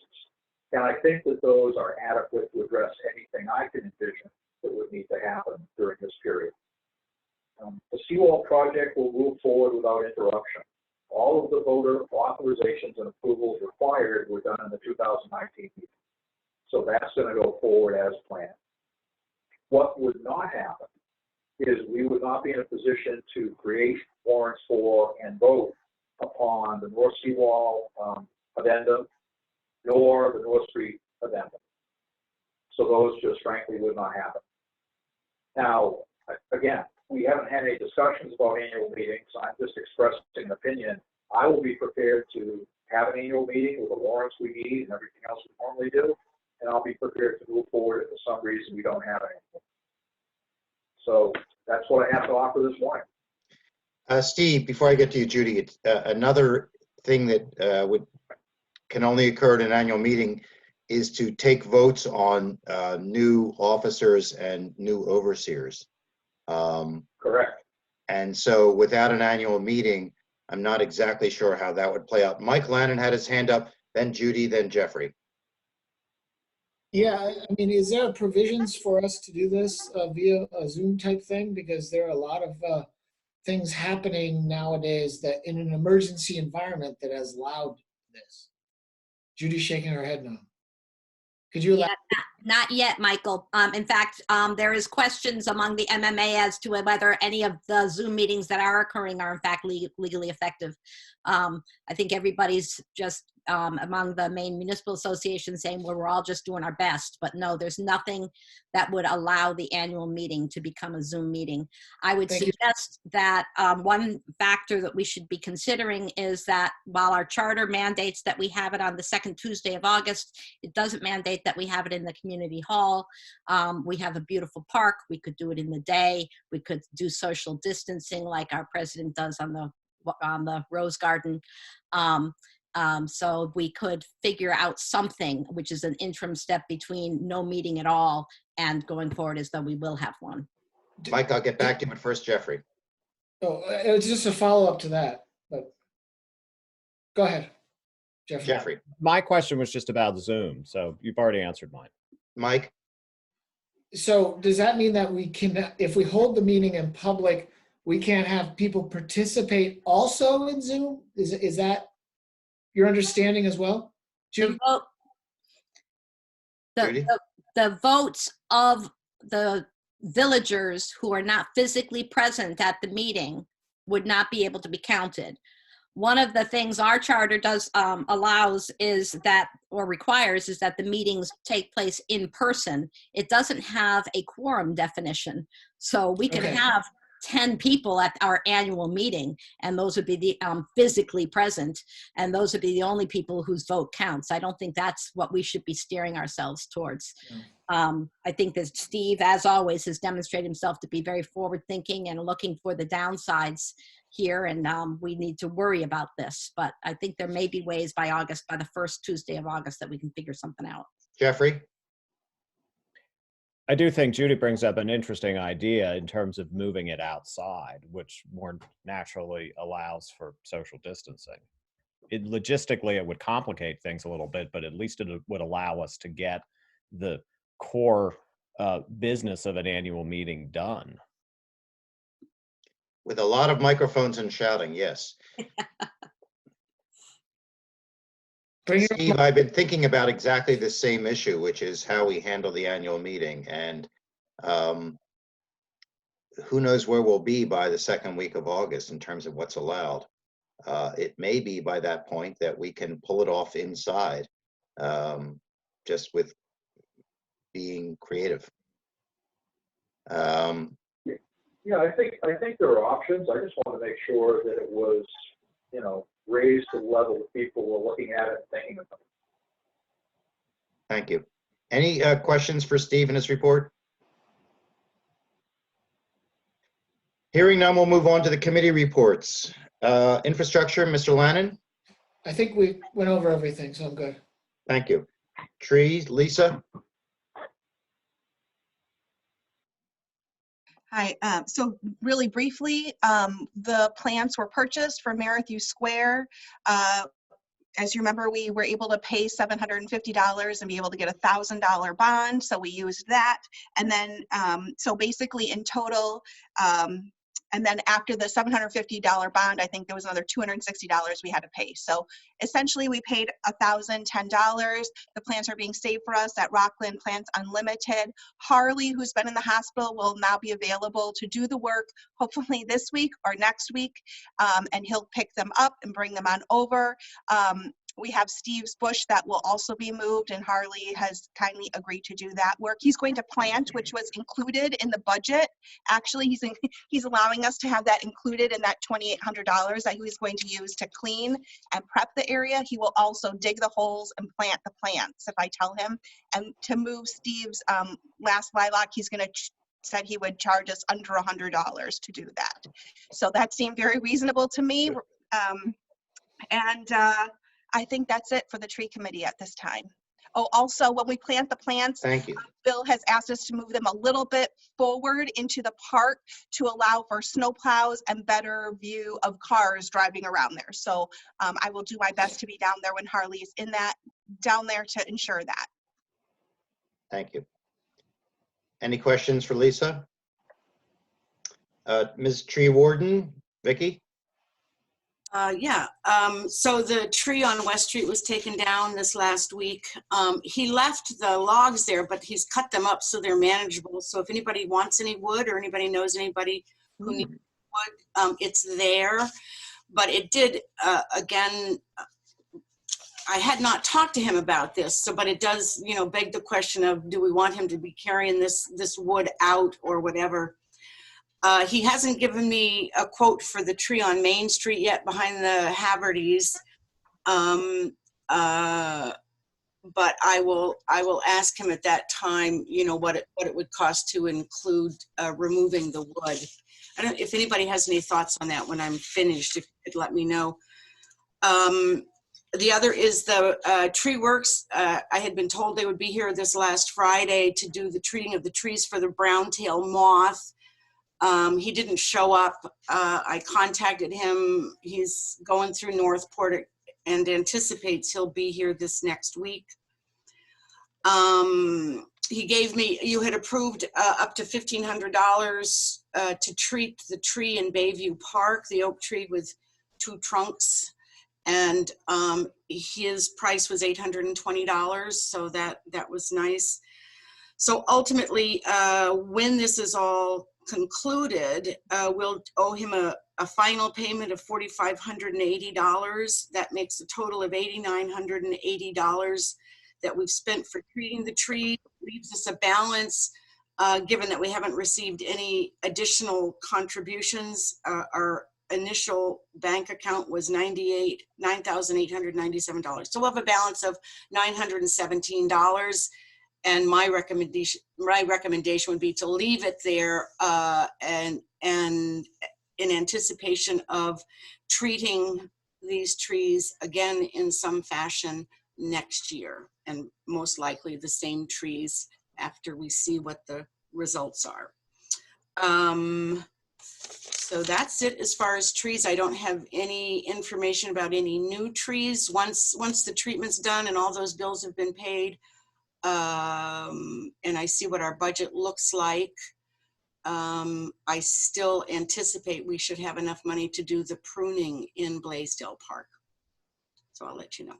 And I think that those are adequate to address anything I can envision that would need to happen during this period. The seawall project will move forward without interruption. All of the voter authorizations and approvals required were done in the 2019 meeting. So that's going to go forward as planned. What would not happen is we would not be in a position to create warrants for and vote upon the North Seawall addendum, nor the North Street addendum. So those just frankly would not happen. Now, again, we haven't had any discussions about annual meetings. I'm just expressing an opinion. I will be prepared to have an annual meeting with the warrants we need and everything else we normally do, and I'll be prepared to move forward if for some reason we don't have anything. So that's what I have to offer this morning. Steve, before I get to you, Judy, another thing that can only occur at an annual meeting is to take votes on new officers and new overseers. Correct. And so without an annual meeting, I'm not exactly sure how that would play out. Mike Lannon had his hand up, then Judy, then Jeffrey. Yeah, I mean, is there provisions for us to do this via a Zoom type thing? Because there are a lot of things happening nowadays that in an emergency environment that has allowed this. Judy's shaking her head no. Could you allow? Yeah, not yet, Michael. In fact, there is questions among the MMA as to whether any of the Zoom meetings that are occurring are in fact legally effective. I think everybody's just among the main municipal associations saying, well, we're all just doing our best, but no, there's nothing that would allow the annual meeting to become a Zoom meeting. I would suggest that one factor that we should be considering is that while our charter mandates that we have it on the second Tuesday of August, it doesn't mandate that we have it in the community hall. We have a beautiful park. We could do it in the day. We could do social distancing like our president does on the Rose Garden. So we could figure out something, which is an interim step between no meeting at all and going forward as though we will have one. Mike, I'll get back to you, but first, Jeffrey. Oh, it was just a follow-up to that, but go ahead, Jeffrey. Jeffrey. My question was just about Zoom, so you've already answered mine. Mike? So does that mean that we can, if we hold the meeting in public, we can't have people participate also in Zoom? Is that your understanding as well? Judy? The votes of the villagers who are not physically present at the meeting would not be able to be counted. One of the things our charter does allows is that, or requires, is that the meetings take place in person. It doesn't have a quorum definition. So we can have 10 people at our annual meeting, and those would be the physically present, and those would be the only people whose vote counts. I don't think that's what we should be steering ourselves towards. I think that Steve, as always, has demonstrated himself to be very forward-thinking and looking for the downsides here, and we need to worry about this. But I think there may be ways by the first Tuesday of August, that we can figure something out. Jeffrey? I do think Judy brings up an interesting idea in terms of moving it outside, which more naturally allows for social distancing. Logistically, it would complicate things a little bit, but at least it would allow us to get the core business of an annual meeting done. With a lot of microphones and shouting, yes. Steve, I've been thinking about exactly the same issue, which is how we handle the annual meeting. And who knows where we'll be by the second week of August in terms of what's allowed. It may be by that point that we can pull it off inside, just with being creative. Yeah, I think there are options. I just want to make sure that it was, raised to the level that people were looking at it and thinking about it. Thank you. Any questions for Steve in his report? Hearing none, we'll move on to the committee reports. Infrastructure, Mr. Lannon? I think we went over everything, so I'm good. Thank you. Trees, Lisa? Hi, so really briefly, the plants were purchased for Marathon Square. As you remember, we were able to pay $750 and be able to get a $1,000 bond. So we used that. And then, so basically in total, and then after the $750 bond, I think there was another $260 we had to pay. So essentially we paid $1,010. The plants are being saved for us at Rockland Plants Unlimited. Harley, who's been in the hospital, will now be available to do the work, hopefully this week or next week. And he'll pick them up and bring them on over. We have Steve's bush that will also be moved, and Harley has kindly agreed to do that work. He's going to plant, which was included in the budget. Actually, he's allowing us to have that included in that $2,800 that he's going to use to clean and prep the area. He will also dig the holes and plant the plants if I tell him. And to move Steve's last lilac, he's going to said he would charge us under $100 to do that. So that seemed very reasonable to me. I think that's it for the tree committee at this time. Oh, also, when we plant the plants, Thank you. Bill has asked us to move them a little bit forward into the park to allow for snow plows and better view of cars driving around there. So I will do my best to be down there when Harley is down there to ensure that. Thank you. Any questions for Lisa? Ms. Tree Warden, Vicky? Yeah, so the tree on West Street was taken down this last week. He left the logs there, but he's cut them up so they're manageable. So if anybody wants any wood or anybody knows anybody who needs wood, it's there. But it did, again, I had not talked to him about this, so but it does, you know, beg the question of, do we want him to be carrying this wood out or whatever? He hasn't given me a quote for the tree on Main Street yet behind the Havertys. But I will ask him at that time, you know, what it would cost to include removing the wood. I don't know if anybody has any thoughts on that when I'm finished, if you could let me know. The other is the tree works. I had been told they would be here this last Friday to do the treating of the trees for the brown-tailed moth. He didn't show up. I contacted him. He's going through Northport and anticipates he'll be here this next week. He gave me, you had approved up to $1,500 to treat the tree in Bayview Park, the oak tree with 2 trunks. And his price was $820, so that was nice. So ultimately, when this is all concluded, we'll owe him a final payment of $4,580. That makes a total of $8,980 that we've spent for treating the tree. Leaves us a balance, given that we haven't received any additional contributions. Our initial bank account was $9,897. So we'll have a balance of $917. And my recommendation would be to leave it there and in anticipation of treating these trees again in some fashion next year, and most likely the same trees after we see what the results are. So that's it as far as trees. I don't have any information about any new trees. Once the treatment's done and all those bills have been paid, and I see what our budget looks like, I still anticipate we should have enough money to do the pruning in Blaisdell Park. So I'll let you know.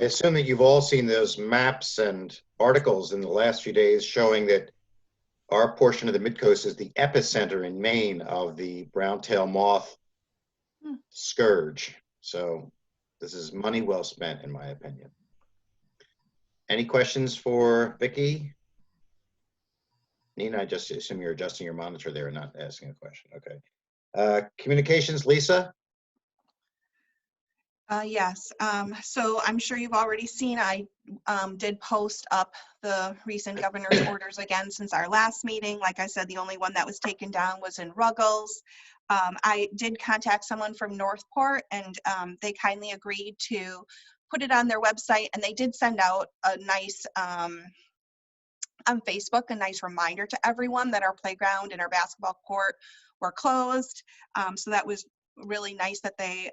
I assume that you've all seen those maps and articles in the last few days showing that our portion of the Midcoast is the epicenter in Maine of the brown-tailed moth scourge. So this is money well spent, in my opinion. Any questions for Vicky? Nina, I just assume you're adjusting your monitor there and not asking a question. Okay. Communications, Lisa? Yes, so I'm sure you've already seen, I did post up the recent governor's orders again since our last meeting. Like I said, the only one that was taken down was in Ruggles. I did contact someone from Northport, and they kindly agreed to put it on their website, and they did send out a nice, on Facebook, a nice reminder to everyone that our playground and our basketball court were closed. So that was really nice that they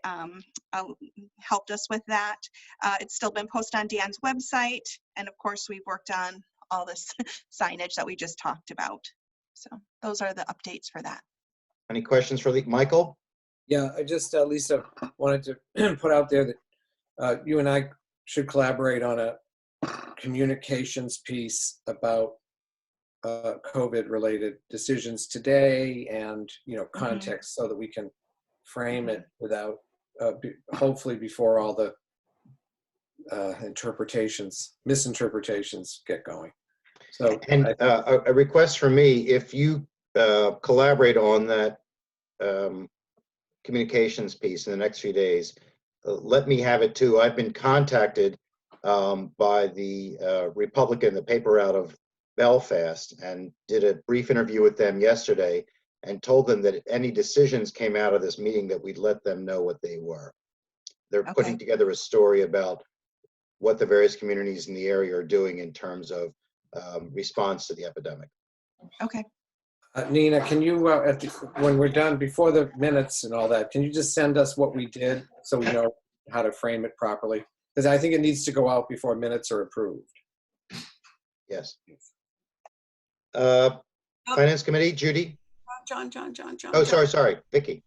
helped us with that. It's still been posted on Dan's website. And of course, we've worked on all this signage that we just talked about. So those are the updates for that. Any questions for Michael? Yeah, I just, Lisa, wanted to put out there that you and I should collaborate on a communications piece about COVID-related decisions today and, you know, context, so that we can frame it without, hopefully before all the misinterpretations get going. So, and a request from me, if you collaborate on that communications piece in the next few days, let me have it too. I've been contacted by the Republican, the paper out of Belfast and did a brief interview with them yesterday and told them that if any decisions came out of this meeting that we'd let them know what they were. They're putting together a story about what the various communities in the area are doing in terms of response to the epidemic. Okay. Nina, can you, when we're done, before the minutes and all that, can you just send us what we did so we know how to frame it properly? Because I think it needs to go out before minutes are approved. Yes. Finance Committee, Judy? John. Oh, sorry, Vicky.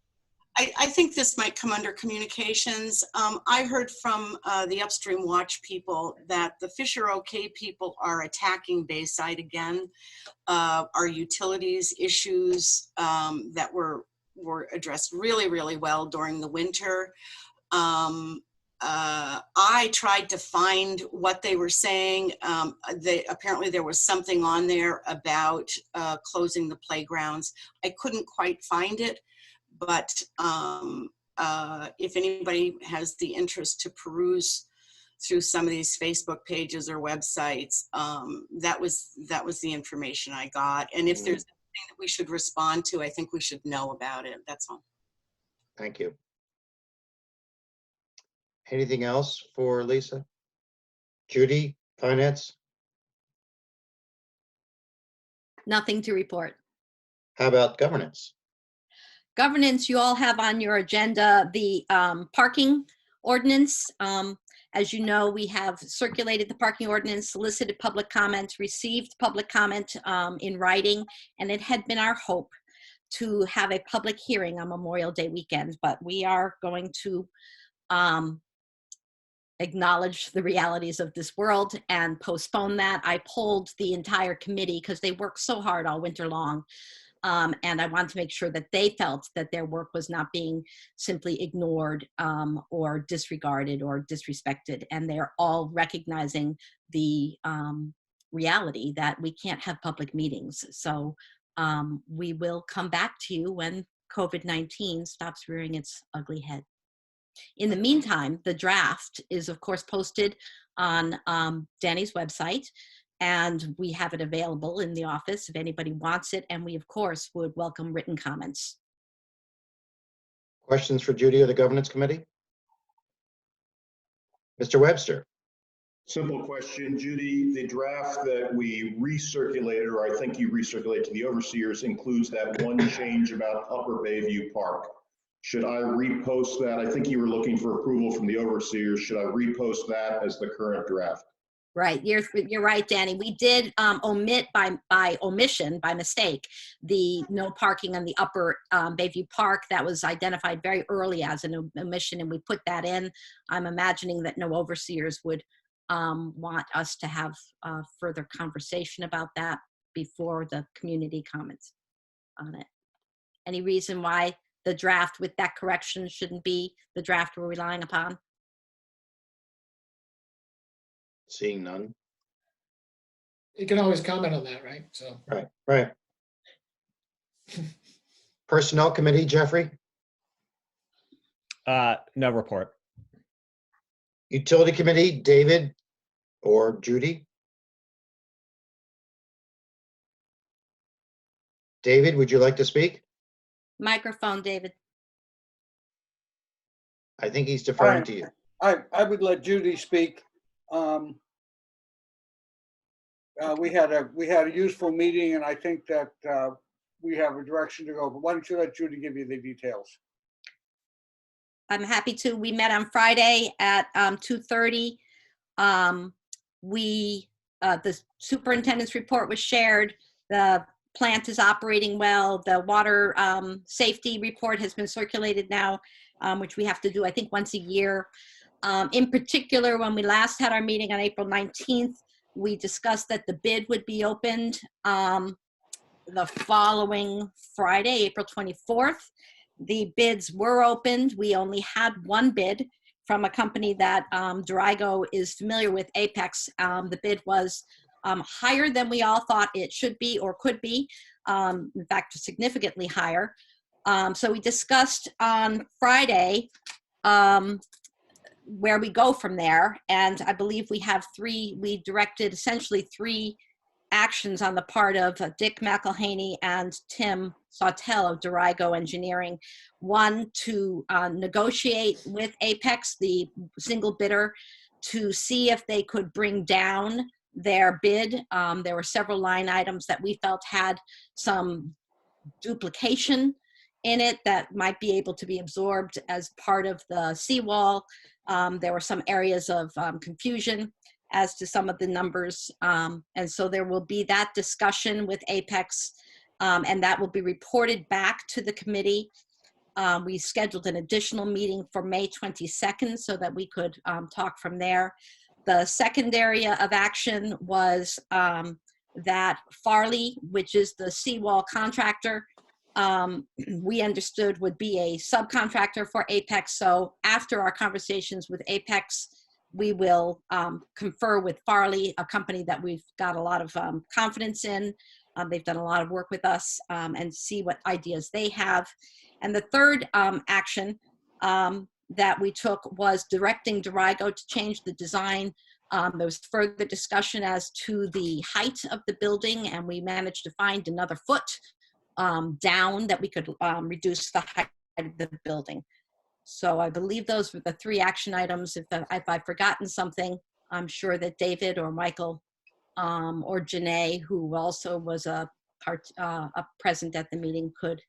I think this might come under communications. I heard from the Upstream Watch people that the Fisher OK people are attacking Bayside again. Our utilities issues that were addressed really, really well during the winter. I tried to find what they were saying. Apparently there was something on there about closing the playgrounds. I couldn't quite find it, but if anybody has the interest to peruse through some of these Facebook pages or websites, that was the information I got. And if there's anything that we should respond to, I think we should know about it. That's all. Thank you. Anything else for Lisa? Judy, Finance? Nothing to report. How about Governance? Governance, you all have on your agenda the parking ordinance. As you know, we have circulated the parking ordinance, solicited public comments, received public comment in writing, and it had been our hope to have a public hearing on Memorial Day weekend, but we are going to acknowledge the realities of this world and postpone that. I polled the entire committee because they worked so hard all winter long. And I want to make sure that they felt that their work was not being simply ignored or disregarded or disrespected. And they're all recognizing the reality that we can't have public meetings. So we will come back to you when COVID-19 stops rearing its ugly head. In the meantime, the draft is, of course, posted on Danny's website, and we have it available in the office if anybody wants it. And we, of course, would welcome written comments. Questions for Judy or the Governance Committee? Mr. Webster. Simple question, Judy. The draft that we recirculated, or I think you recirculated to the overseers, includes that one change about Upper Bayview Park. Should I repost that? I think you were looking for approval from the overseers. Should I repost that as the current draft? Right, you're right, Danny. We did omit by omission, by mistake, the no parking on the Upper Bayview Park. That was identified very early as an omission, and we put that in. I'm imagining that no overseers would want us to have further conversation about that before the community comments on it. Any reason why the draft with that correction shouldn't be the draft we're relying upon? Seeing none. You can always comment on that, right? So. Right. Personnel Committee, Jeffrey? No report. Utility Committee, David or Judy? David, would you like to speak? Microphone, David. I think he's deferring to you. I would let Judy speak. We had a useful meeting, and I think that we have a direction to go. But why don't you let Judy give you the details? I'm happy to. We met on Friday at 2:30. The superintendent's report was shared. The plant is operating well. The water safety report has been circulated now, which we have to do, I think, once a year. In particular, when we last had our meeting on April 19th, we discussed that the bid would be opened the following Friday, April 24th. The bids were opened. We only had one bid from a company that Dorigo is familiar with, Apex. The bid was higher than we all thought it should be or could be, in fact, significantly higher. So we discussed on Friday where we go from there. And I believe we have we directed essentially three actions on the part of Dick McElhaney and Tim Sawtell of Dorigo Engineering. One, to negotiate with Apex, the single bidder, to see if they could bring down their bid. There were several line items that we felt had some duplication in it that might be able to be absorbed as part of the seawall. There were some areas of confusion as to some of the numbers. And so there will be that discussion with Apex, and that will be reported back to the committee. We scheduled an additional meeting for May 22nd so that we could talk from there. The second area of action was that Farley, which is the seawall contractor, we understood would be a subcontractor for Apex. So after our conversations with Apex, we will confer with Farley, a company that we've got a lot of confidence in. They've done a lot of work with us, and see what ideas they have. And the third action that we took was directing Dorigo to change the design. There was further discussion as to the height of the building, and we managed to find another foot down that we could reduce the height of the building. So I believe those were the three action items. If I've forgotten something, I'm sure that David or Michael or Janae, who also was a present at the meeting, could,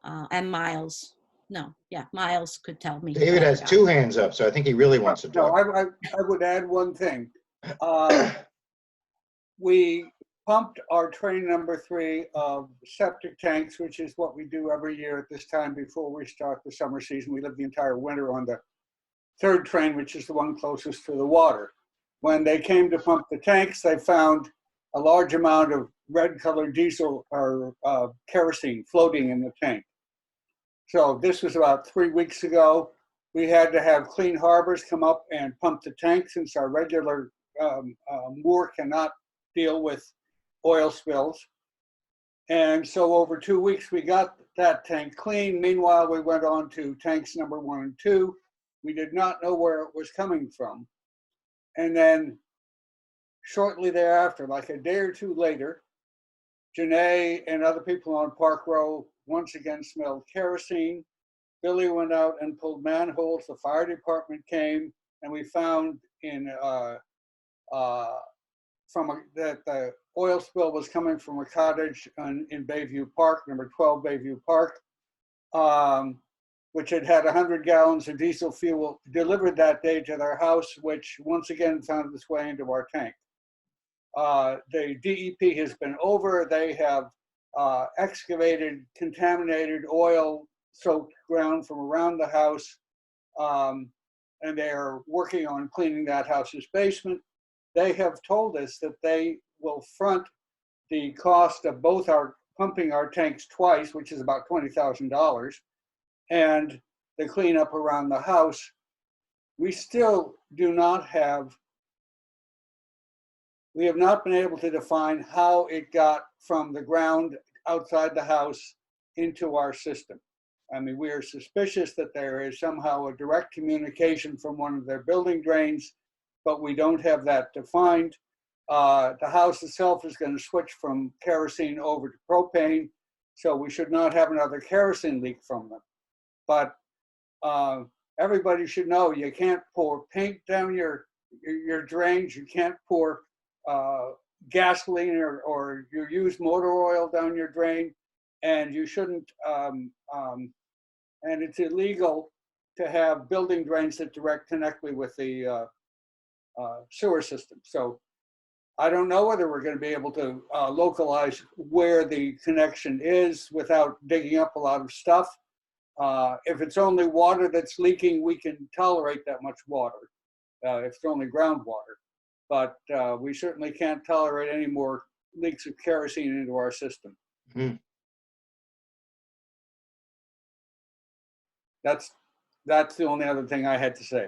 and Miles. No, yeah, Miles could tell me. David has two hands up, so I think he really wants to No, talk. I would add one thing. We pumped our train number 3 of septic tanks, which is what we do every year at this time before we start the summer season. We live the entire winter on the 3rd train, which is the one closest to the water. When they came to pump the tanks, they found a large amount of red-colored diesel or kerosene floating in the tank. So this was about 3 weeks ago. We had to have Clean Harbors come up and pump the tank since our regular moor cannot deal with oil spills. And so over 2 weeks, we got that tank clean. Meanwhile, we went on to tanks number 1 and 2. We did not know where it was coming from. And then shortly thereafter, like a day or two later, Janae and other people on Park Row once again smelled kerosene. Billy went out and pulled manholes. The fire department came, and we found that the oil spill was coming from a cottage in Bayview Park, number 12 Bayview Park, which had 100 gallons of diesel fuel delivered that day to their house, which once again found its way into our tank. The DEP has been over. They have excavated contaminated oil-soaked ground from around the house, and they are working on cleaning that house's basement. They have told us that they will front the cost of both our pumping our tanks twice, which is about $20,000, and the cleanup around the house. We still do not have, we have not been able to define how it got from the ground outside the house into our system. I mean, we are suspicious that there is somehow a direct communication from one of their building drains, but we don't have that defined. The house itself is going to switch from kerosene over to propane, so we should not have another kerosene leak from them. But everybody should know you can't pour paint down your drains, you can't pour gasoline or you use motor oil down your drain, and you shouldn't, and it's illegal to have building drains that direct connectly with the sewer system. So I don't know whether we're going to be able to localize where the connection is without digging up a lot of stuff. If it's only water that's leaking, we can tolerate that much water if it's only groundwater. But we certainly can't tolerate any more leaks of kerosene into our system. Hmm. That's the only other thing I had to say.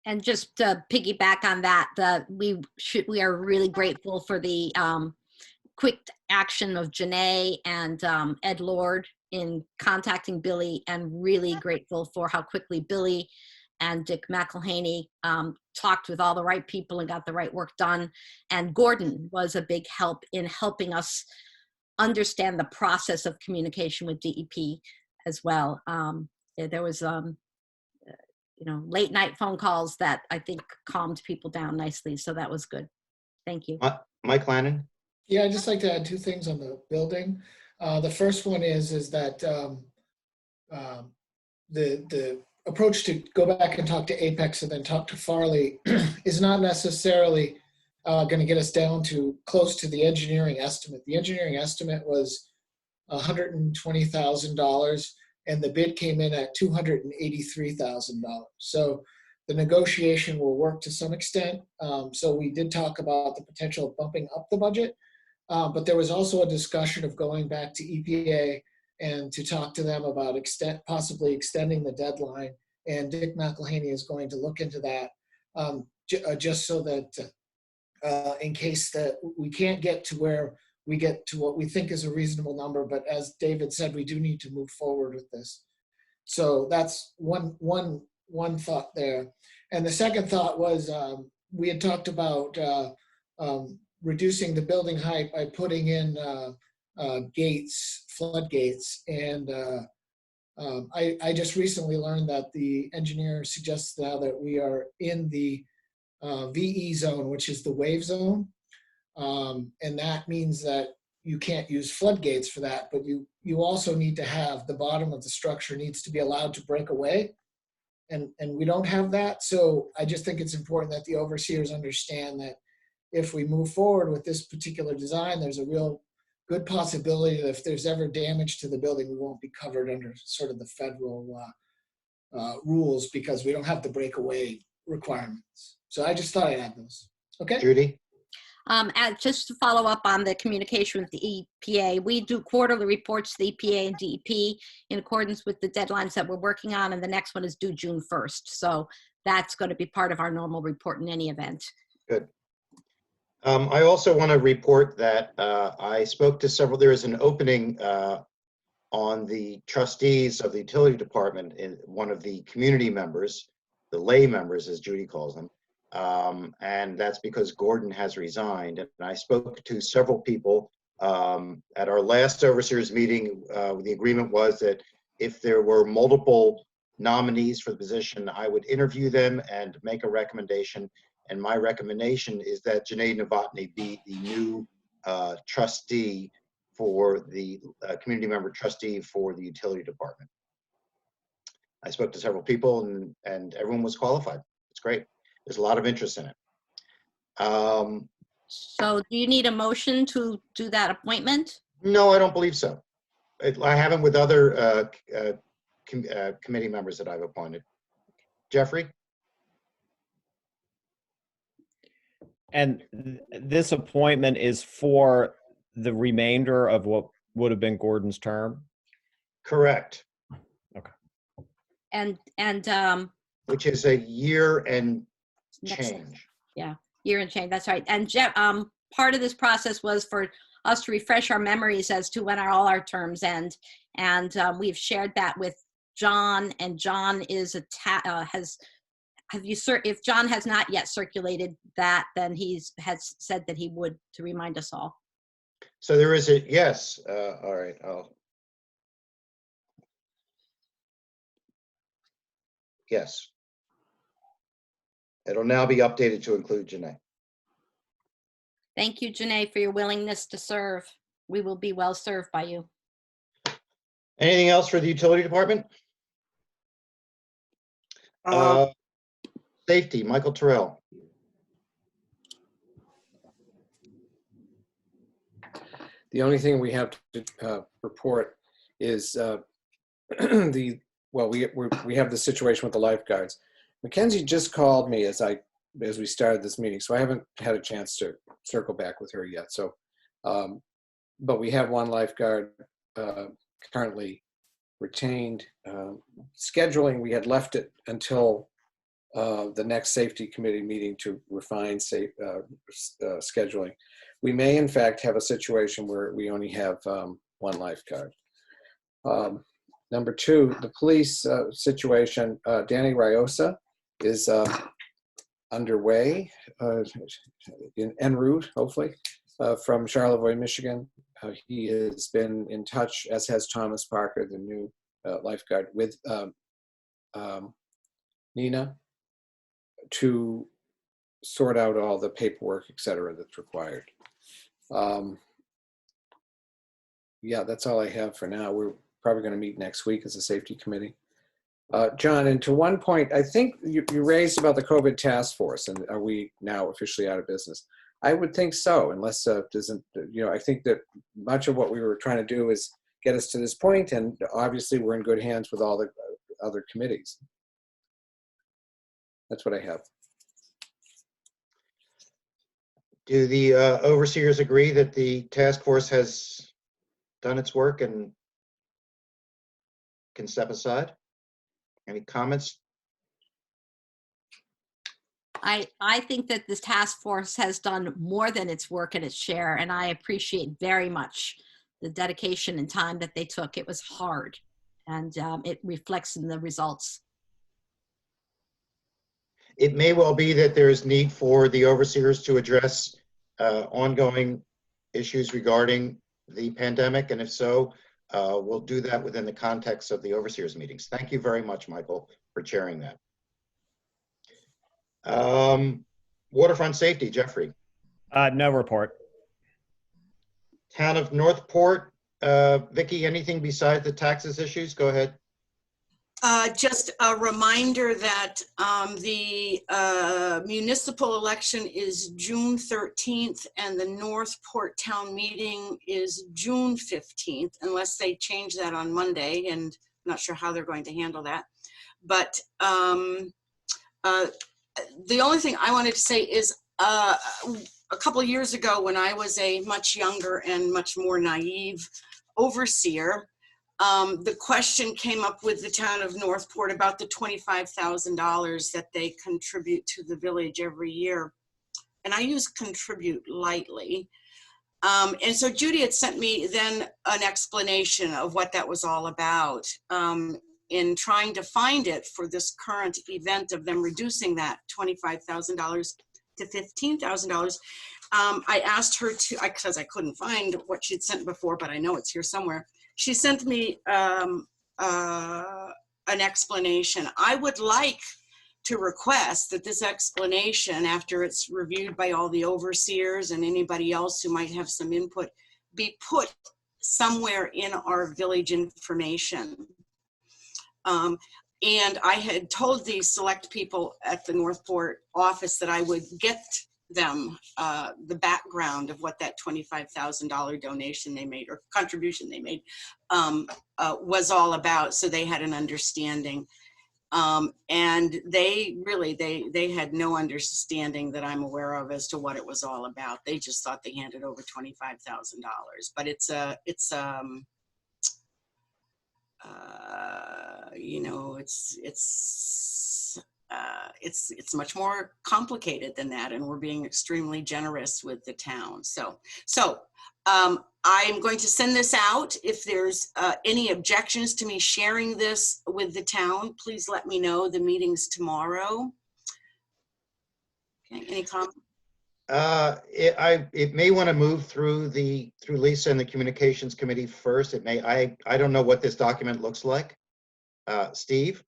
And just to piggyback on that, we are really grateful for the quick action of Janae and Ed Lord in contacting Billy, and really grateful for how quickly Billy and Dick McElhaney talked with all the right people and got the right work done. And Gordon was a big help in helping us understand the process of communication with DEP as well. There was, late night phone calls that I think calmed people down nicely. So that was good. Thank you. Mike Lannon? Yeah, I'd just like to add two things on the building. The first one is that the approach to go back and talk to Apex and then talk to Farley is not necessarily going to get us down to close to the engineering estimate. The engineering estimate was $120,000, and the bid came in at $283,000. So the negotiation will work to some extent. So we did talk about the potential of bumping up the budget, but there was also a discussion of going back to EPA and to talk to them about possibly extending the deadline. And Dick McElhaney is going to look into that just so that in case that we can't get to where we get to what we think is a reasonable number, but as David said, we do need to move forward with this. So that's one thought there. And the second thought was we had talked about reducing the building height by putting in gates, floodgates, and I just recently learned that the engineer suggests now that we are in the VE zone, which is the wave zone. And that means that you can't use floodgates for that, but you also need to have the bottom of the structure needs to be allowed to break away. And we don't have that. So I just think it's important that the overseers understand that if we move forward with this particular design, there's a real good possibility that if there's ever damage to the building, we won't be covered under sort of the federal rules because we don't have the breakaway requirements. So I just thought I'd add those. Okay. Judy? And just to follow up on the communication with the EPA, we do quarterly reports to the EPA and DEP in accordance with the deadlines that we're working on, and the next one is due June 1st. So that's going to be part of our normal report in any event. Good. I also want to report that I spoke to several, there is an opening on the trustees of the utility department in one of the community members, the lay members as Judy calls them. And that's because Gordon has resigned. And I spoke to several people at our last overseers meeting. The agreement was that if there were multiple nominees for the position, I would interview them and make a recommendation. And my recommendation is that Janae Novotny be the new trustee for the community member trustee for the utility department. I spoke to several people and everyone was qualified. It's great. There's a lot of interest in it. So do you need a motion to do that appointment? No, I don't believe so. I haven't with other committee members that I've appointed. Jeffrey? And this appointment is for the remainder of what would have been Gordon's term? Correct. Okay. And which is a year and next, change. Yeah, year and change. That's right. And part of this process was for us to refresh our memories as to when all our terms end. And we've shared that with John, and John is if John has not yet circulated that, then has said that he would, to remind us all. So there is a, yes, all right, yes. It'll now be updated to include Janae. Thank you, Janae, for your willingness to serve. We will be well served by you. Anything else for the utility department? Safety, Michael Terrell. The only thing we have to report is we have the situation with the lifeguards. Mackenzie just called me as we started this meeting, so I haven't had a chance to circle back with her yet. So, but we have one lifeguard currently retained. Scheduling, we had left it until the next safety committee meeting to refine scheduling. We may in fact have a situation where we only have one lifeguard. Number two, the police situation, Danny Riosa is underway en route, hopefully, from Charlevoix, Michigan. He has been in touch, as has Thomas Parker, the new lifeguard, with Nina to sort out all the paperwork, et cetera, that's required. Yeah, that's all I have for now. We're probably going to meet next week as a safety committee. John, and to one point, I think you raised about the COVID task force, and are we now officially out of business? I would think so, unless I think that much of what we were trying to do is get us to this point, and obviously we're in good hands with all the other committees. That's what I have. Do the overseers agree that the task force has done its work and can step aside? Any comments? I think that this task force has done more than its work and its share, and I appreciate very much the dedication and time that they took. It was hard, and it reflects in the results. It may well be that there's need for the overseers to address ongoing issues regarding the pandemic, and if so, we'll do that within the context of the overseers meetings. Thank you very much, Michael, for chairing that. Waterfront safety, Jeffrey. No report. Town of Northport, Vicki, anything besides the taxes issues? Go ahead. Just a reminder that the municipal election is June 13th and the Northport town meeting is June 15th, unless they change that on Monday, and I'm not sure how they're going to handle that. But the only thing I wanted to say is a couple of years ago, when I was a much younger and much more naive overseer, the question came up with the town of Northport about the $25,000 that they contribute to the village every year. And I use contribute lightly. And so Judy had sent me then an explanation of what that was all about. In trying to find it for this current event of them reducing that $25,000 to $15,000, I asked her to, because I couldn't find what she'd sent before, but I know it's here somewhere. She sent me an explanation. I would like to request that this explanation, after it's reviewed by all the overseers and anybody else who might have some input, be put somewhere in our village information. And I had told the select people at the Northport office that I would get them the background of what that $25,000 donation they made, or contribution they made, was all about, so they had an understanding. And they really, they had no understanding that I'm aware of as to what it was all about. They just thought they handed over $25,000, but you know, it's much more complicated than that, and we're being extremely generous with the town. So I'm going to send this out. If there's any objections to me sharing this with the town, please let me know. The meeting's tomorrow. Okay, any comments? It may want to move through Lisa and the communications committee first. It may, I don't know what this document looks like. Steve?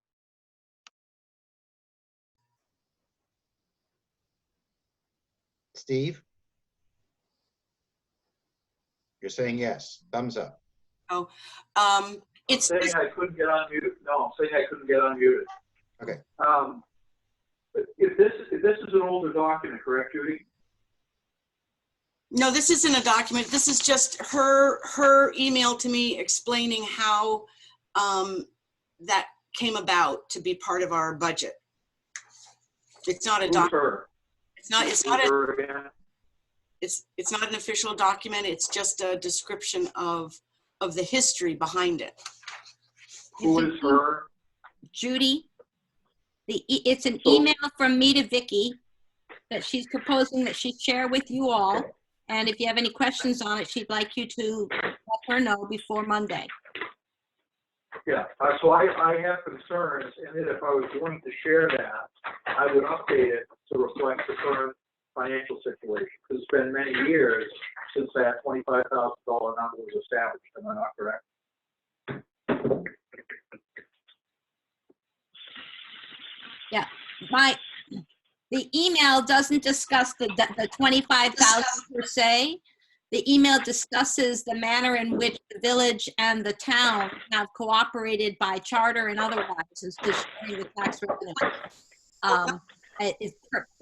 Steve? You're saying yes. Thumbs up. Oh, it's saying I couldn't get unmuted. No, I'm saying I couldn't get unmuted. Okay. If this is an older document, correct, Judy? No, this isn't a document. This is just her email to me explaining how that came about to be part of our budget. It's not a document. It's not an official document. It's just a description of the history behind it. Who is her? Judy. It's an email from me to Vicki that she's proposing that she share with you all. Okay. And if you have any questions on it, she'd like you to let her know before Monday. Yeah, so I have concerns, and if I was going to share that, I would update it to reflect the current financial situation. Because it's been many years since that $25,000 number was established. Am I not correct? The email doesn't discuss the 25,000 per se. The email discusses the manner in which the village and the town have cooperated by charter and otherwise as to sharing the tax revenue.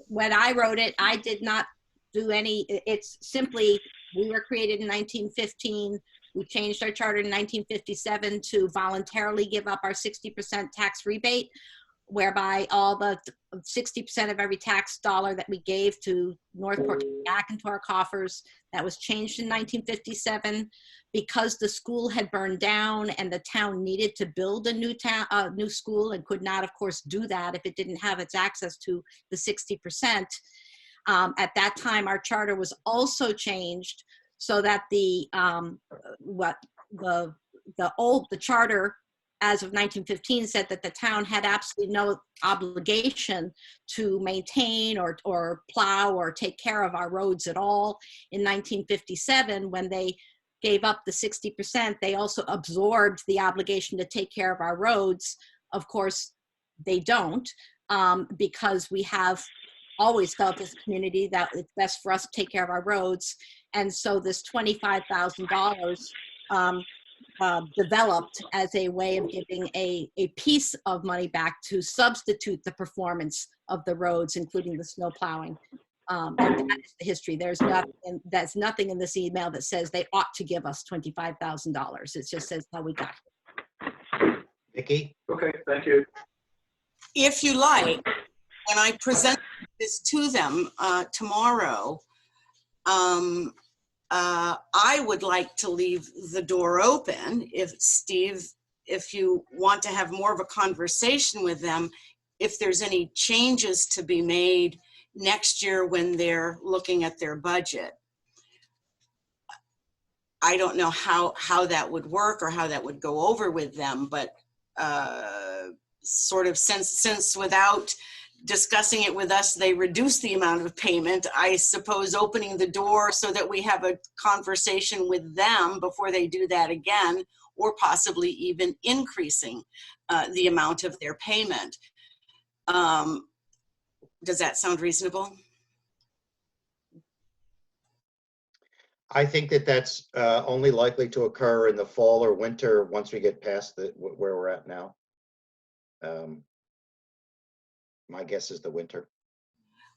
When I wrote it, I did not do any, it's simply, we were created in 1915. We changed our charter in 1957 to voluntarily give up our 60% tax rebate, whereby all the 60% of every tax dollar that we gave to Northport came back into our coffers. That was changed in 1957 because the school had burned down and the town needed to build a new school and could not, of course, do that if it didn't have its access to the 60%. At that time, our charter was also changed so that the charter as of 1915 said that the town had absolutely no obligation to maintain or plow or take care of our roads at all. In 1957, when they gave up the 60%, they also absorbed the obligation to take care of our roads. Of course, they don't, because we have always felt as a community that it's best for us to take care of our roads. And so this $25,000 developed as a way of giving a piece of money back to substitute the performance of the roads, including the snow plowing. And that is the history. There's nothing in this email that says they ought to give us $25,000. It just says how we got here. Vicki? Okay, thank you. If you like, when I present this to them tomorrow, I would like to leave the door open if Steve, if you want to have more of a conversation with them, if there's any changes to be made next year when they're looking at their budget. I don't know how that would work or how that would go over with them, but sort of since without discussing it with us, they reduce the amount of payment. I suppose opening the door so that we have a conversation with them before they do that again, or possibly even increasing the amount of their payment. Does that sound reasonable? I think that that's only likely to occur in the fall or winter once we get past where we're at now. My guess is the winter.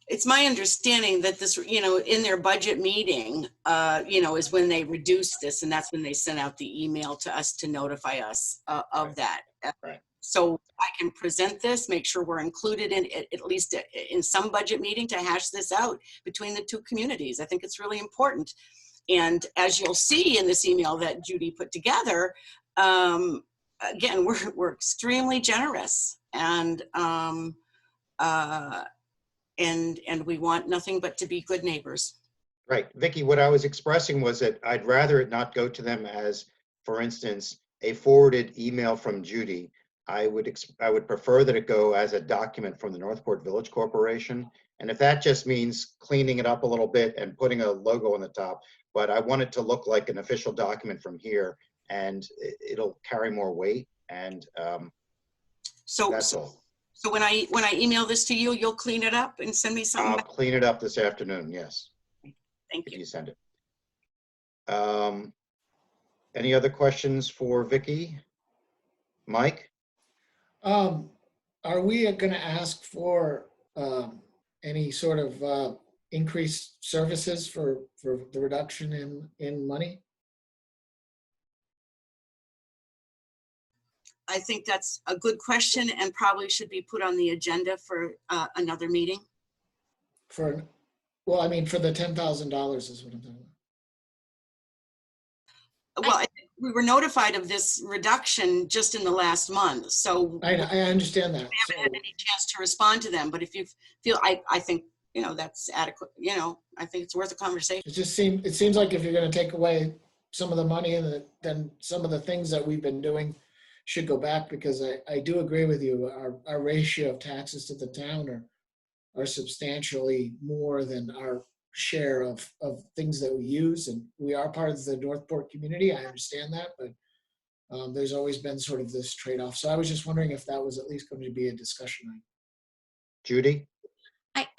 It's my understanding that this, in their budget meeting, is when they reduce this, and that's when they sent out the email to us to notify us of that. Right. So I can present this, make sure we're included in at least in some budget meeting to hash this out between the two communities. I think it's really important. And as you'll see in this email that Judy put together, again, we're extremely generous, and we want nothing but to be good neighbors. Right. Vicki, what I was expressing was that I'd rather it not go to them as, for instance, a forwarded email from Judy. I would prefer that it go as a document from the Northport Village Corporation. And if that just means cleaning it up a little bit and putting a logo on the top, but I want it to look like an official document from here, and it'll carry more weight. And that's all. So when I email this to you, you'll clean it up and send me something? I'll clean it up this afternoon, yes. Thank you. If you send it. Any other questions for Vicki? Mike? Are we going to ask for any sort of increased services for the reduction in money? I think that's a good question and probably should be put on the agenda for another meeting. Well, I mean, for the $10,000 is what I'm talking about. Well, we were notified of this reduction just in the last month, so I understand that. We haven't had any chance to respond to them, but if you feel, I think, that's adequate. I think it's worth a conversation. It seems like if you're going to take away some of the money, and then some of the things that we've been doing should go back, because I do agree with you. Our ratio of taxes to the town are substantially more than our share of things that we use. And we are part of the Northport community. I understand that, but there's always been sort of this trade-off. So I was just wondering if that was at least going to be a discussion item. Judy?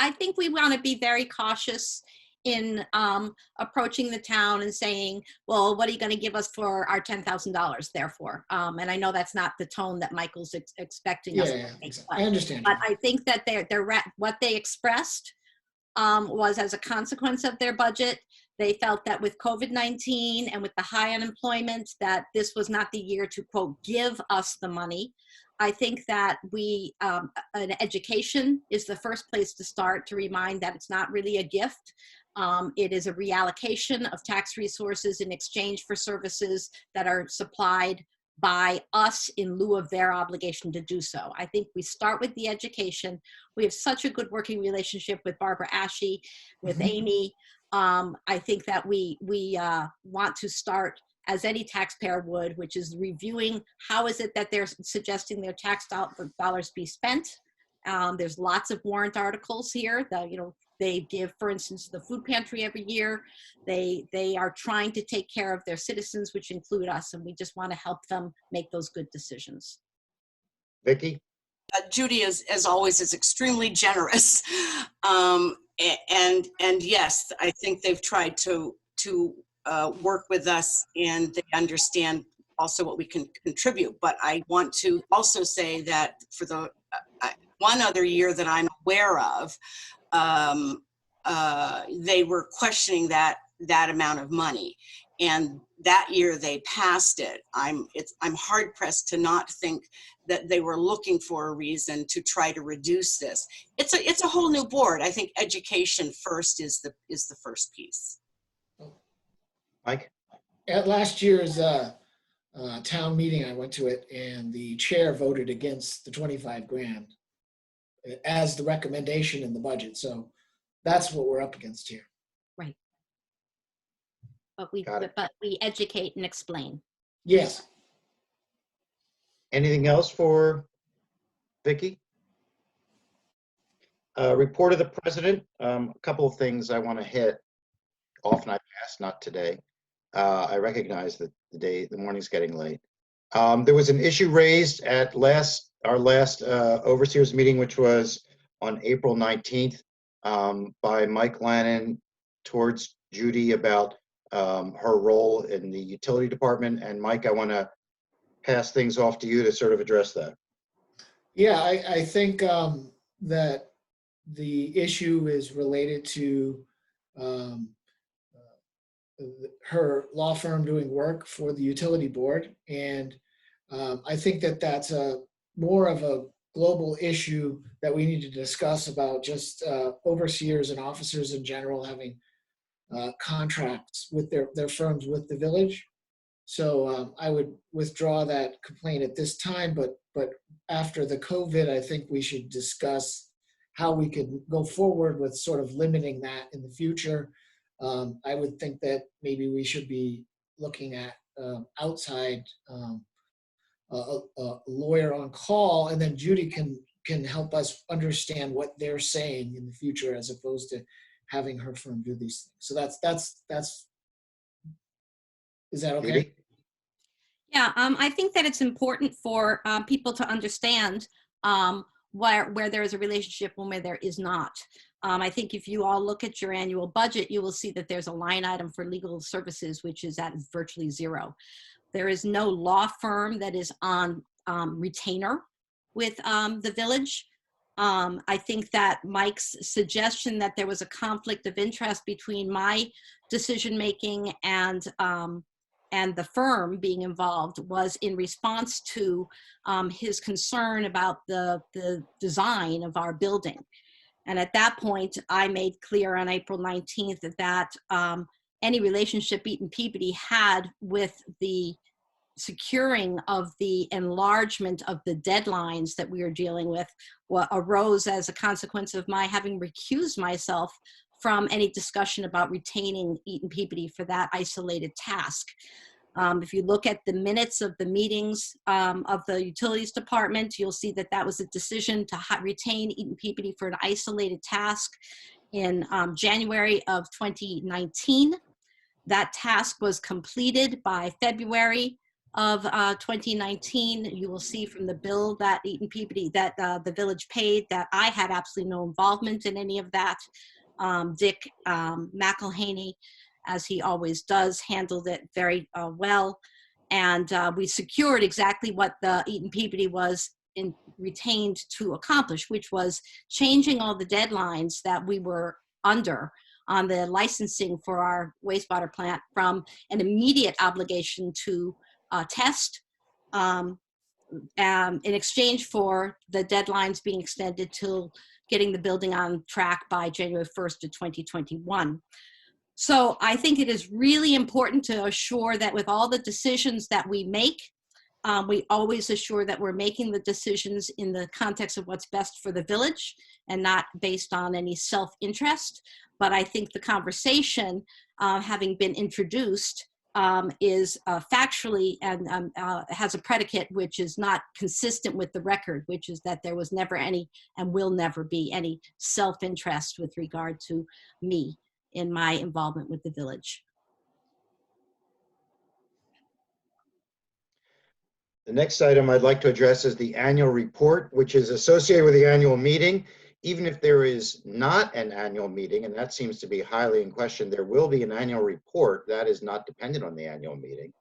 I think we want to be very cautious in approaching the town and saying, well, what are you going to give us for our $10,000 therefore? And I know that's not the tone that Michael's expecting us to take, Exactly. I understand. but I think that what they expressed was as a consequence of their budget. They felt that with COVID-19 and with the high unemployment, that this was not the year to, quote, give us the money. I think that an education is the first place to start, to remind that it's not really a gift. It is a reallocation of tax resources in exchange for services that are supplied by us in lieu of their obligation to do so. I think we start with the education. We have such a good working relationship with Barbara Ashe, with Amy. I think that we want to start as any taxpayer would, which is reviewing how is it that they're suggesting their tax dollars be spent. There's lots of warrant articles here that, they give, for instance, the food pantry every year. They are trying to take care of their citizens, which include us, and we just want to help them make those good decisions. Vicki? Judy, as always, is extremely generous. And yes, I think they've tried to work with us, and they understand also what we can contribute. But I want to also say that for the one other year that I'm aware of, they were questioning that amount of money, and that year they passed it. I'm hard pressed to not think that they were looking for a reason to try to reduce this. It's a whole new board. I think education first is the first piece. Mike? At last year's town meeting, I went to it, and the chair voted against the 25 grand as the recommendation in the budget. So that's what we're up against here. Right. But we educate and explain. Yes. Anything else for Vicki? Report of the president. A couple of things I want to hit. Often I pass, not today. I recognize that the morning's getting late. There was an issue raised at our last overseers meeting, which was on April 19th, by Mike Lannon towards Judy about her role in the utility department. And Mike, I want to pass things off to you to sort of address that. Yeah, I think that the issue is related to her law firm doing work for the utility board. And I think that that's more of a global issue that we need to discuss about just overseers and officers in general having contracts with their firms with the village. So I would withdraw that complaint at this time, but after the COVID, I think we should discuss how we could go forward with sort of limiting that in the future. I would think that maybe we should be looking at outside a lawyer on call, and then Judy can help us understand what they're saying in the future, as opposed to having her firm do these things. So that's is that okay? Judy? Yeah, I think that it's important for people to understand where there is a relationship and where there is not. I think if you all look at your annual budget, you will see that there's a line item for legal services, which is at virtually zero. There is no law firm that is on retainer with the village. I think that Mike's suggestion that there was a conflict of interest between my decision-making and the firm being involved was in response to his concern about the design of our building. And at that point, I made clear on April 19th that any relationship Eaton Peabody had with the securing of the enlargement of the deadlines that we were dealing with arose as a consequence of my having recused myself from any discussion about retaining Eaton Peabody for that isolated task. If you look at the minutes of the meetings of the utilities department, you'll see that that was a decision to retain Eaton Peabody for an isolated task in January of 2019. That task was completed by February of 2019. You will see from the bill that Eaton Peabody, that the village paid, that I had absolutely no involvement in any of that. Dick McElhaney, as he always does, handled it very well. And we secured exactly what the Eaton Peabody was retained to accomplish, which was changing all the deadlines that we were under on the licensing for our wastewater plant from an immediate obligation to test in exchange for the deadlines being extended till getting the building on track by January 1st of 2021. So I think it is really important to assure that with all the decisions that we make, we always assure that we're making the decisions in the context of what's best for the village and not based on any self-interest. But I think the conversation, having been introduced, is factually and has a predicate which is not consistent with the record, which is that there was never any and will never be any self-interest with regard to me in my involvement with the village. The next item I'd like to address is the annual report, which is associated with the annual meeting. Even if there is not an annual meeting, and that seems to be highly in question, there will be an annual report that is not dependent on the annual meeting.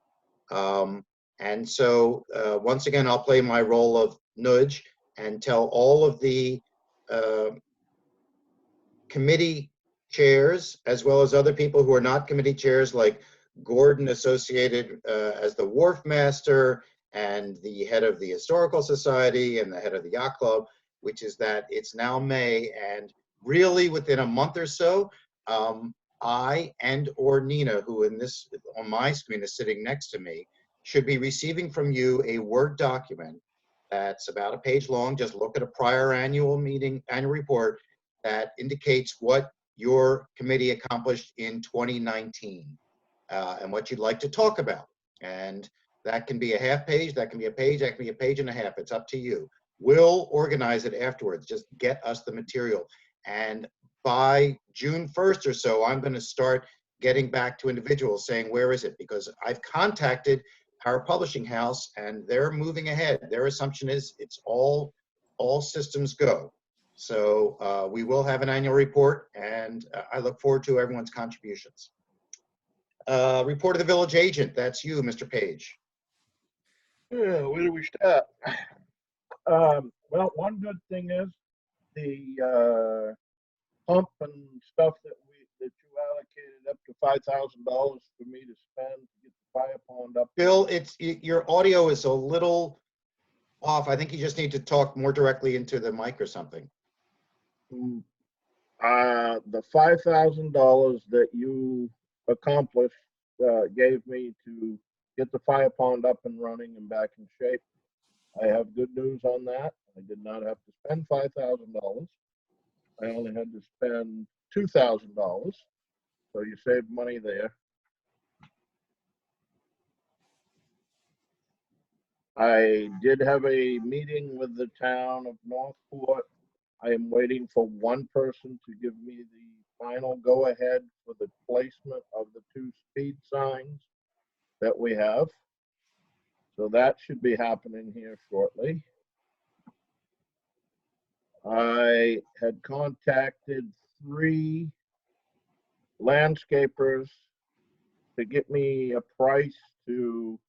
And so once again, I'll play my role of nudge and tell all of the committee chairs, as well as other people who are not committee chairs, like Gordon associated as the wharf master and the head of the Historical Society and the head of the Yacht Club, which is that it's now May, and really within a month or so, I and or Nina, who on my screen is sitting next to me, should be receiving from you a Word document that's about a page long. Just look at a prior annual report that indicates what your committee accomplished in 2019 and what you'd like to talk about. And that can be a half page, that can be a page, that can be a page and a half. It's up to you. We'll organize it afterwards. Just get us the material. And by June 1st or so, I'm going to start getting back to individuals saying, where is it? Because I've contacted our publishing house and they're moving ahead. Their assumption is it's all systems go. So we will have an annual report, and I look forward to everyone's contributions. Report of the village agent. That's you, Mr. Page. Yeah, where do we start? Well, one good thing is the pump and stuff that you allocated up to $5,000 for me to spend to get the fire pond up. Bill, your audio is a little off. I think you just need to talk more directly into the mic or something. The $5,000 that you accomplished gave me to get the fire pond up and running and back in shape. I have good news on that. I did not have to spend $5,000. I only had to spend $2,000. So you saved money there. I did have a meeting with the town of Northport. I am waiting for one person to give me the final go-ahead for the placement of the 2 speed signs that we have. So that should be happening here shortly. I had contacted 3 landscapers to get me a price to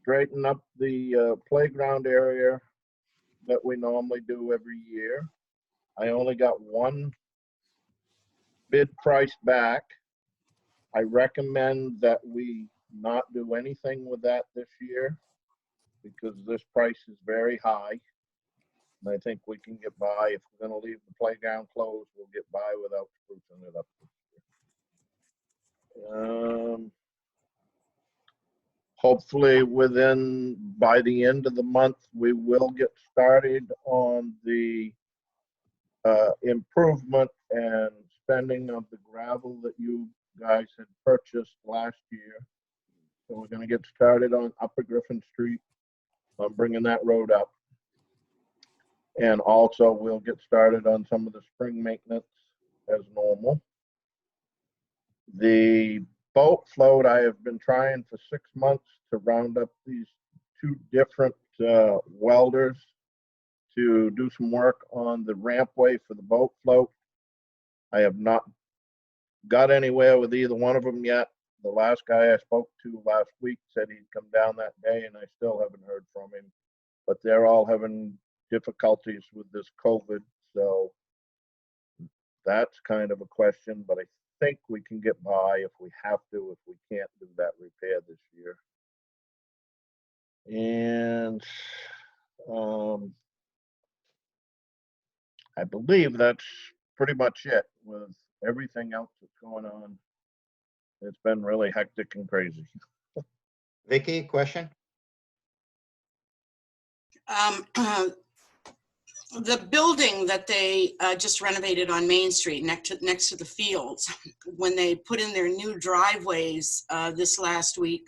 straighten up the playground area that we normally do every year. I only got 1 bid price back. I recommend that we not do anything with that this year because this price is very high. And I think we can get by. If we're going to leave the playground closed, we'll get by without sprucing it up this year. Hopefully by the end of the month, we will get started on the improvement and spending of the gravel that you guys had purchased last year. So we're gonna get started on Upper Griffin Street, on bringing that road up. And also we'll get started on some of the spring maintenance as normal. The boat float, I have been trying for 6 months to round up these 2 different welders to do some work on the rampway for the boat float. I have not got anywhere with either one of them yet. The last guy I spoke to last week said he'd come down that day, and I still haven't heard from him. But they're all having difficulties with this COVID, so that's kind of a question, but I think we can get by if we have to, if we can't do that repair this year. And I believe that's pretty much it with everything else that's going on. It's been really hectic and crazy. Vicky, question? The building that they just renovated on Main Street next to the fields, when they put in their new driveways this last week,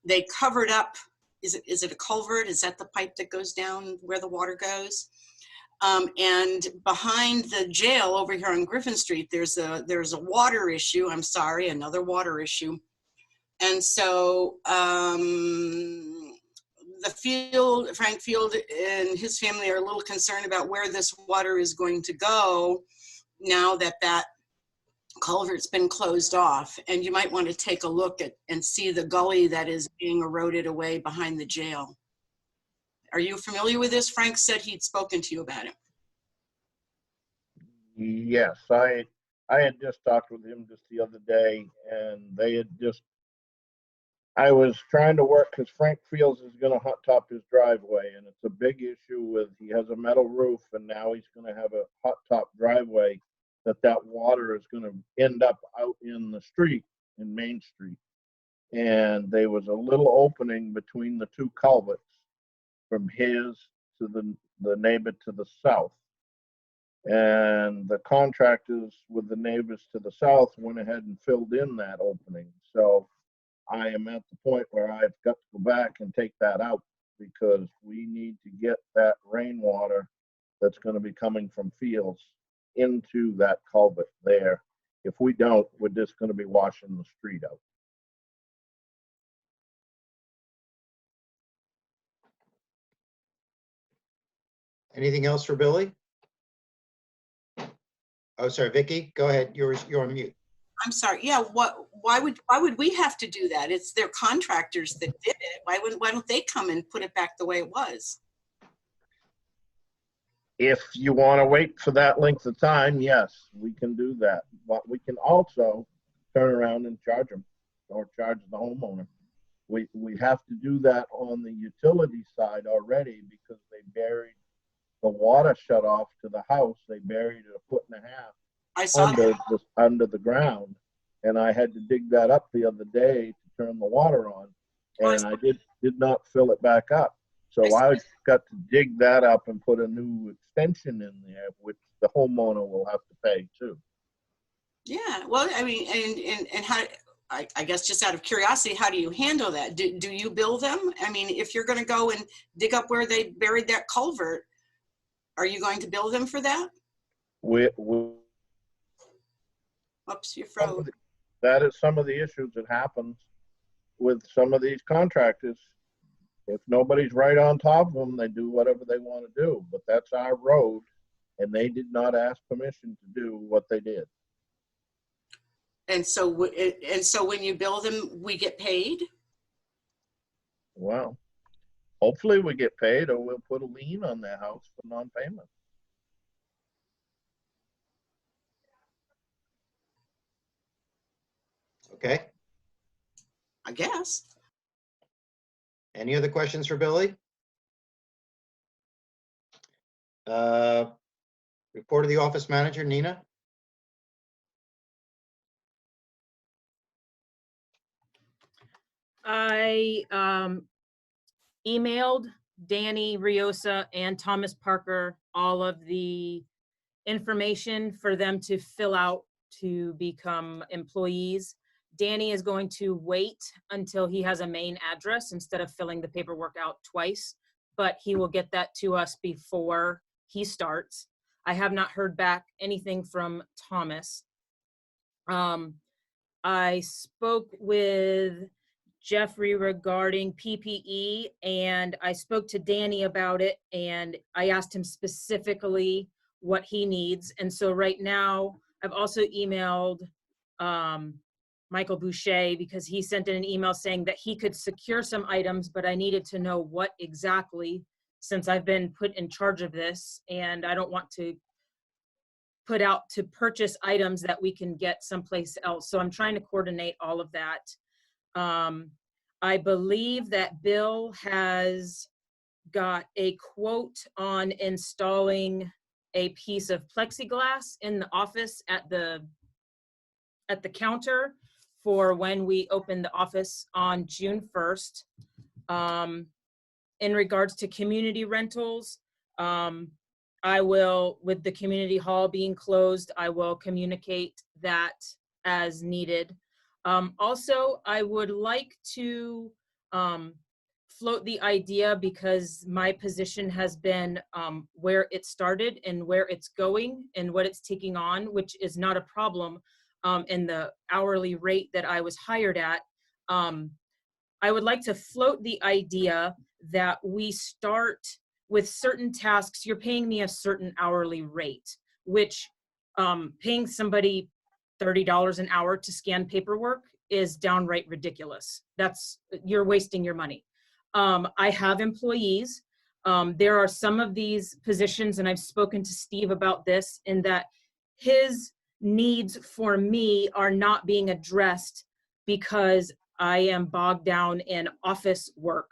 they covered up, is it a culvert? Is that the pipe that goes down where the water goes? And behind the jail over here on Griffin Street, there's a water issue. I'm sorry, another water issue. And so Frank Field and his family are a little concerned about where this water is going to go now that that culvert's been closed off. And you might want to take a look at and see the gully that is being eroded away behind the jail. Are you familiar with this? Frank said he'd spoken to you about it. Yes, I had just talked with him just the other day, and they had just, I was trying to work because Frank Fields is going to hot top his driveway, and it's a big issue with, he has a metal roof, and now he's going to have a hot top driveway, that water is going to end up out in the street, in Main Street. And there was a little opening between the 2 culverts from his to the neighbor to the south. And the contractors with the neighbors to the south went ahead and filled in that opening. So I am at the point where I've got to go back and take that out, because we need to get that rainwater that's going to be coming from Fields into that culvert there. If we don't, we're just going to be washing the street out. Anything else for Billy? Oh, sorry, Vicky, go ahead. You're on mute. I'm sorry. Yeah. Why would we have to do that? It's their contractors that did it. Why don't they come and put it back the way it was? If you want to wait for that length of time, yes, we can do that. But we can also turn around and charge them, or charge the homeowner. We have to do that on the utility side already, because they buried the water shut off to the house. They buried it 1.5 feet I saw under the ground, and I had to dig that up the other day to turn the water on, and I did not fill it back up. So I got to dig that up and put a new extension in there, which the homeowner will have to pay too. Yeah, well, I mean, and how, I guess just out of curiosity, how do you handle that? Do you bill them? I mean, if you're going to go and dig up where they buried that culvert, are you going to bill them for that? Oops, you froze. That is some of the issues that happens with some of these contractors. If nobody's right on top of them, they do whatever they want to do. But that's our road, and they did not ask permission to do what they did. And so when you bill them, we get paid? Well, hopefully we get paid, or we'll put a lien on their house for non-payment. Okay. I guess. Any other questions for Billy? Report of the office manager, Nina? I emailed Danny Riosa and Thomas Parker all of the information for them to fill out to become employees. Danny is going to wait until he has a main address instead of filling the paperwork out twice, but he will get that to us before he starts. I have not heard back anything from Thomas. I spoke with Jeffrey regarding PPE, and I spoke to Danny about it, and I asked him specifically what he needs. And so right now, I've also emailed Michael Boucher, because he sent in an email saying that he could secure some items, but I needed to know what exactly, since I've been put in charge of this, and I don't want to put out to purchase items that we can get someplace else. So I'm trying to coordinate all of that. I believe that Bill has got a quote on installing a piece of plexiglass in the office at the counter for when we open the office on June 1st. In regards to community rentals, I will, with the community hall being closed, I will communicate that as needed. Also, I would like to float the idea, because my position has been where it started and where it's going and what it's taking on, which is not a problem in the hourly rate that I was hired at. I would like to float the idea that we start with certain tasks. You're paying me a certain hourly rate, which paying somebody $30 an hour to scan paperwork is downright ridiculous. You're wasting your money. I have employees. There are some of these positions, and I've spoken to Steve about this, in that his needs for me are not being addressed because I am bogged down in office work.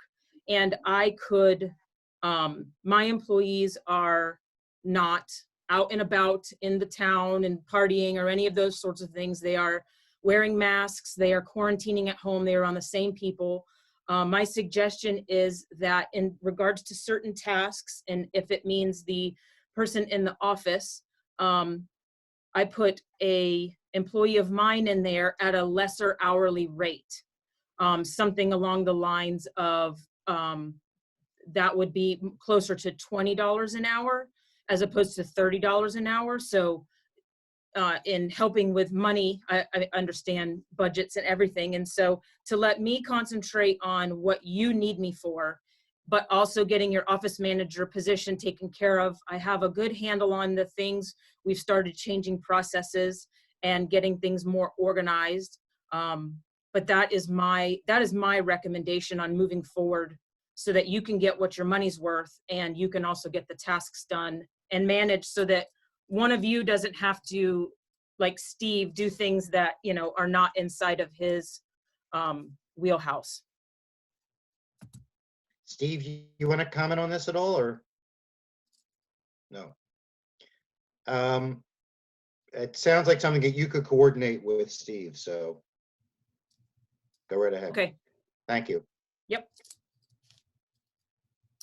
And I could, my employees are not out and about in the town and partying or any of those sorts of things. They are wearing masks, they are quarantining at home, they are on the same people. My suggestion is that in regards to certain tasks, and if it means the person in the office, I put a employee of mine in there at a lesser hourly rate. Something along the lines of that would be closer to $20 an hour as opposed to $30 an hour. So in helping with money, I understand budgets and everything. And so to let me concentrate on what you need me for, but also getting your office manager position taken care of. I have a good handle on the things. We've started changing processes and getting things more organized. But that is my recommendation on moving forward, so that you can get what your money's worth and you can also get the tasks done and manage, so that one of you doesn't have to, like Steve, do things that, you know, are not inside of his wheelhouse. Steve, you want to comment on this at all, or no? It sounds like something that you could coordinate with Steve, so go right ahead. Okay. Thank you. Yep.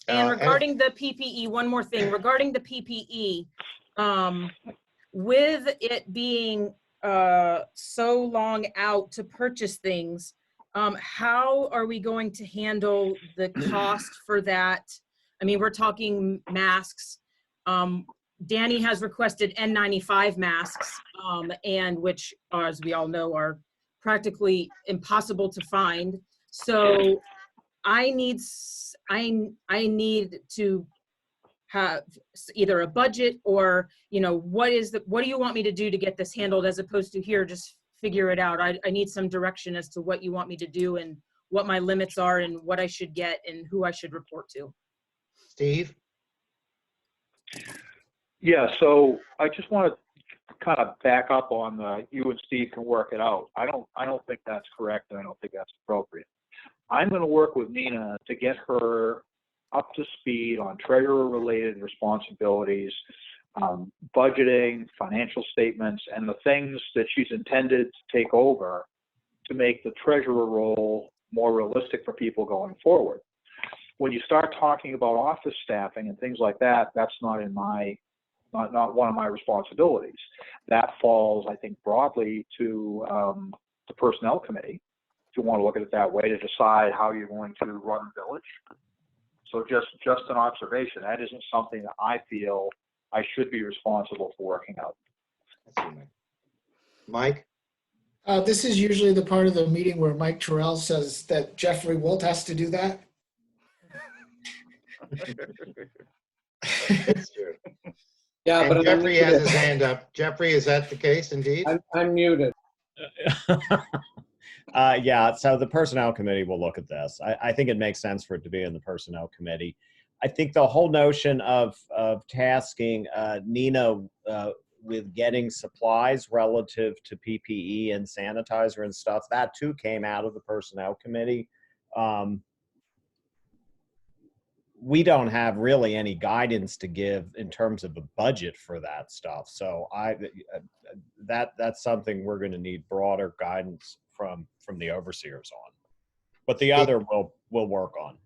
And regarding the PPE, one more thing, regarding the PPE, with it being so long out to purchase things, how are we going to handle the cost for that? I mean, we're talking masks. Danny has requested N95 masks, and which, as we all know, are practically impossible to find. So I need to have either a budget, or, you know, what do you want me to do to get this handled, as opposed to here, just figure it out. I need some direction as to what you want me to do and what my limits are and what I should get and who I should report to. Steve? Yeah, so I just want to kind of back up on the you and Steve can work it out. I don't think that's correct, and I don't think that's appropriate. I'm going to work with Nina to get her up to speed on treasurer-related responsibilities, budgeting, financial statements, and the things that she's intended to take over to make the treasurer role more realistic for people going forward. When you start talking about office staffing and things like that, that's not in not one of my responsibilities. That falls, I think, broadly to the personnel committee, if you want to look at it that way, to decide how you're going to run the village. So just an observation. That isn't something that I feel I should be responsible for working out. Mike? This is usually the part of the meeting where Mike Terrell says that Jeffrey Wilt has to do that. That's true. Yeah, And but I'm Jeffrey has muted. his hand up. Jeffrey, is that the case indeed? I'm muted. Yeah, so the personnel committee will look at this. I think it makes sense for it to be in the personnel committee. I think the whole notion of tasking Nina with getting supplies relative to PPE and sanitizer and stuff, that too came out of the personnel committee. We don't have really any guidance to give in terms of a budget for that stuff. So that's something we're going to need broader guidance from the overseers on. But the other we'll work on.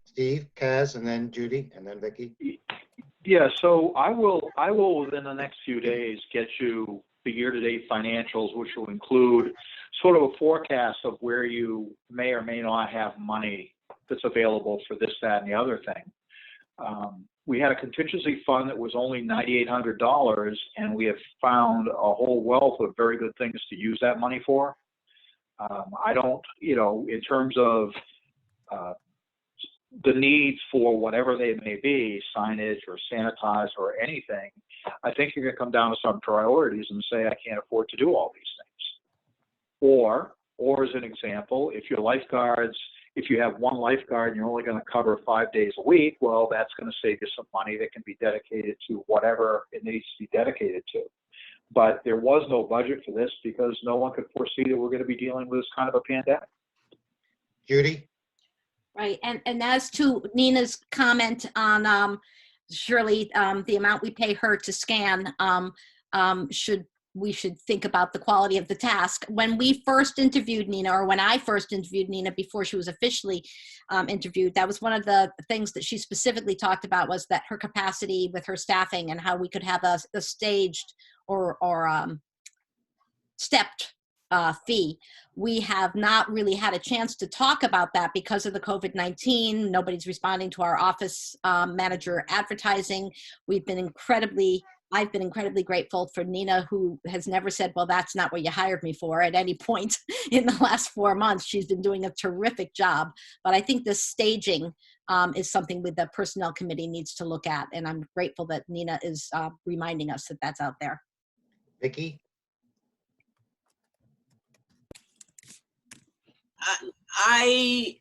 Steve, Kaz, and then Judy, and then Vicky. Yeah, so I will within the next few days get you the year-to-date financials, which will include sort of a forecast of where you may or may not have money that's available for this, that, and the other thing. We had a contingency fund that was only $9,800, and we have found a whole wealth of very good things to use that money for. I don't, in terms of the needs for whatever they may be, signage or sanitize or anything, I think you're going to come down to some priorities and say, I can't afford to do all these things. Or as an example, if your lifeguards, if you have one lifeguard and you're only going to cover 5 days a week, well, that's going to save you some money that can be dedicated to whatever it needs to be dedicated to. But there was no budget for this because no one could foresee that we're going to be dealing with this kind of a pandemic. Judy? Right, and as to Nina's comment on surely the amount we pay her to scan, we should think about the quality of the task. When we first interviewed Nina, or when I first interviewed Nina before she was officially interviewed, that was one of the things that she specifically talked about, was that her capacity with her staffing and how we could have a staged or stepped fee. We have not really had a chance to talk about that because of the COVID-19. Nobody's responding to our office manager advertising. I've been incredibly grateful for Nina, who has never said, well, that's not what you hired me for at any point in the last 4 months. She's been doing a terrific job. But I think this staging is something that the personnel committee needs to look at. And I'm grateful that Nina is reminding us that that's out there. Vicky? I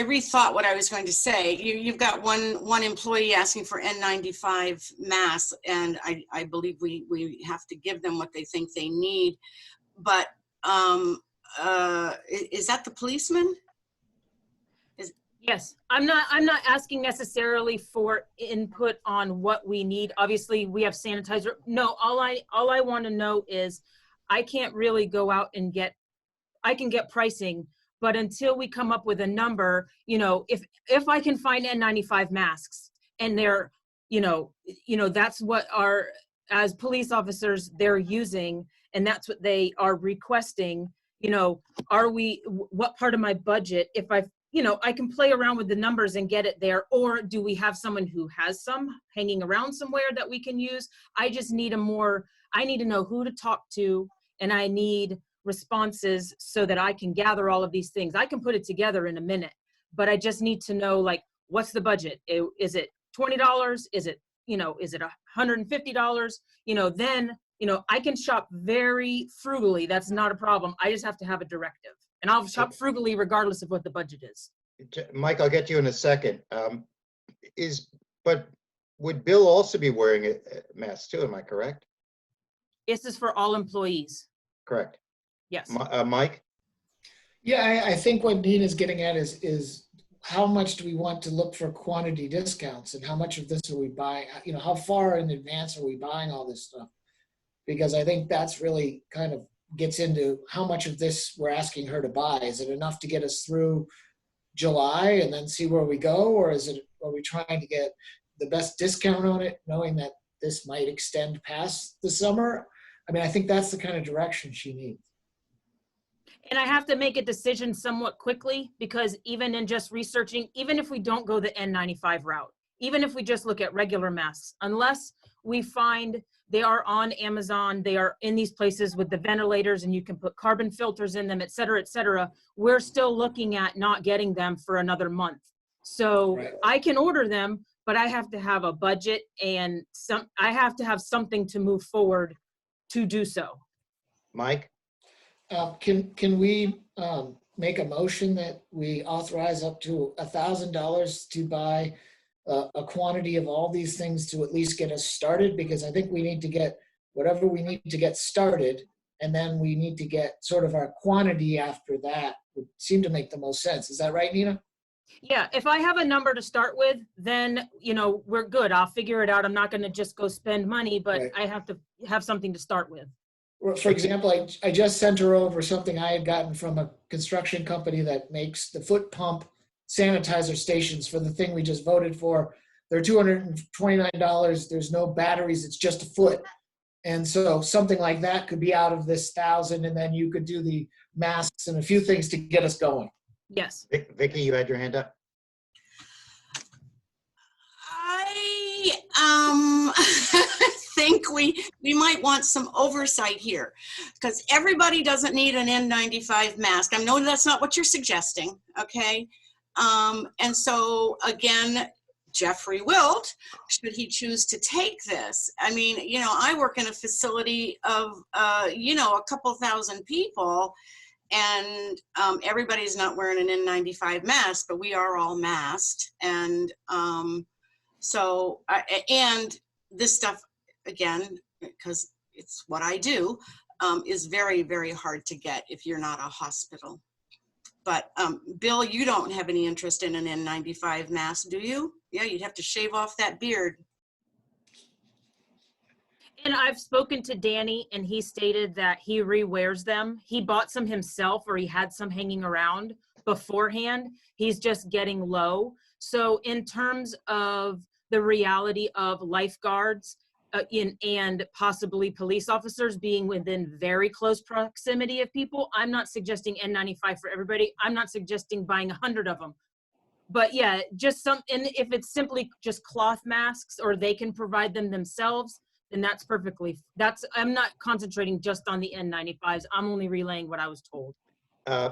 rethought what I was going to say. You've got one employee asking for N95 masks, and I believe we have to give them what they think they need. But is that the policeman? Yes, I'm not asking necessarily for input on what we need. Obviously, we have sanitizer. No, all I want to know is I can't really go out and I can get pricing, but until we come up with a number, if I can find N95 masks and they're, that's what as police officers, they're using, and that's what they are requesting, what part of my budget, if I can play around with the numbers and get it there, or do we have someone who has some hanging around somewhere that we can use? I just need I need to know who to talk to, and I need responses so that I can gather all of these things. I can put it together in a minute, but I just need to know, what's the budget? Is it $20? Is it, is it $150? Then, I can shop very frugally. That's not a problem. I just have to have a directive. And I'll shop frugally regardless of what the budget is. Mike, I'll get to you in a second. But would Bill also be wearing a mask too? Am I correct? This is for all employees. Correct. Yes. Mike? Yeah, I think what Nina's getting at is how much do we want to look for quantity discounts, and how much of this are we buying? How far in advance are we buying all this stuff? Because I think that's really kind of gets into how much of this we're asking her to buy. Is it enough to get us through July and then see where we go? Or are we trying to get the best discount on it, knowing that this might extend past the summer? I think that's the kind of direction she needs. And I have to make a decision somewhat quickly, because even in just researching, even if we don't go the N95 route, even if we just look at regular masks, unless we find they are on Amazon, they are in these places with the ventilators and you can put carbon filters in them, et cetera, we're still looking at not getting them for another month. So Right. I can order them, but I have to have a budget and I have to have something to move forward to do so. Mike? Can we make a motion that we authorize up to $1,000 to buy a quantity of all these things to at least get us started? Because I think we need to get whatever we need to get started, and then we need to get sort of our quantity after that would seem to make the most sense. Is that right, Nina? Yeah, if I have a number to start with, then, you know, we're good. I'll figure it out. I'm not going to just go spend money, but Right. I have to have something to start with. For example, I just sent her over something I had gotten from a construction company that makes the foot pump sanitizer stations for the thing we just voted for. They're $229. There's no batteries. It's just a foot. And so something like that could be out of this 1,000, and then you could do the masks and a few things to get us going. Yes. Vicky, you had your hand up? I think we might want some oversight here, because everybody doesn't need an N95 mask. I know that's not what you're suggesting, okay? And so again, Jeffrey Wilt, should he choose to take this? I mean, you know, I work in a facility of, you know, a couple thousand people, and everybody's not wearing an N95 mask, but we are all masked. And so, and this stuff, again, because it's what I do, is very, very hard to get if you're not a hospital. But Bill, you don't have any interest in an N95 mask, do you? Yeah, you'd have to shave off that beard. And I've spoken to Danny, and he stated that he rewears them. He bought some himself, or he had some hanging around beforehand. He's just getting low. So in terms of the reality of lifeguards and possibly police officers being within very close proximity of people, I'm not suggesting N95 for everybody. I'm not suggesting buying 100 of them. But yeah, just some, and if it's simply just cloth masks or they can provide them themselves, then that's perfectly, I'm not concentrating just on the N95s. I'm only relaying what I was told.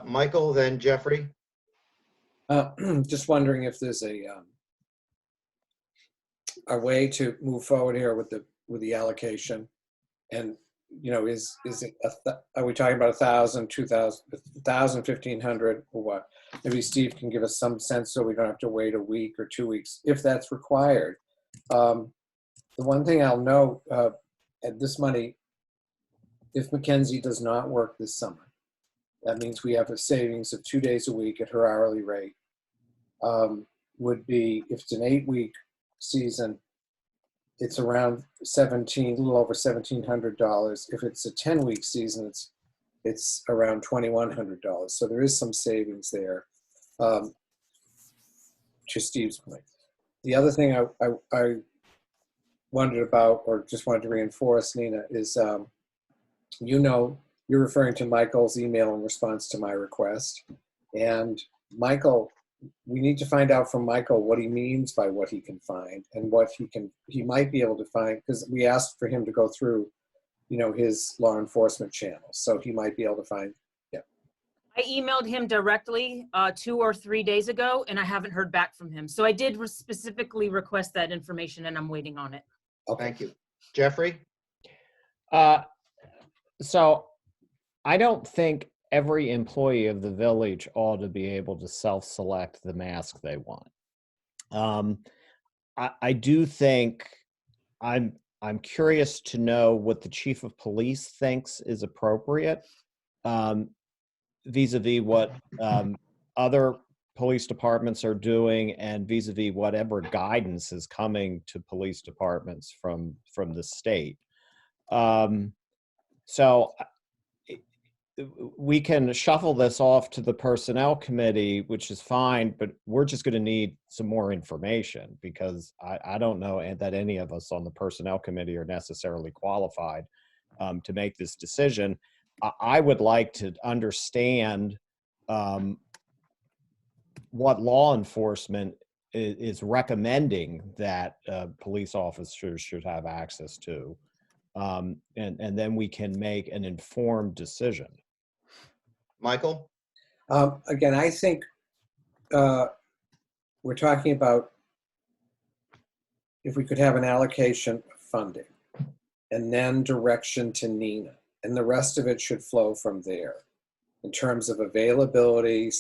Michael, then Jeffrey? Just wondering if there's a way to move forward here with the allocation, and you know, is it are we talking about 1,000, 2,000, 1,000, 1,500, or what? Maybe Steve can give us some sense so we don't have to wait a week or 2 weeks if that's required. The one thing I'll note, at this money, if Mackenzie does not work this summer, that means we have a savings of 2 days a week at her hourly rate. Would be, if it's an 8-week season, it's around a little over $1,700. If it's a 10-week season, it's around $2,100. So there is some savings there. To Steve's point, the other thing I wondered about, or just wanted to reinforce, Nina, is you know, you're referring to Michael's email in response to my request, and Michael, we need to find out from Michael what he means by what he can find and what he might be able to find, because we asked for him to go through, you know, his law enforcement channels, so he might be able to find. Yeah, I emailed him directly 2 or 3 days ago, and I haven't heard back from him. So I did specifically request that information, and I'm waiting on it. Okay. Thank you. Jeffrey? So I don't think every employee of the village ought to be able to self-select the mask they want. I do think I'm curious to know what the chief of police thinks is appropriate, vis-a-vis what other police departments are doing, and vis-a-vis whatever guidance is coming to police departments from the state. So we can shuffle this off to the personnel committee, which is fine, but we're just going to need some more information, because I don't know that any of us on the personnel committee are necessarily qualified to make this decision. I would like to understand what law enforcement is recommending that police officers should have access to. And then we can make an informed decision. Michael? Again, I think we're talking about if we could have an allocation of funding and then direction to Nina, and the rest of it should flow from there in terms of availability.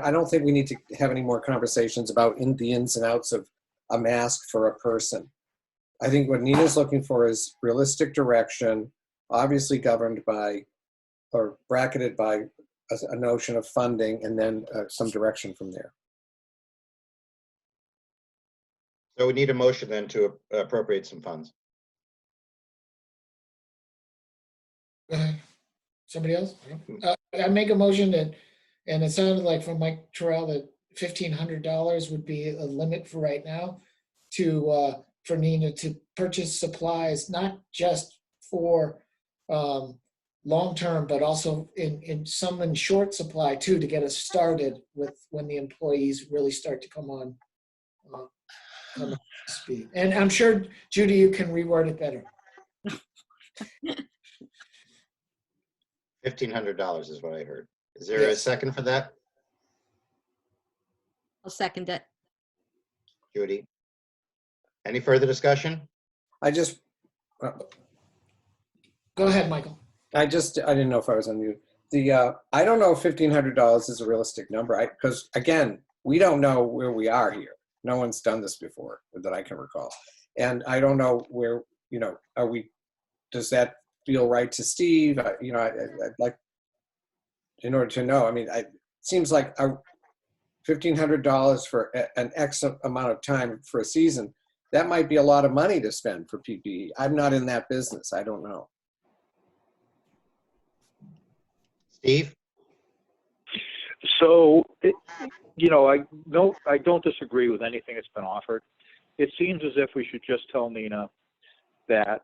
I don't think we need to have any more conversations about the ins and outs of a mask for a person. I think what Nina's looking for is realistic direction, obviously governed by or bracketed by a notion of funding, and then some direction from there. So we need a motion then to appropriate some funds. Go ahead. Somebody else? I make a motion that, and it sounded like from Mike Terrell that $1,500 would be a limit for right now to for Nina to purchase supplies, not just for long-term, but also in some in short supply too, to get us started with when the employees really start to come on speed. And I'm sure, Judy, you can reword it better. $1,500 is what I heard. Is there a Yes. second for that, I'll second it. Judy? Any further discussion? I just, Go ahead, Michael. I didn't know if I was on mute. I don't know if $1,500 is a realistic number. Because again, we don't know where we are here. No one's done this before that I can recall. And I don't know where, does that feel right to Steve? I'd like, in order to know, it seems like $1,500 for an X amount of time for a season, that might be a lot of money to spend for PPE. I'm not in that business. I don't know. Steve? So, I don't disagree with anything that's been offered. It seems as if we should just tell Nina that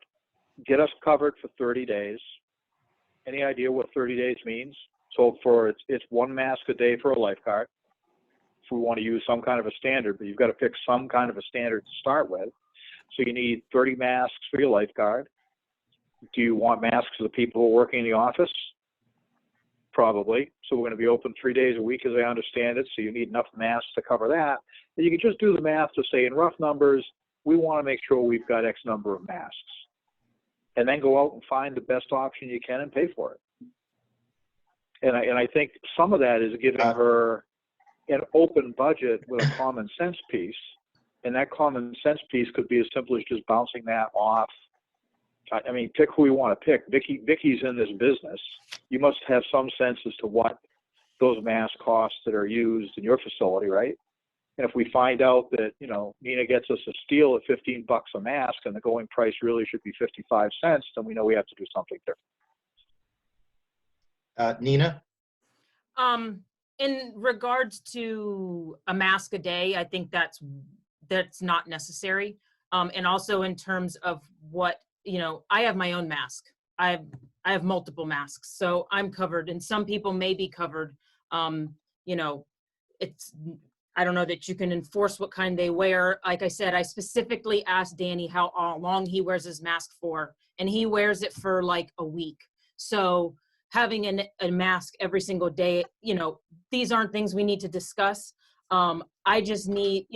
get us covered for 30 days. Any idea what 30 days means? So it's one mask a day for a lifeguard. If we want to use some kind of a standard, but you've got to pick some kind of a standard to start with. So you need 30 masks for your lifeguard. Do you want masks for the people who are working in the office? Probably. So we're going to be open 3 days a week, as I understand it. So you need enough masks to cover that. And you can just do the math to say, in rough numbers, we want to make sure we've got X number of masks. And then go out and find the best option you can and pay for it. And I think some of that is giving her an open budget with a common sense piece. And that common sense piece could be as simple as just bouncing that off. Pick who we want to pick. Vicky's in this business. You must have some sense as to what those mask costs that are used in your facility, right? And if we find out that, Nina gets us a steal at $15 a mask and the going price really should be 55 cents, then we know we have to do something different. Nina? In regards to a mask a day, I think that's not necessary. And also in terms of what, I have my own mask. I have multiple masks, so I'm covered, and some people may be covered. I don't know that you can enforce what kind they wear. Like I said, I specifically asked Danny how long he wears his mask for, and he wears it for like a week. So having a mask every single day, these aren't things we need to discuss. I just need,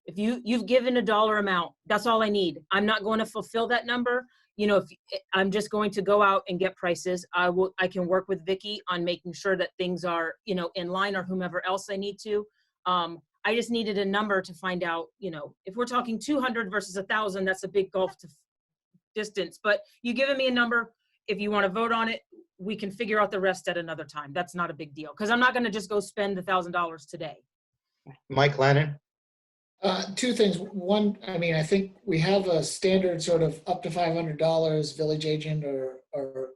if you've given a dollar amount, that's all I need. I'm not going to fulfill that number. If I'm just going to go out and get prices, I can work with Vicky on making sure that things are, in line, or whomever else I need to. I just needed a number to find out, if we're talking 200 versus 1,000, that's a big gulf to distance. But you giving me a number, if you want to vote on it, we can figure out the rest at another time. That's not a big deal, because I'm not going to just go spend the $1,000 today. Mike Lennon? Two things. One, I think we have a standard sort of up to $500 village agent or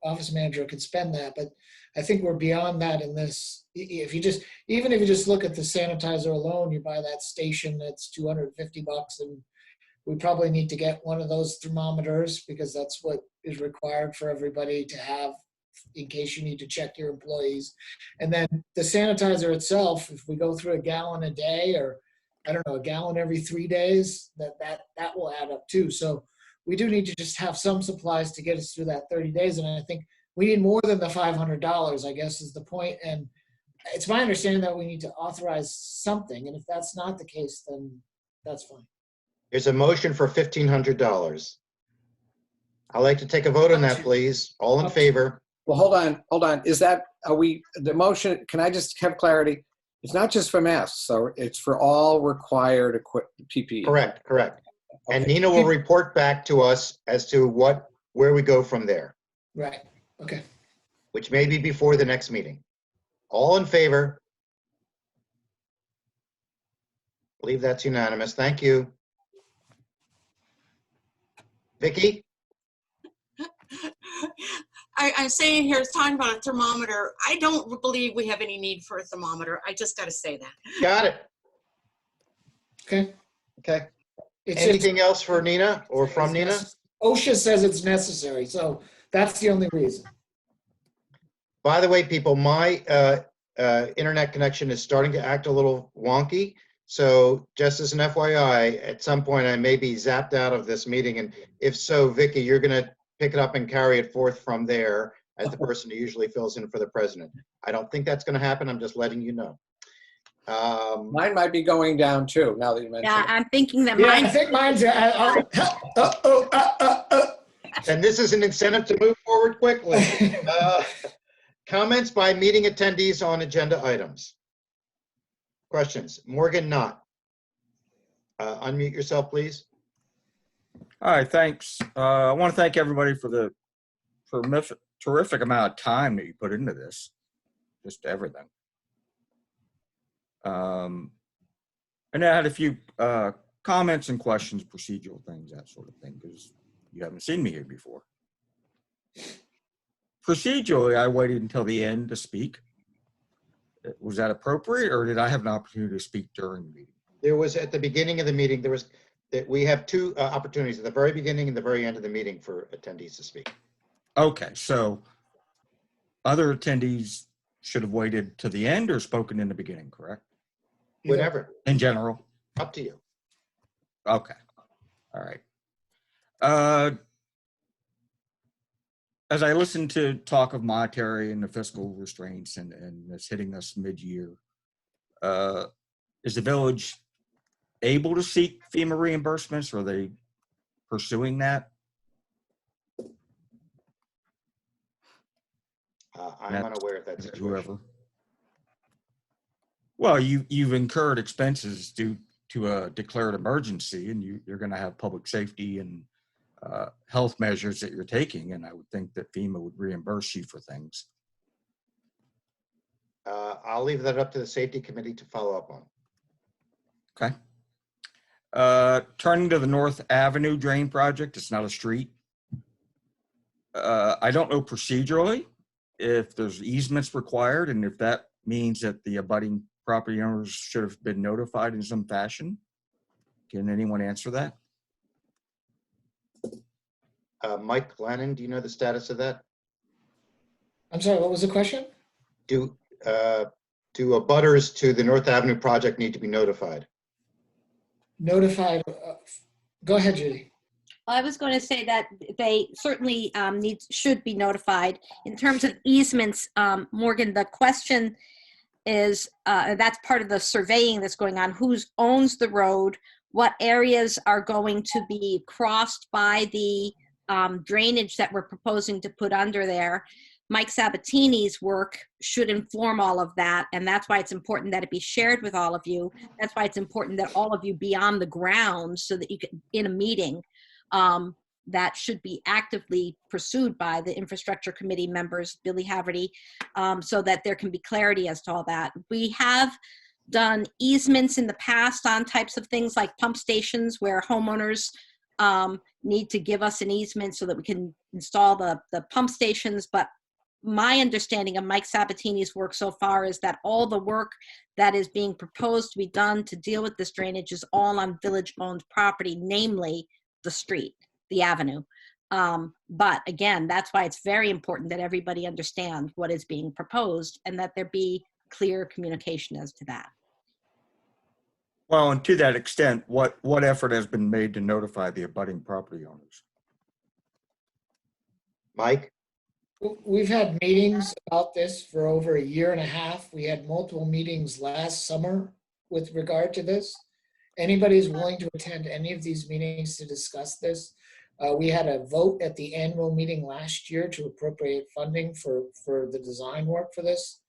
office manager could spend that, but I think we're beyond that in this. Even if you just look at the sanitizer alone, you buy that station, that's $250, and we probably need to get one of those thermometers because that's what is required for everybody to have in case you need to check your employees. And then the sanitizer itself, if we go through a gallon a day, or I don't know, a gallon every 3 days, that will add up too. So we do need to just have some supplies to get us through that 30 days. And I think we need more than the $500, I guess, is the point. And it's my understanding that we need to authorize something. And if that's not the case, then that's fine. There's a motion for $1,500. I'd like to take a vote on that, please. All in favor? Well, hold on. Is that, the motion, can I just have clarity? It's not just for masks, so it's for all required PPE. Correct. And Okay. Nina will report back to us as to where we go from there, Right. Okay. which may be before the next meeting. All in favor? I believe that's unanimous. Thank you. Vicky? I'm saying here, it's talking about a thermometer. I don't believe we have any need for a thermometer. I just got to say that. Got it. Okay. Okay. It's Anything else for Nina or from Nina? OSHA says it's necessary, so that's the only reason. By the way, people, my internet connection is starting to act a little wonky. So just as an FYI, at some point I may be zapped out of this meeting. And if so, Vicky, you're going to pick it up and carry it forth from there as the person who usually fills in for the president. I don't think that's going to happen. I'm just letting you know. Mine might be going down too, now that you mention Yeah, it. I'm thinking that Yeah, mine. I think mine's. And this is an incentive to move forward quickly. Comments by meeting attendees on agenda items. Questions? Morgan Knott. Unmute yourself, please. All right, thanks. I want to thank everybody for the terrific amount of time that you put into this, just everything. And I had a few comments and questions, procedural things, that sort of thing, because you haven't seen me here before. Procedurally, I waited until the end to speak. Was that appropriate, or did I have an opportunity to speak during the meeting? There was at the beginning of the meeting, we have two opportunities at the very beginning and the very end of the meeting for attendees to speak. Okay, so other attendees should have waited to the end or spoken in the beginning, correct? Whatever. In general? Up to you. Okay. All right. As I listen to talk of monetary and the fiscal restraints and it's hitting us mid-year, is the village able to seek FEMA reimbursements? Or are they pursuing that? I'm unaware if that's whoever. Well, you've incurred expenses due to a declared emergency, and you're going to have public safety and health measures that you're taking, and I would think that FEMA would reimburse you for things. I'll leave that up to the safety committee to follow up on. Okay. Turning to the North Avenue drain project, it's not a street. I don't know procedurally if there's easements required, and if that means that the abutting property owners should have been notified in some fashion. Can anyone answer that? Mike Lennon, do you know the status of that? I'm sorry, what was the question? Do abutters to the North Avenue project need to be notified? Notified. Go ahead, Judy. I was going to say that they certainly should be notified. In terms of easements, Morgan, the question is, that's part of the surveying that's going on. Who owns the road? What areas are going to be crossed by the drainage that we're proposing to put under there? Mike Sabatini's work should inform all of that, and that's why it's important that it be shared with all of you. That's why it's important that all of you be on the ground so that you can, in a meeting, that should be actively pursued by the infrastructure committee members, Billy Haverty, so that there can be clarity as to all that. We have done easements in the past on types of things like pump stations where homeowners need to give us an easement so that we can install the pump stations. But my understanding of Mike Sabatini's work so far is that all the work that is being proposed to be done to deal with this drainage is all on village-owned property, namely the street, the avenue. But again, that's why it's very important that everybody understand what is being proposed and that there be clear communication as to that. Well, and to that extent, what effort has been made to notify the abutting property owners? Mike? We've had meetings about this for over a year and a half. We had multiple meetings last summer with regard to this. Anybody who's willing to attend any of these meetings to discuss this. We had a vote at the annual meeting last year to appropriate funding for the design work for this.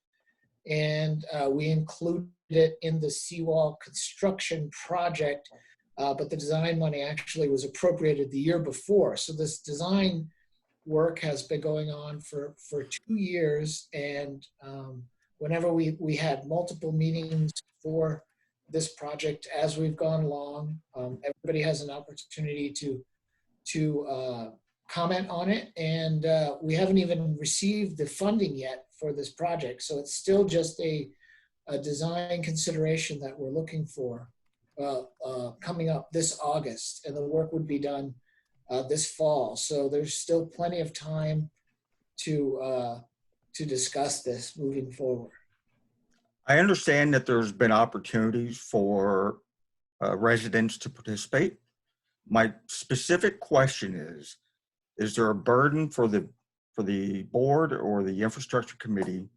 And we included it in the seawall construction project, but the design money actually was appropriated the year before. So this design work has been going on for 2 years, and whenever we had multiple meetings for this project as we've gone along, everybody has an opportunity to comment on it, and we haven't even received the funding yet for this project, so it's still just a design consideration that we're looking for coming up this August, and the work would be done this fall. So there's still plenty of time to discuss this moving forward. I understand that there's been opportunities for residents to participate. My specific question is there a burden for the board or the infrastructure committee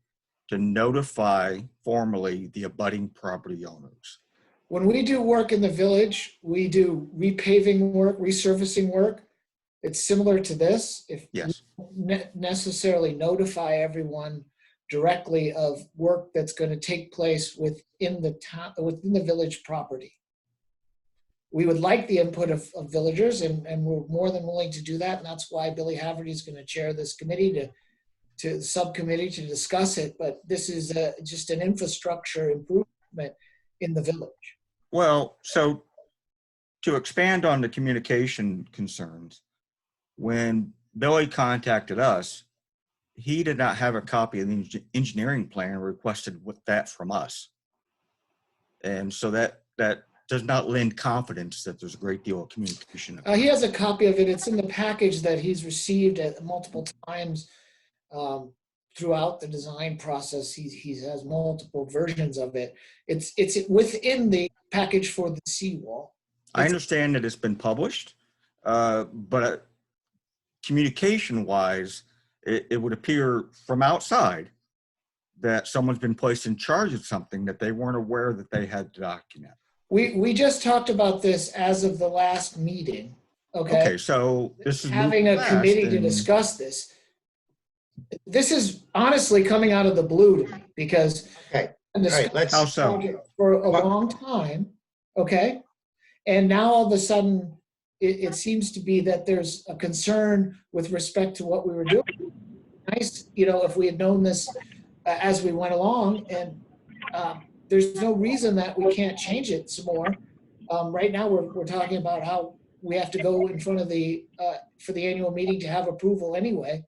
to notify formally the abutting property owners? When we do work in the village, we do repaving work, resurfacing work. It's similar to this. If yes, we necessarily notify everyone directly of work that's going to take place within the town, within the village property. We would like the input of villagers, and we're more than willing to do that. And that's why Billy Haverty is going to chair this committee to the subcommittee to discuss it. But this is just an infrastructure improvement in the village. Well, so to expand on the communication concerns, when Billy contacted us, he did not have a copy of the engineering plan and requested that from us. And so that does not lend confidence that there's a great deal of communication. He has a copy of it. It's in the package that he's received at multiple times throughout the design process. He has multiple versions of it. It's within the package for the seawall. I understand that it's been published, but communication-wise, it would appear from outside that someone's been placed in charge of something that they weren't aware that they had to document. We just talked about this as of the last meeting. Okay, so this is having a committee to discuss this. This is honestly coming out of the blue to me because how so? For a long time, okay, and now all of a sudden it seems to be that there's a concern with respect to what we were doing. Nice, if we had known this as we went along, and there's no reason that we can't change it some more. Right now, we're talking about how we have to go in front of for the annual meeting to have approval anyway.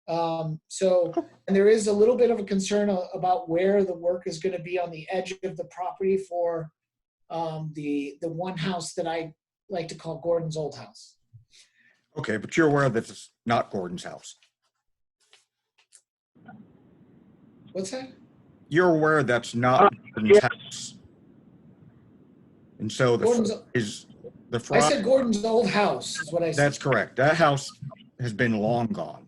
And there is a little bit of a concern about where the work is going to be on the edge of the property for the one house that I like to call Gordon's old house. Okay, but you're aware that it's not Gordon's house. What's that? You're aware that's not Gordon's house. And so I said Gordon's old house is what I said. That's correct. That house has been long gone.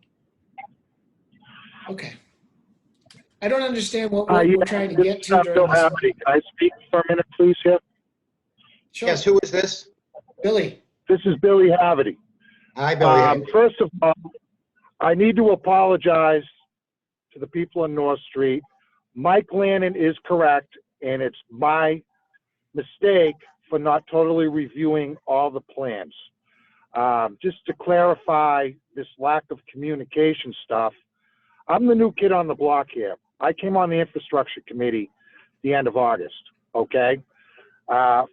Okay. I don't understand what we're trying to get to. Bill Haverty. Can I speak for a minute, please, here? Sure. Yes, who is this? Billy. This is Billy Haverty. Hi, Billy. First of all, I need to apologize to the people on North Street. Mike Lannon is correct, and it's my mistake for not totally reviewing all the plans. Just to clarify this lack of communication stuff, I'm the new kid on the block here. I came on the infrastructure committee the end of August, okay?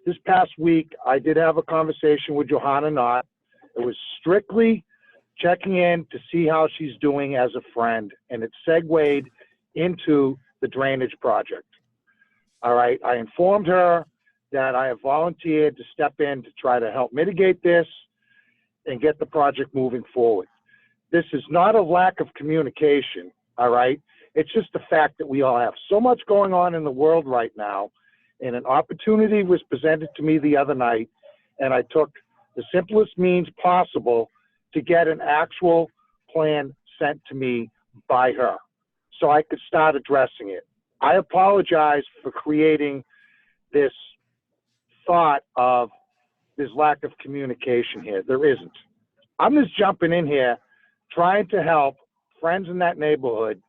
This past week, I did have a conversation with Johanna Knott. It was strictly checking in to see how she's doing as a friend, and it segued into the drainage project. All right, I informed her that I have volunteered to step in to try to help mitigate this, and get the project moving forward. This is not a lack of communication, all right? It's just the fact that we all have so much going on in the world right now, and an opportunity was presented to me the other night, and I took the simplest means possible to get an actual plan sent to me by her so I could start addressing it. I apologize for creating this thought of there's lack of communication here. There isn't. I'm just jumping in here trying to help friends in that neighborhood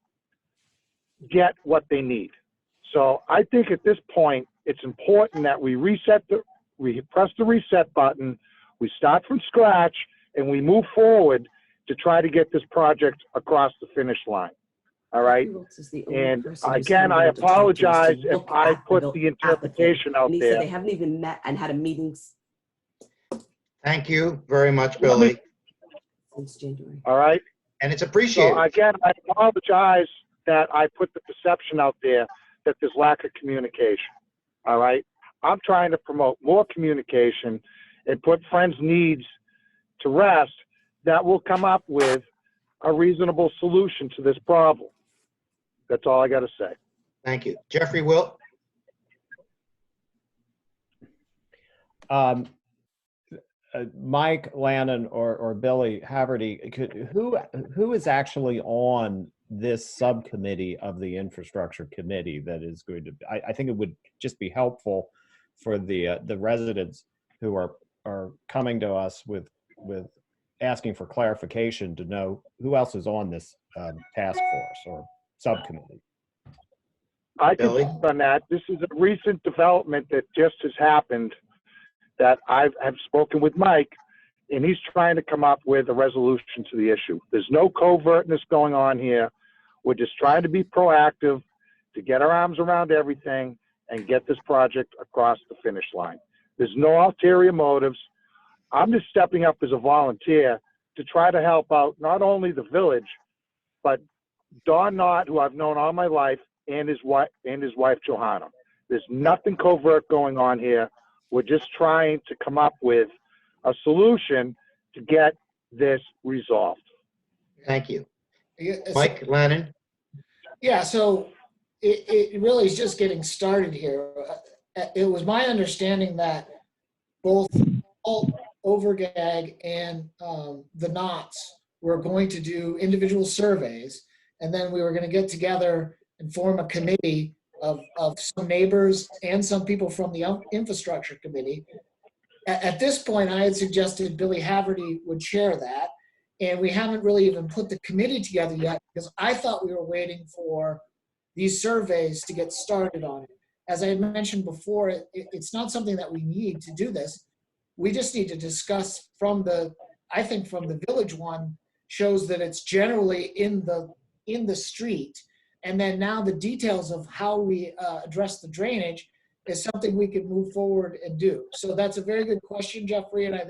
get what they need. So I think at this point, it's important that we press the reset button, we start from scratch, and we move forward to try to get this project across the finish line. All right. And again, I apologize if I put the interpretation out And he there. said they haven't even met and had a meeting Thank you very much, Billy. since January. All right. And it's appreciated. So again, I apologize that I put the perception out there that there's lack of communication. All right. I'm trying to promote more communication and put friends' needs to rest that will come up with a reasonable solution to this problem. That's all I got to say. Thank you. Jeffrey, Will? Mike Lannon or Billy Haverty, who is actually on this subcommittee of the infrastructure committee that is going to, I think it would just be helpful for the residents who are coming to us with asking for clarification to know who else is on this task force or subcommittee. I can speak on that. This is a recent development that just has happened that I've spoken with Mike, and he's trying to come up with a resolution to the issue. There's no covertness going on here. We're just trying to be proactive to get our arms around everything and get this project across the finish line. There's no ulterior motives. I'm just stepping up as a volunteer to try to help out not only the village, but Don Knott, who I've known all my life, and his wife Johanna. There's nothing covert going on here. We're just trying to come up with a solution to get this resolved. Thank you. Mike Lannon? Yeah, so it really is just getting started here. It was my understanding that both Overgag and the Knotts were going to do individual surveys, and then we were going to get together and form a committee of some neighbors and some people from the infrastructure committee. At this point, I had suggested Billy Haverty would chair that, and we haven't really even put the committee together yet because I thought we were waiting for these surveys to get started on it. As I had mentioned before, it's not something that we need to do this. We just need to discuss I think from the village one shows that it's generally in the street. And then now the details of how we address the drainage is something we can move forward and do. So that's a very good question, Jeffrey. And I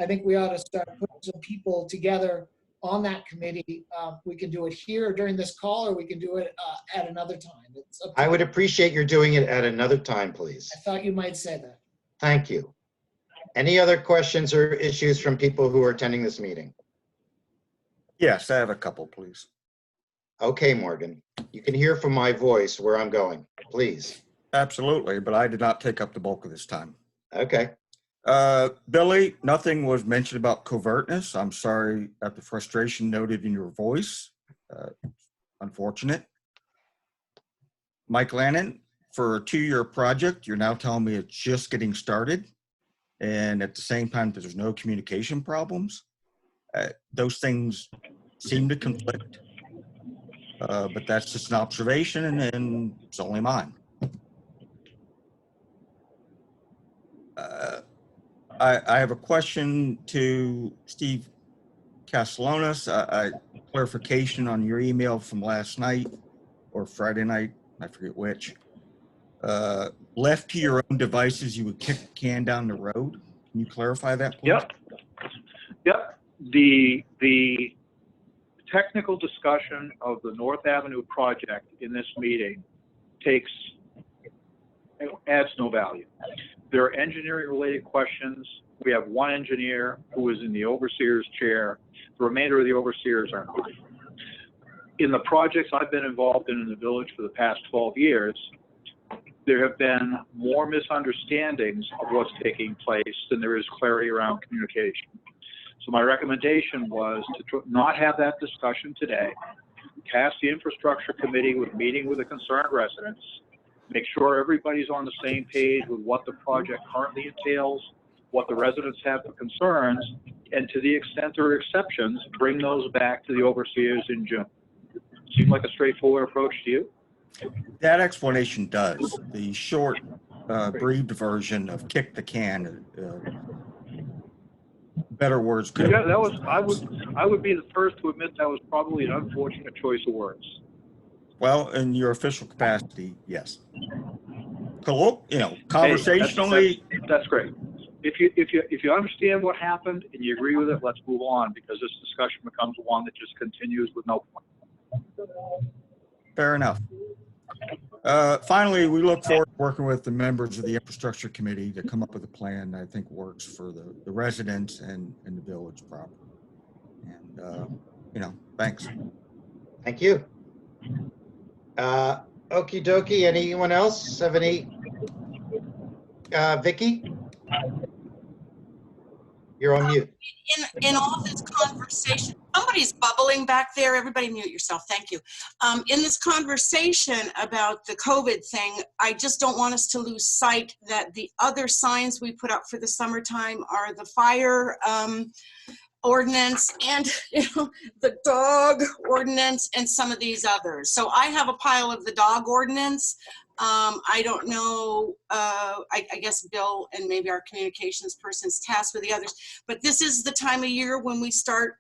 think we ought to start putting some people together on that committee. We can do it here during this call, or we can do it at another time. I would appreciate your doing it at another time, please. I thought you might say that. Thank you. Any other questions or issues from people who are attending this meeting? Yes, I have a couple, please. Okay, Morgan, you can hear from my voice where I'm going, please. Absolutely, but I did not take up the bulk of this time. Okay. Billy, nothing was mentioned about covertness. I'm sorry at the frustration noted in your voice. Unfortunate. Mike Lannon, for a 2-year project, you're now telling me it's just getting started, and at the same time, there's no communication problems. Those things seem to conflict. But that's just an observation, and it's only mine. I have a question to Steve Castellanos. Clarification on your email from last night or Friday night, I forget which. Left to your own devices, you would kick the can down the road. Can you clarify that, please? Yep. The technical discussion of the North Avenue project in this meeting adds no value. There are engineering related questions We have one engineer who is in the overseer's chair. The remainder of the overseers are not. In the projects I've been involved in the village for the past 12 years, there have been more misunderstandings of what's taking place than there is clarity around communication. So my recommendation was to not have that discussion today, task the infrastructure committee with meeting with the concerned residents, make sure everybody's on the same page with what the project currently entails, what the residents have for concerns, and to the extent there are exceptions, bring those back to the overseers in June. Seem like a straightforward approach to you? That explanation does. The short, breathed version of kick the can, better words could. Yeah, that was, I would be the first to admit that was probably an unfortunate choice of words. Well, in your official capacity, yes. Conversationally. Hey, that's great. If you understand what happened and you agree with it, let's move on, because this discussion becomes one that just continues with no point. Fair enough. Finally, we look forward to working with the members of the infrastructure committee to come up with a plan that I think works for the residents and the village proper. And, thanks. Thank you. Okie dokie. Anyone else have any? Vicky? You're on mute. In all of this conversation, somebody's bubbling back there. Everybody mute yourself. Thank you. In this conversation about the COVID thing, I just don't want us to lose sight that the other signs we put up for the summertime are the fire ordinance and the dog ordinance and some of these others. So I have a pile of the dog ordinance. I don't know, I guess Bill and maybe our communications person's tasked with the others, but this is the time of year when we start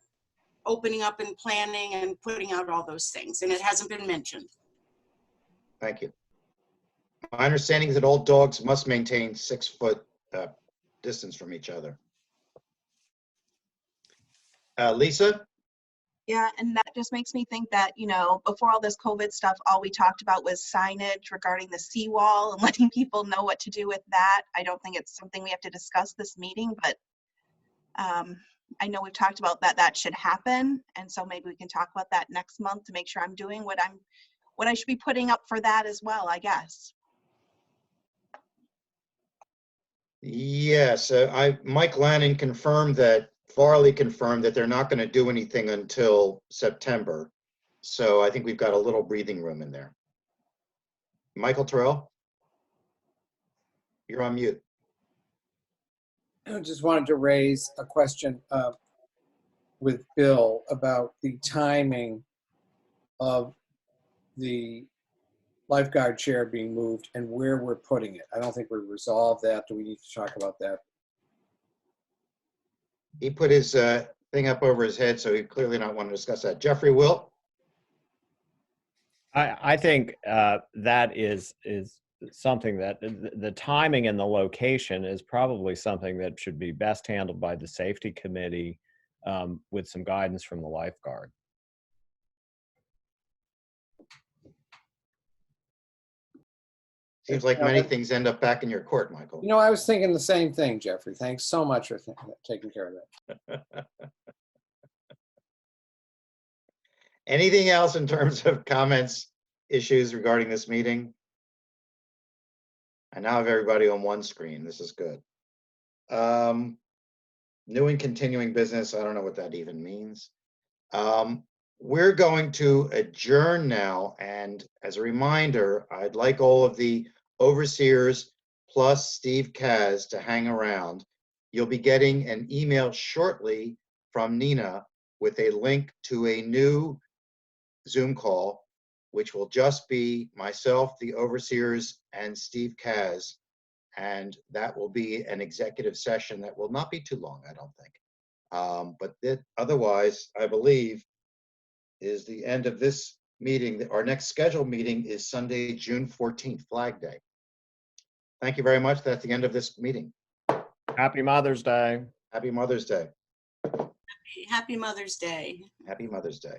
opening up and planning and putting out all those things, and it hasn't been mentioned. Thank you. My understanding is that all dogs must maintain 6-foot distance from each other. Lisa? Yeah, and that just makes me think that, before all this COVID stuff, all we talked about was signage regarding the seawall and letting people know what to do with that. I don't think it's something we have to discuss this meeting, but I know we've talked about that should happen. And so maybe we can talk about that next month to make sure I'm doing what I should be putting up for that as well, I guess. Yes, Mike Lannon confirmed that, Farley confirmed that they're not going to do anything until September. So I think we've got a little breathing room in there. Michael Terrell, you're on mute. I just wanted to raise a question with Bill about the timing of the lifeguard chair being moved and where we're putting it. I don't think we resolved that. Do we need to talk about that? He put his thing up over his head, so he clearly not want to discuss that. Jeffrey Wilt? I think that is something that the timing and the location is probably something that should be best handled by the safety committee with some guidance from the lifeguard. Seems like many things end up back in your court, Michael. I was thinking the same thing, Jeffrey. Thanks so much for taking care of that. Anything else in terms of comments, issues regarding this meeting? I now have everybody on one screen. This is good. New and continuing business. I don't know what that even means. We're going to adjourn now. And as a reminder, I'd like all of the overseers plus Steve Kaz to hang around. You'll be getting an email shortly from Nina with a link to a new Zoom call, which will just be myself, the overseers, and Steve Kaz. And that will be an executive session that will not be too long, I don't think. But otherwise, I believe, is the end of this meeting. Our next scheduled meeting is Sunday, June 14th, Flag Day. Thank you very much. That's the end of this meeting. Happy Mother's Day. Happy Mother's Day. Happy Mother's Day. Happy Mother's Day.